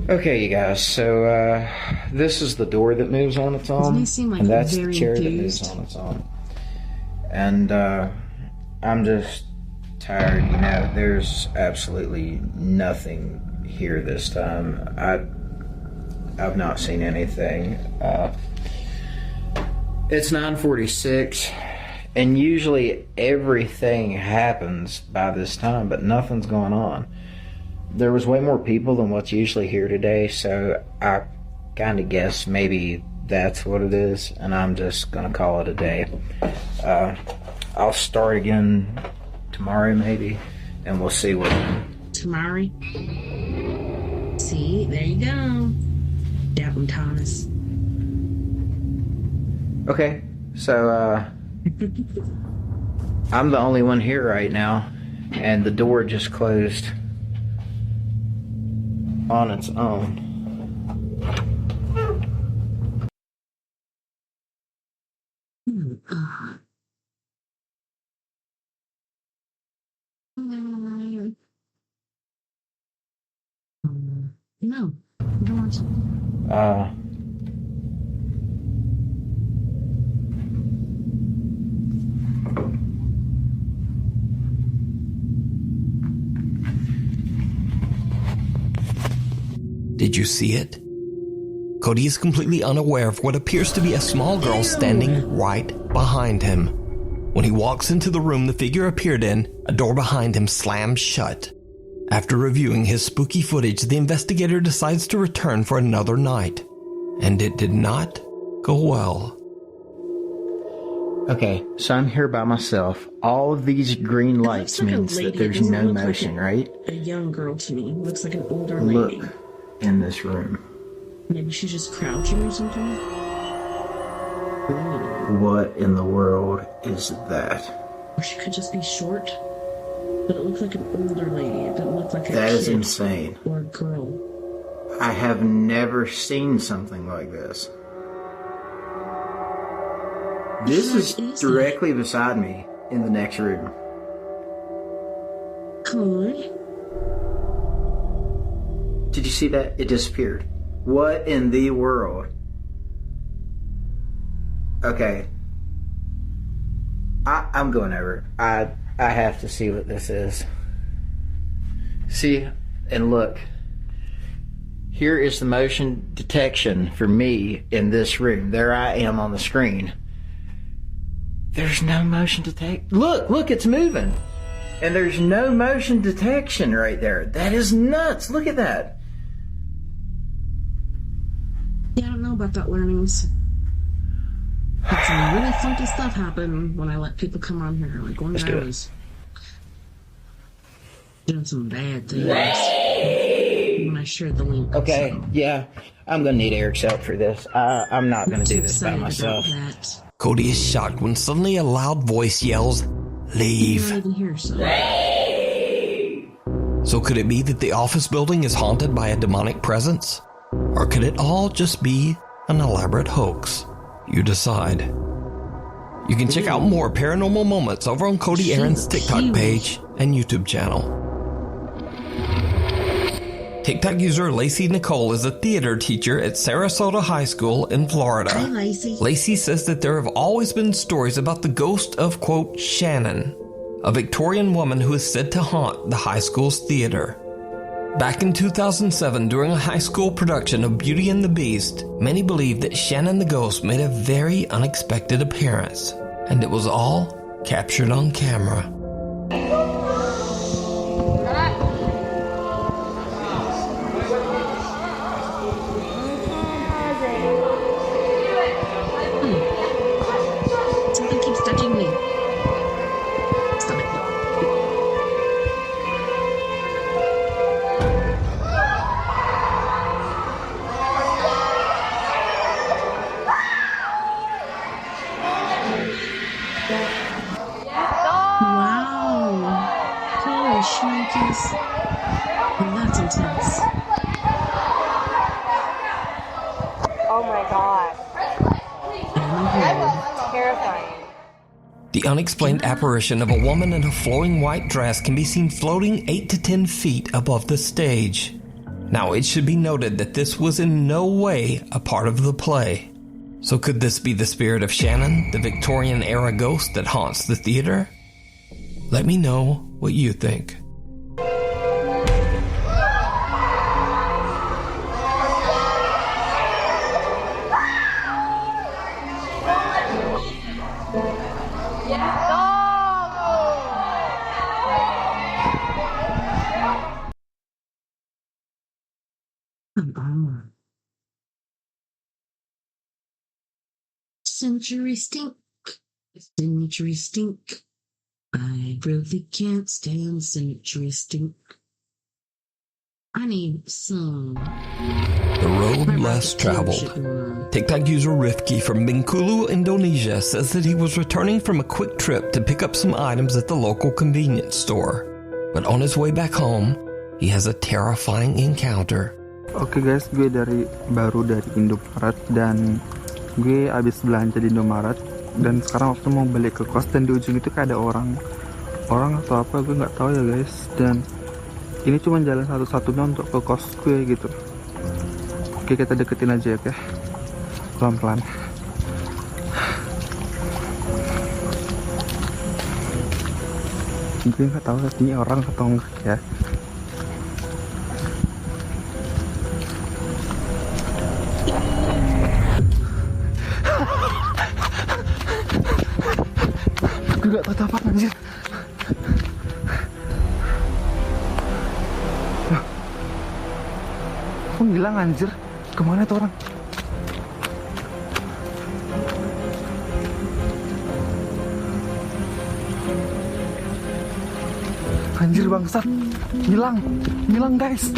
Okay, you guys, so this is the door that moves on its own, and that's the chair that moves on its own. And I'm just tired, you know, there's absolutely nothing here this time. I've not seen anything. It's 9:46, and usually everything happens by this time, but nothing's going on. There was way more people than what's usually here today, so I kind of guess maybe that's what it is, and I'm just gonna call it a day. I'll start again tomorrow maybe, and we'll see what... Tomorrow? See, there you go. Doubting Thomas. Okay, so I'm the only one here right now, and the door just closed on its own. No, I don't want to. Did you see it? Cody is completely unaware of what appears to be a small girl standing right behind him. When he walks into the room the figure appeared in, a door behind him slams shut. After reviewing his spooky footage, the investigator decides to return for another night. And it did not go well. Okay, so I'm here by myself. All of these green lights means that there's no motion, right? A young girl to me. Looks like an older lady. Look in this room. Maybe she's just crouching or something? What in the world is that? Or she could just be short. But it looked like an older lady. It didn't look like a That kid is insane. or a girl. I have never seen something like this. This is directly beside me in the next room. Good. Did you see that? It disappeared. What in the world? Okay. I'm going over. I have to see what this is. See, and look. Here is the motion detection for me in this room. There I am on the screen. There's no motion detect. Look, it's moving. And there's no motion detection right there. That is nuts. Look at that. Yeah, I don't know about that, learnings. But some really funky stuff happened when I let people come on here. Like one guy was doing some bad things. When I shared the link. Okay, so. Yeah. I'm going to need Eric's help for this. I'm not going to do this by myself. Cody is shocked when suddenly a loud voice yells, "Leave." You're not even here, so. So could it be that the office building is haunted by a demonic presence? Or could it all just be an elaborate hoax? You decide. You can check out more paranormal moments over on Cody Aaron's TikTok page and YouTube channel. TikTok user Lacey Nicole is a theater teacher at Sarasota High School in Florida. Hi, Lacey. Lacey says that there have always been stories about the ghost of, quote, Shannon, a Victorian woman who is said to haunt the high school's theater. Back in 2007, during a high school production of Beauty and the Beast, many believed that Shannon the ghost made a very unexpected appearance, and it was all captured on camera. Rockies. And that's intense. Oh my god. That's terrifying. The unexplained apparition of a woman in a flowing white dress can be seen floating 8 to 10 feet above the stage. Now, it should be noted that this was in no way a part of the play. So could this be the spirit of Shannon, the Victorian-era ghost that haunts the theater? Let me know what you think. Century stink. Century stink. I really can't stand century stink. I need some. The road less traveled. TikTok user Rifki from Bengkulu, Indonesia says that he was returning from a quick trip to pick up some items at the local convenience store. But on his way back home, he has a terrifying encounter. Oke guys, gue baru dari Indomaret dan gue abis belanja di Indomaret dan sekarang waktu mau balik ke kos dan di ujung itu kayak ada orang atau apa gue nggak tahu ya guys, dan ini cuma jalan satu-satunya untuk ke kos gue gitu. Oke, kita deketin aja ya, oke? Pelan-pelan. Gue nggak tahu ini orang atau enggak ya. Gue gak tahu apa anjir. Kok ngilang anjir? Kemana tuh orang? Anjir bangsat. Ngilang guys.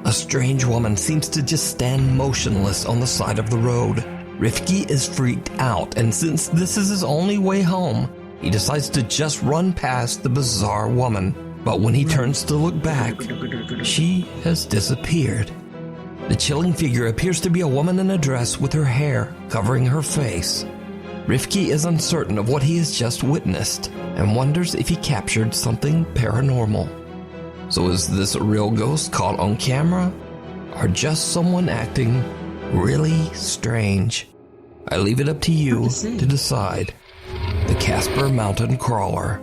A strange woman seems to just stand motionless on the side of the road. Rifki is freaked out, and since this is his only way home, he decides to just run past the bizarre woman. But when he turns to look back, she has disappeared. The chilling figure appears to be a woman in a dress with her hair covering her face. Rifki is uncertain of what he has just witnessed and wonders if he captured something paranormal. So is this a real ghost caught on camera, or just someone acting really strange? I leave it up to you to decide. The Casper Mountain Crawler.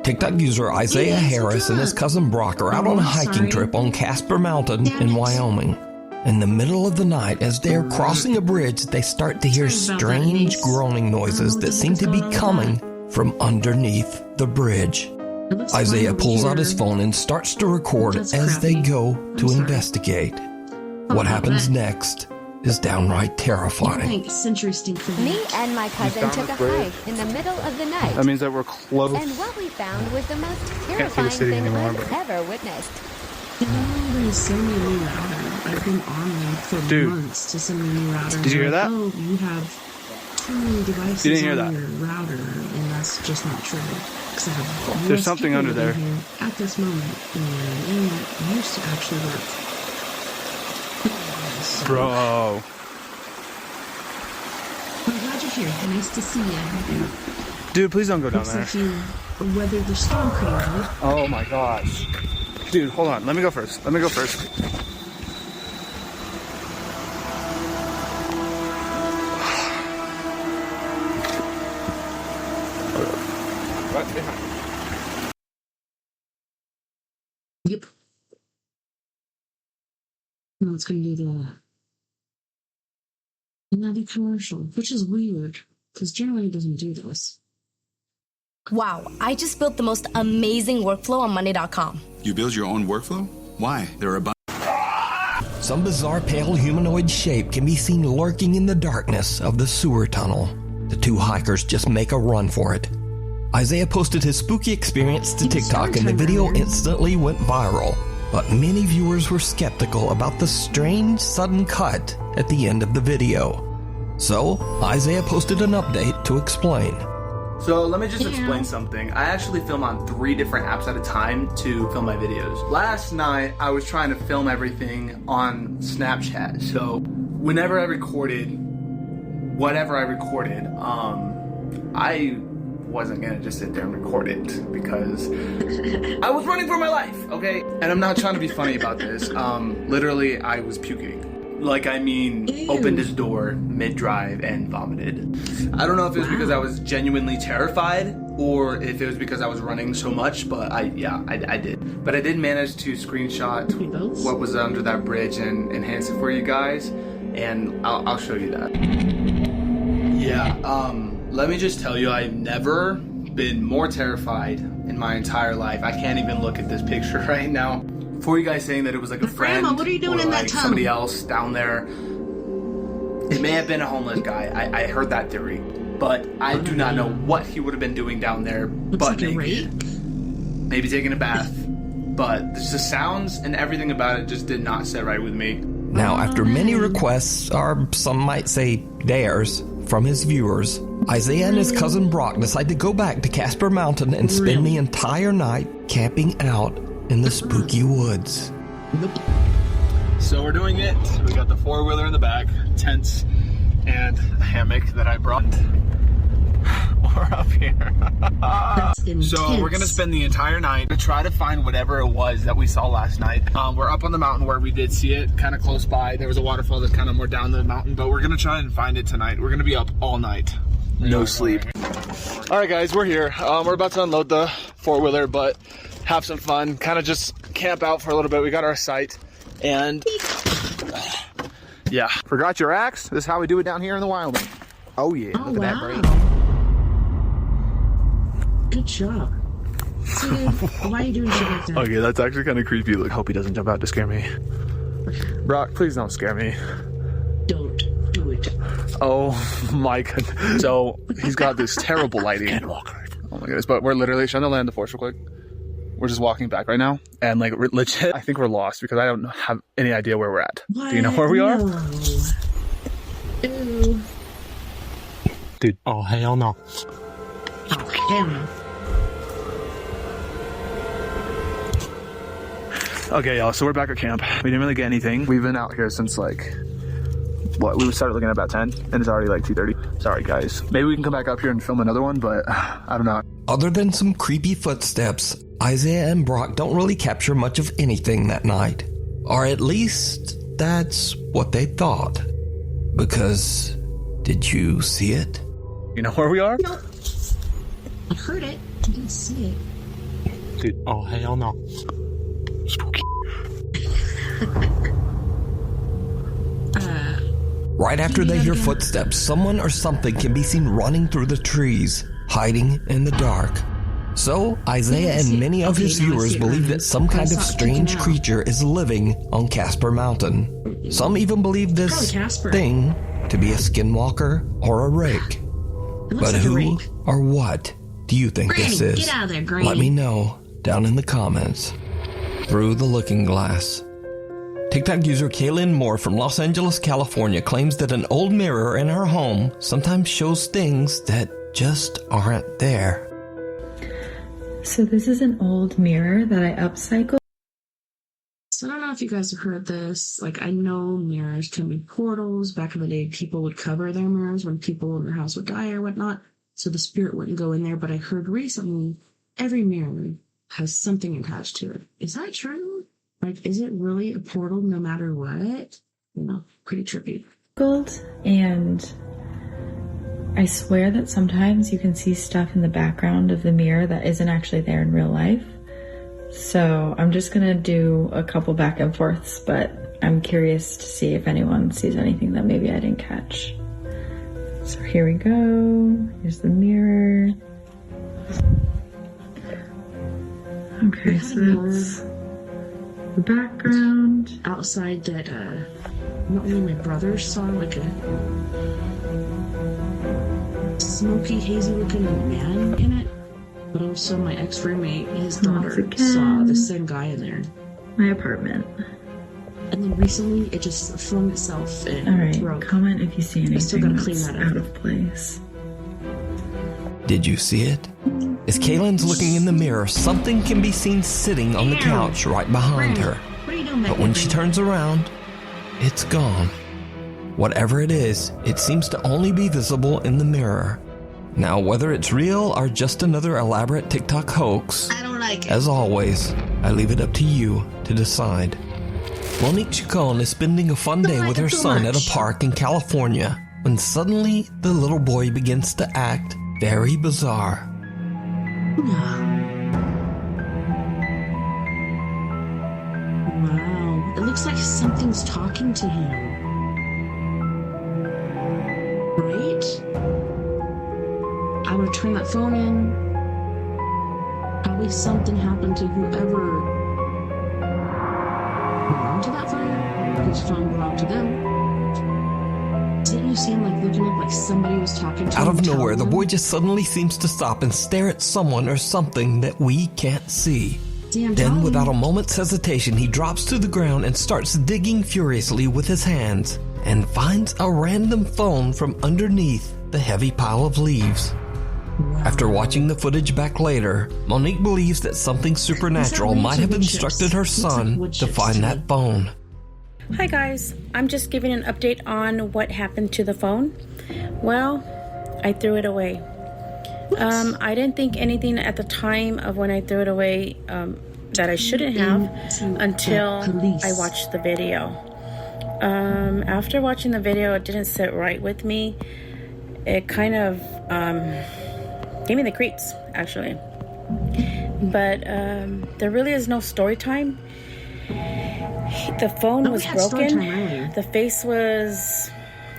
TikTok user Isaiah Harris and his cousin Brock are out on a hiking trip on Casper Mountain in Wyoming. In the middle of the night, as they are crossing a bridge, they start to hear strange groaning noises that seem to be coming from underneath the bridge. Isaiah pulls out his phone and starts to record as they go to investigate. What happens next is downright terrifying. Me and my cousin took a hike in the middle of the night. That means that we're close. And what we found was the most terrifying thing I've ever witnessed. They send me a new router. I've been on them for months to send me a new router. Did you hear that? Oh, you have too many devices You didn't hear on that? your router, and that's just not true. Because I have There's something under there. here at this moment, and it used to actually work. Bro. I'm glad you're here. Nice to see you. Dude, please don't go down Looks there. like you weathered the storm pretty well. Oh my gosh. Dude, hold on. Let me go first. Right behind. Yep. Now it's going to do another commercial, which is weird, because generally it doesn't do this. Wow, I just built the most amazing workflow on Monday.com. You build your own workflow? Why? There are a bunch. Some bizarre pale humanoid shape can be seen lurking in the darkness of the sewer tunnel. The two hikers just make a run for it. Isaiah posted his spooky experience to TikTok and the video instantly went viral. But many viewers were skeptical about the strange sudden cut at the end of the video. So, Isaiah posted an update to explain. So let me just explain something. I actually film on 3 different apps at a time to film my videos. Last night, I was trying to film everything on Snapchat. So whenever I recorded, whatever I recorded, I wasn't gonna just sit there and record it because I was running for my life, okay? And I'm not trying to be funny about this. Literally, I was puking. Like, I mean, opened his door mid-drive and vomited. I don't know if it was because I was genuinely terrified or if it was because I was running so much, but I did. But I did manage to screenshot what was under that bridge and enhance it for you guys, and I'll show you that. Yeah, let me just tell you, I've never been more terrified in my entire life. I can't even look at this picture right now. For you guys saying that it was like a friend, Grandma, what are you doing or in like that tunnel? somebody else down there, it may have been a homeless guy. I heard that theory, but I do not know what he would have been doing down there, butt naked. Maybe taking a bath, but just the sounds and everything about it just did not sit right with me. Now, after many requests, or some might say dares, from his viewers, Isaiah and his cousin Brock decide to go back to Casper Mountain and spend the entire night camping out in the spooky woods. So we're doing it. We got the 4-wheeler in the back, tents, and a hammock that I brought. We're up here. So we're gonna spend the entire night to try to find whatever it was that we saw last night. We're up on the mountain where we did see it, kind of close by. There was a waterfall that's kind of more down the mountain, but we're gonna try and find it tonight. We're gonna be up all night. No sleep. All right, guys, we're here. We're about to unload the 4-wheeler, but have some fun, kind of just camp out for a little bit. We got our site, and yeah. Forgot your axe? This is how we do it down here in the Wyoming. Oh yeah, look at that break. Good job. See, why are you doing shit like that? Okay, that's actually kind of creepy. Look, hope he doesn't jump out to scare me. Brock, please don't scare me. Don't do it. Oh my goodness. So he's got this terrible lighting. Oh my goodness, but we're literally trying to land the force real quick. We're just walking back right now, and like legit, I think we're lost because I don't have any idea where we're at. What? Do you know where we are? Ew. Dude, oh hell no. Oh, hell no. Okay, y'all, so we're back at camp. We didn't really get anything. We've been out here since like, what, we started looking at about 10, and it's already like 2:30. Sorry, guys. Maybe we can come back up here and film another one, but I don't know. Other than some creepy footsteps, Isaiah and Brock don't really capture much of anything that night. Or at least, that's what they thought. Because, did you see it? You know where we are? No. I heard it. I didn't see it. Dude, oh hell no. Spooky. Right after they hear footsteps, someone or something can be seen running through the trees, hiding in the dark. So, Isaiah and many of his viewers believe that some kind of strange creature is living on Casper Mountain. Some even believe this thing to be a skinwalker or a rake. But who or what do you think this is? Get out of there, Granny. Let me know down in the comments. Through the Looking Glass. TikTok user Kaylin Moore from Los Angeles, California claims that an old mirror in her home sometimes shows things that just aren't there. So this is an old mirror that I upcycled. So I don't know if you guys have heard this. Like, I know mirrors can be portals. Back in the day, people would cover their mirrors when people in their house would die or whatnot, so the spirit wouldn't go in there. But I heard recently, every mirror has something attached to it. Is that true? Like, is it really a portal no matter what? You know, pretty trippy. And I swear that sometimes you can see stuff in the background of the mirror that isn't actually there in real life. So I'm just gonna do a couple back and forths, but I'm curious to see if anyone sees anything that maybe I didn't catch. So here we go. Here's the mirror. Okay, so that's the background. Outside that, not only my brother saw like a smoky, hazy looking man in it, but also my ex-roommate, his daughter, saw the same guy in there. My apartment. And then recently, it just flung itself in. Alright, broke. comment if you see anything I still gotta clean that's that up. out of place. Did you see it? As Kaylin's looking in the mirror, something can be seen sitting on the couch right behind her. But when she turns around, it's gone. Whatever it is, it seems to only be visible in the mirror. Now, whether it's real or just another elaborate TikTok hoax, I don't like it. As always, I leave it up to you to decide. Monique Chacon is spending a fun day with her son at a park in California when suddenly the little boy begins to act very bizarre. Wow, it looks like something's talking to him. Right? I would turn that phone in. Probably something happened to whoever belonged to that phone, whose phone belonged to them. Didn't you see him like looking up like somebody was talking to him? Out of nowhere, the telling boy him? just suddenly seems to stop and stare at someone or something that we can't see. Damn, Then, tell without him. a moment's hesitation, he drops to the ground and starts digging furiously with his hands and finds a random phone from underneath the heavy pile of leaves. After watching the footage back later, Monique believes that something supernatural might have instructed her son to find that phone. Hi guys, I'm just giving an update on what happened to the phone. Well, I threw it away. I didn't think anything at the time of when I threw it away that I shouldn't have until I watched the video. After watching the video, it didn't sit right with me. It kind of gave me the creeps, actually. But there really is no story time. The phone was broken. The face was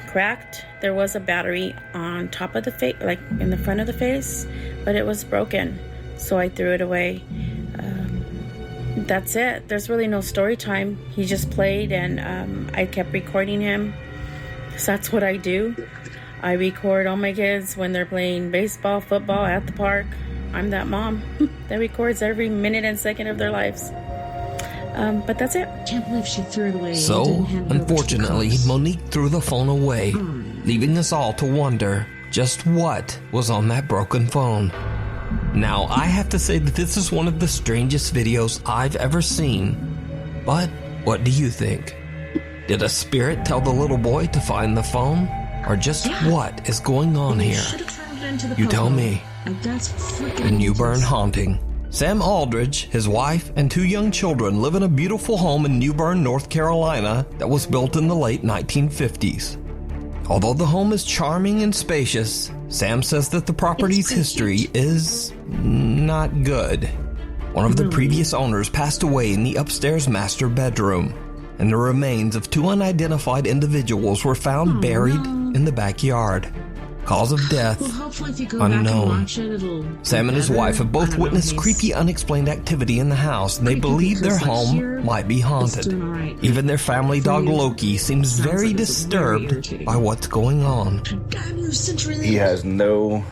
cracked. There was a battery on top of the face, like in the front of the face, but it was broken. So I threw it away. That's it. There's really no story time. He just played and I kept recording him. So that's what I do. I record all my kids when they're playing baseball, football at the park. I'm that mom that records every minute and second of their lives. But that's it. Can't believe she threw it away. So, unfortunately, Monique threw the phone away, leaving us all to wonder just what was on that broken phone. Now, I have to say that this is one of the strangest videos I've ever seen. But what do you think? Did a spirit tell the little boy to find the phone? Or just what is going on here? You tell me. The Newbern haunting. Sam Aldridge, his wife, and 2 young children live in a beautiful home in Newbern, North Carolina that was built in the late 1950s. Although the home is charming and spacious, Sam says that the property's history is not good. One of the previous owners passed away in the upstairs master bedroom, and the remains of 2 unidentified individuals were found buried in the backyard. Cause of death, unknown. Sam and his wife have both witnessed creepy, unexplained activity in the house, and they believe their home might be haunted. Even their family dog Loki seems very disturbed by what's going on. He has no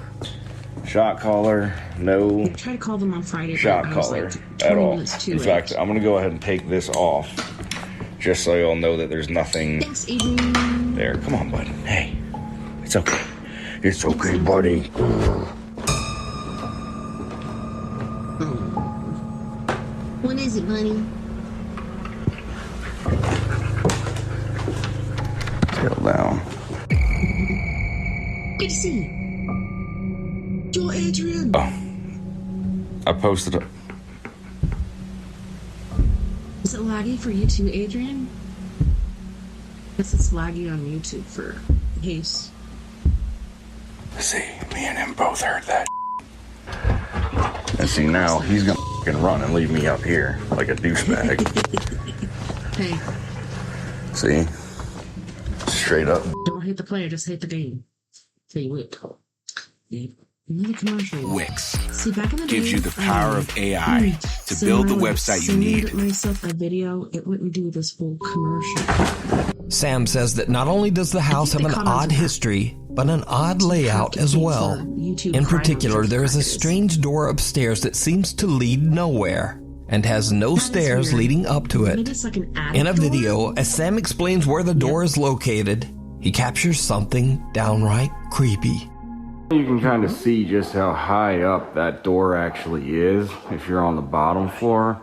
shot collar, no Try to call them on Friday. shot collar at all. In fact, I'm going to go ahead and take this off just so y'all know that there's nothing there. Come on, bud. Hey, it's okay. It's okay, buddy. What is it, buddy? Settle down. Good to see you. Joel Adrian. Oh, I posted it. Is it laggy for you too, Adrian? Guess it's laggy on YouTube for Case. See, me and him both heard that. And see, now he's gonna fucking run and leave me up here like a douchebag. Hey, See? Straight up. don't hate the player, just hate the game. Say whip. Another commercial. Wix See, back in the gives day, you the power of AI to build the website you need. Send myself a video, it wouldn't do this whole commercial. Sam says that not only does the house have an odd history, but an odd layout as well. In particular, there is a strange door upstairs that seems to lead nowhere and has no stairs leading up to it. In a video, as Sam explains where the door is located, he captures something downright creepy. You can kind of see just how high up that door actually is if you're on the bottom floor.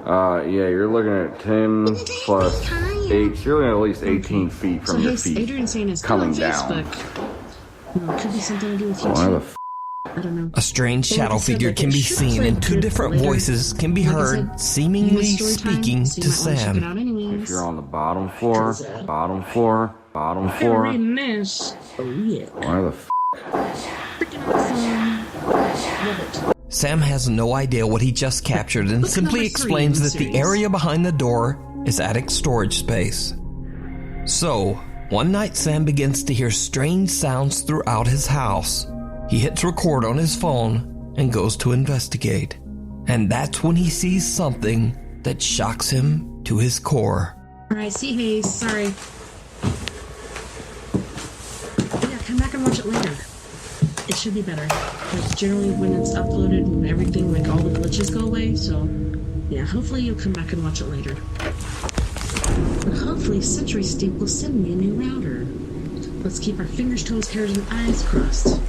Yeah, you're looking at 10 plus 8. So you're looking at least 18 feet from your feet Adrian's saying it's coming on down. Facebook. You know, it could be something to do with you. Why the I don't know. A strange shadow figure can be seen, and two different voices can be heard, seemingly speaking to Sam. If you're on the bottom floor, bottom floor. Reading this. Oh yeah. Why the Freaking awesome. Love it. Sam has no idea what he just captured and simply explains that the area behind the door is attic storage space. So, one night Sam begins to hear strange sounds throughout his house. He hits record on his phone and goes to investigate. And that's when he sees something that shocks him to his core. Alright, see Hayes, sorry. Yeah, come back and watch it later. It should be better. Like, generally when it's uploaded and everything, like all the glitches go away, so yeah, hopefully you'll come back and watch it later. But hopefully CenturySync will send me a new router. Let's keep our fingers, toes, hairs, and eyes crossed.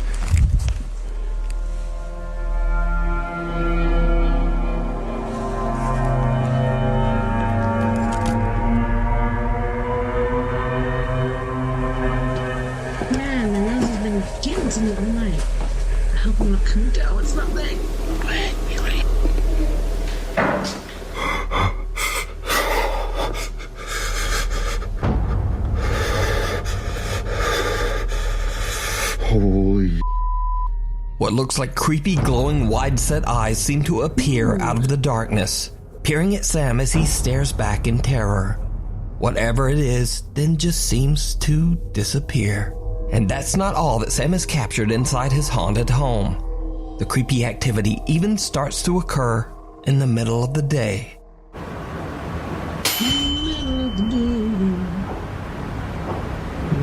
Man, my nose has been getting to me all night. I hope I'm not coming down with something. Holy. What looks like creepy, glowing, wide-set eyes seem to appear out of the darkness, peering at Sam as he stares back in terror. Whatever it is, then just seems to disappear. And that's not all that Sam has captured inside his haunted home. The creepy activity even starts to occur in the middle of the day.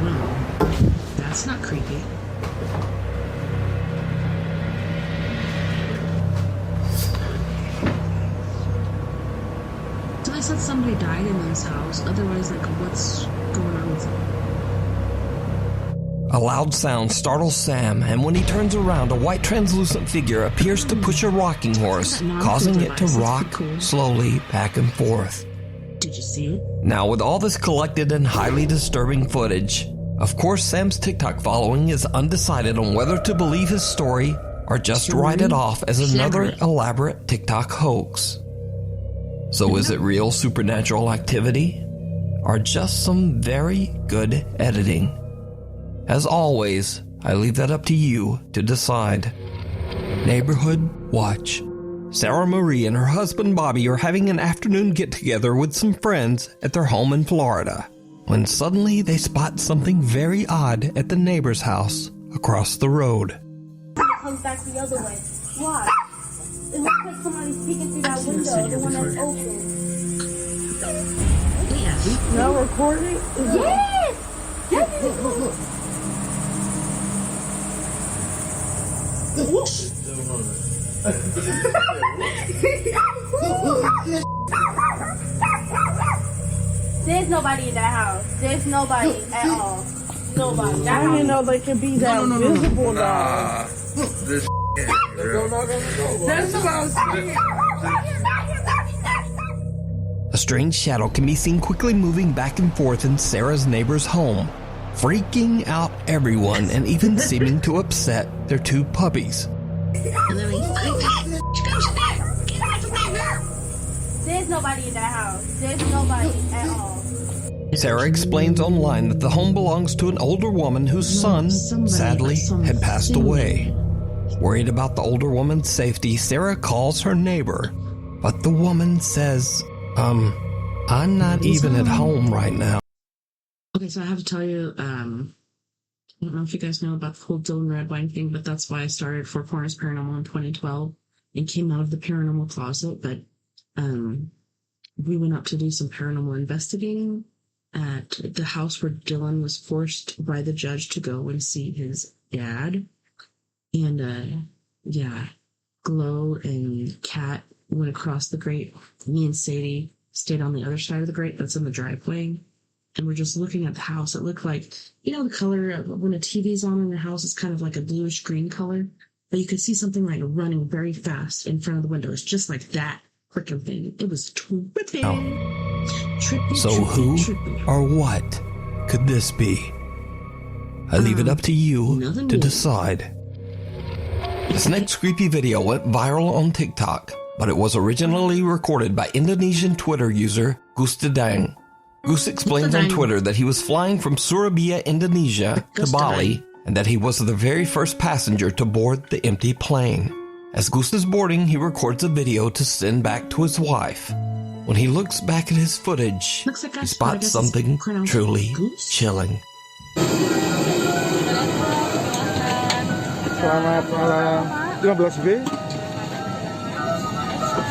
Well, that's not creepy. So I said somebody died in this house. Otherwise, like, what's going on with it? A loud sound startles Sam, and when he turns around, a white translucent figure appears to push a rocking horse, causing it to rock slowly back and forth. Did you see it? Now, with all this collected and highly disturbing footage, of course Sam's TikTok following is undecided on whether to believe his story or just write it off as another elaborate TikTok hoax. So is it real supernatural activity, or just some very good editing? As always, I leave that up to you to decide. Neighborhood Watch. Sarah Marie and her husband Bobby are having an afternoon get-together with some friends at their home in Florida, when suddenly they spot something very odd at the neighbor's house across the road. Comes back the other way. Why? It looks like somebody's peeking through that window, the one that's open. Now recording? Yes! Look. There's nobody in that house. There's nobody at all. Nobody. I didn't know they could be that visible now. This That's what I was saying. A strange shadow can be seen quickly moving back and forth in Sarah's neighbor's home, freaking out everyone and even seeming to upset their two puppies. There's nobody in that house. There's nobody at all. Sarah explains online that the home belongs to an older woman whose son, sadly, had passed away. Worried about the older woman's safety, Sarah calls her neighbor, but the woman says, I'm not even at home right now. Okay, so I have to tell you, I don't know if you guys know about the whole Dylan Redwine thing, but that's why I started Four Corners Paranormal in 2012 and came out of the paranormal closet. But we went up to do some paranormal investigating at the house where Dylan was forced by the judge to go and see his dad. And Glow and Kat went across the grate. Me and Sadie stayed on the other side of the grate that's in the driveway. and we're just looking at the house. It looked like, you know, the color of when a TV's on in the house is kind of like a bluish green color. But you could see something like running very fast in front of the window. It's just like that freaking thing. It was trippy. So who or what could this be? I leave it up to you to decide. This next creepy video went viral on TikTok, but it was originally recorded by Indonesian Twitter user Host TessaTNT. Goose explains on Twitter that he was flying from Surabaya, Indonesia to Bali, and that he was the very first passenger to board the empty plane. As Goose is boarding, he records a video to send back to his wife. When he looks back at his footage, he spots something truly chilling. Selamat malam 15B.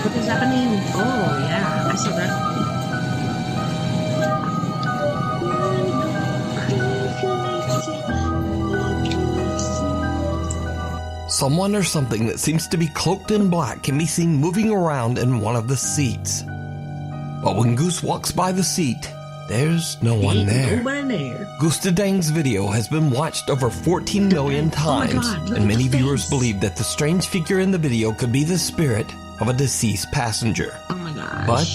What is happening? Oh, yeah, I saw that. Someone or something that seems to be cloaked in black can be seen moving around in one of the seats. But when Goose walks by the seat, there's no one there. Host TessaTNT's video has been watched over 14 million times, and many viewers believe that the strange figure in the video could be the spirit of a deceased passenger. Oh my gosh. But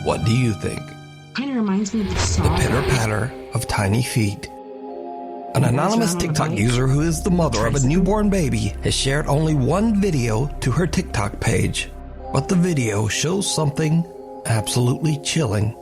what do you think? Kind of reminds me of the song. The pitter-patter of tiny feet. An anonymous TikTok user who is the mother of a newborn baby has shared only one video to her TikTok page, but the video shows something absolutely chilling.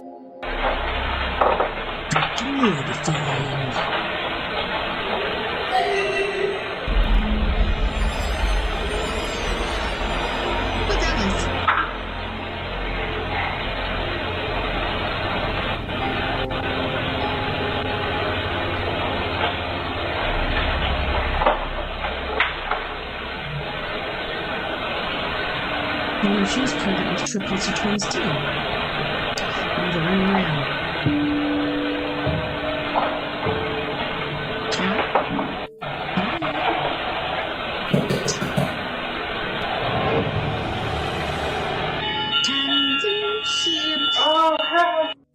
And when she was pregnant with triplets or twins too. And they're running around.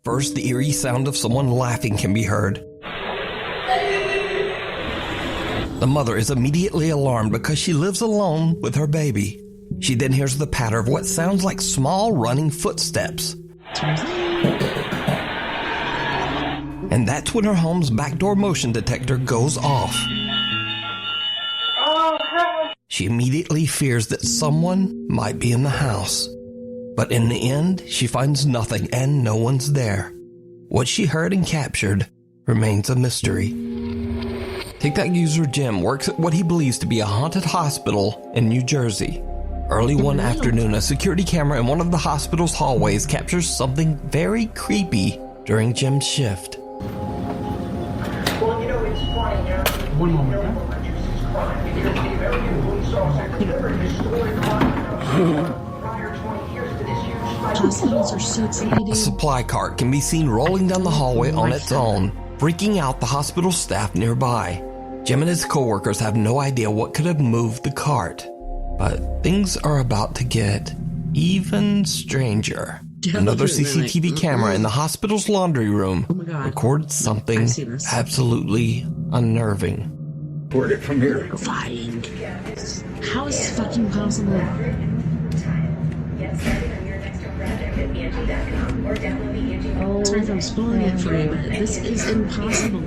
First, the eerie sound of someone laughing can be heard. The mother is immediately alarmed because she lives alone with her baby. She then hears the patter of what sounds like small running footsteps. And that's when her home's backdoor motion detector goes off. She immediately fears that someone might be in the house. But in the end, she finds nothing and no one's there. What she heard and captured remains a mystery. TikTok user Jim works at what he believes to be a haunted hospital in New Jersey. Early one afternoon, a security camera in one of the hospital's hallways captures something very creepy during Jim's shift. One moment. Hospitals are so exciting. A supply cart can be seen rolling down the hallway on its own, freaking out the hospital staff nearby. Jim and his coworkers have no idea what could have moved the cart. But things are about to get even stranger. Another CCTV camera in the hospital's laundry room records something absolutely unnerving. Board it from here. Flying. How is this fucking possible? Sorry if I'm spoiling it for you, but this is impossible.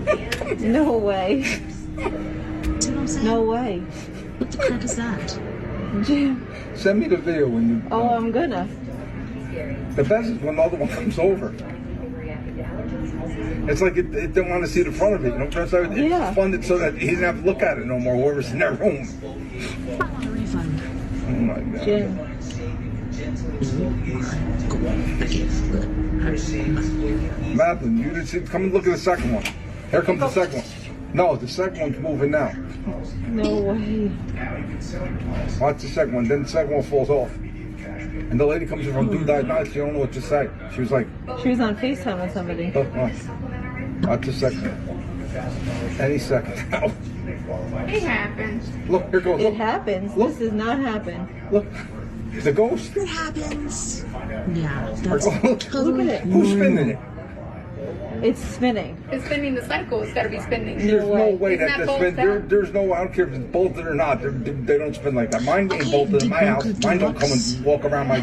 No way. See what I'm saying? No way. What the crap is that? Jim. Send me the video when you... Oh, I'm gonna. The best is when the other one comes over. It's like it didn't want to see the front of it, you know? It's funded so that he didn't have to look at it no more, whoever's in that room. I want a refund. Oh my God. Jim. Madeline, you didn't see... Come and look at the second one. Here comes the second one. No, the second one's moving now. No way. Watch the second one, then the second one falls off. And the lady comes in from Do Diagnostics, she don't know what to say. She was like... She was on FaceTime with somebody. Watch the second one. Any second now. It happens. Look, here goes. It happens. Look. This does not happen. Look. The ghost. It happens. Yeah. Look at it. Who's spinning it? It's spinning. It's spinning the cycle. It's got to be spinning. There's no way Isn't that that they spin. bolted? There's no way. I don't care if it's bolted or not. They don't spin like that. Mine ain't bolted in my house. Mine don't come and walk around my.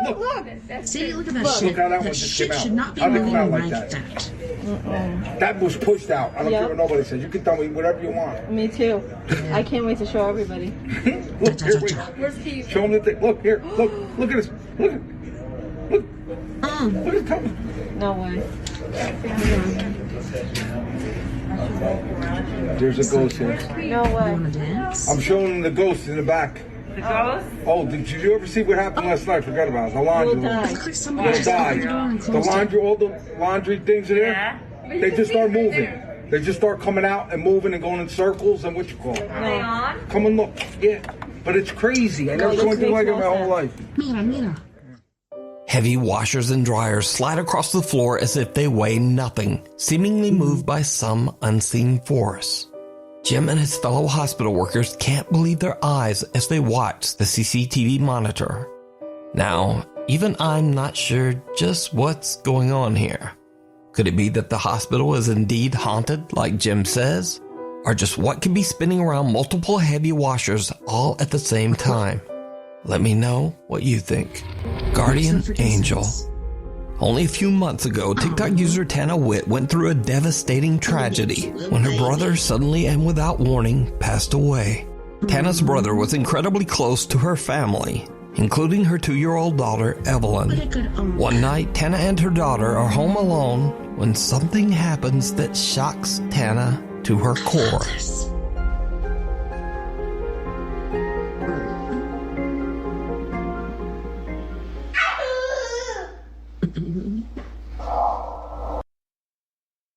Look. See, look at that Look shit. how that one That just shit came out. should not be How'd it moving come out like like that. That was pushed out. I don't care what nobody says. You can tell me whatever you want. Me too. I can't wait to show everybody. Look, here, wait. Where's Keith? Show them the thing. Look, here. Look at this. Look at this. No way. There's a ghost here. No way. I'm showing them the ghost in the back. The ghost? Oh, did you ever see what happened last night? Forgot about it. The laundry. We'll die. The laundry, all the laundry things are there. Yeah. They just start moving. They just start coming out and moving and going in circles and what you call it. Hang on. Come and look. Yeah. But it's crazy. I never saw anything like it in my whole life. Mira. Heavy washers and dryers slide across the floor as if they weigh nothing, seemingly moved by some unseen force. Jim and his fellow hospital workers can't believe their eyes as they watch the CCTV monitor. Now, even I'm not sure just what's going on here. Could it be that the hospital is indeed haunted, like Jim says? Or just what could be spinning around multiple heavy washers all at the same time? Let me know what you think. Guardian Angel. Only a few months ago, TikTok user Tana Witt went through a devastating tragedy when her brother suddenly and without warning passed away. Tana's brother was incredibly close to her family, including her 2-year-old daughter, Evelyn. One night, Tana and her daughter are home alone when something happens that shocks Tana to her core.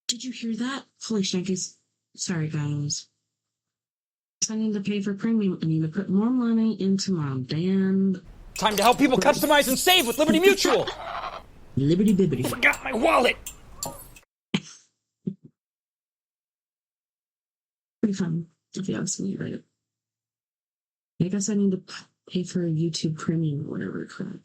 Did you hear that? Holy shnikes. Sorry, guys. I need to pay for premium. I need to put more money into my damn... Time to help people customize and save with Liberty Mutual. Liberty Bibbity. I forgot my wallet. Pretty fun, if you ask me, right? I guess I need to pay for YouTube Premium or whatever crap.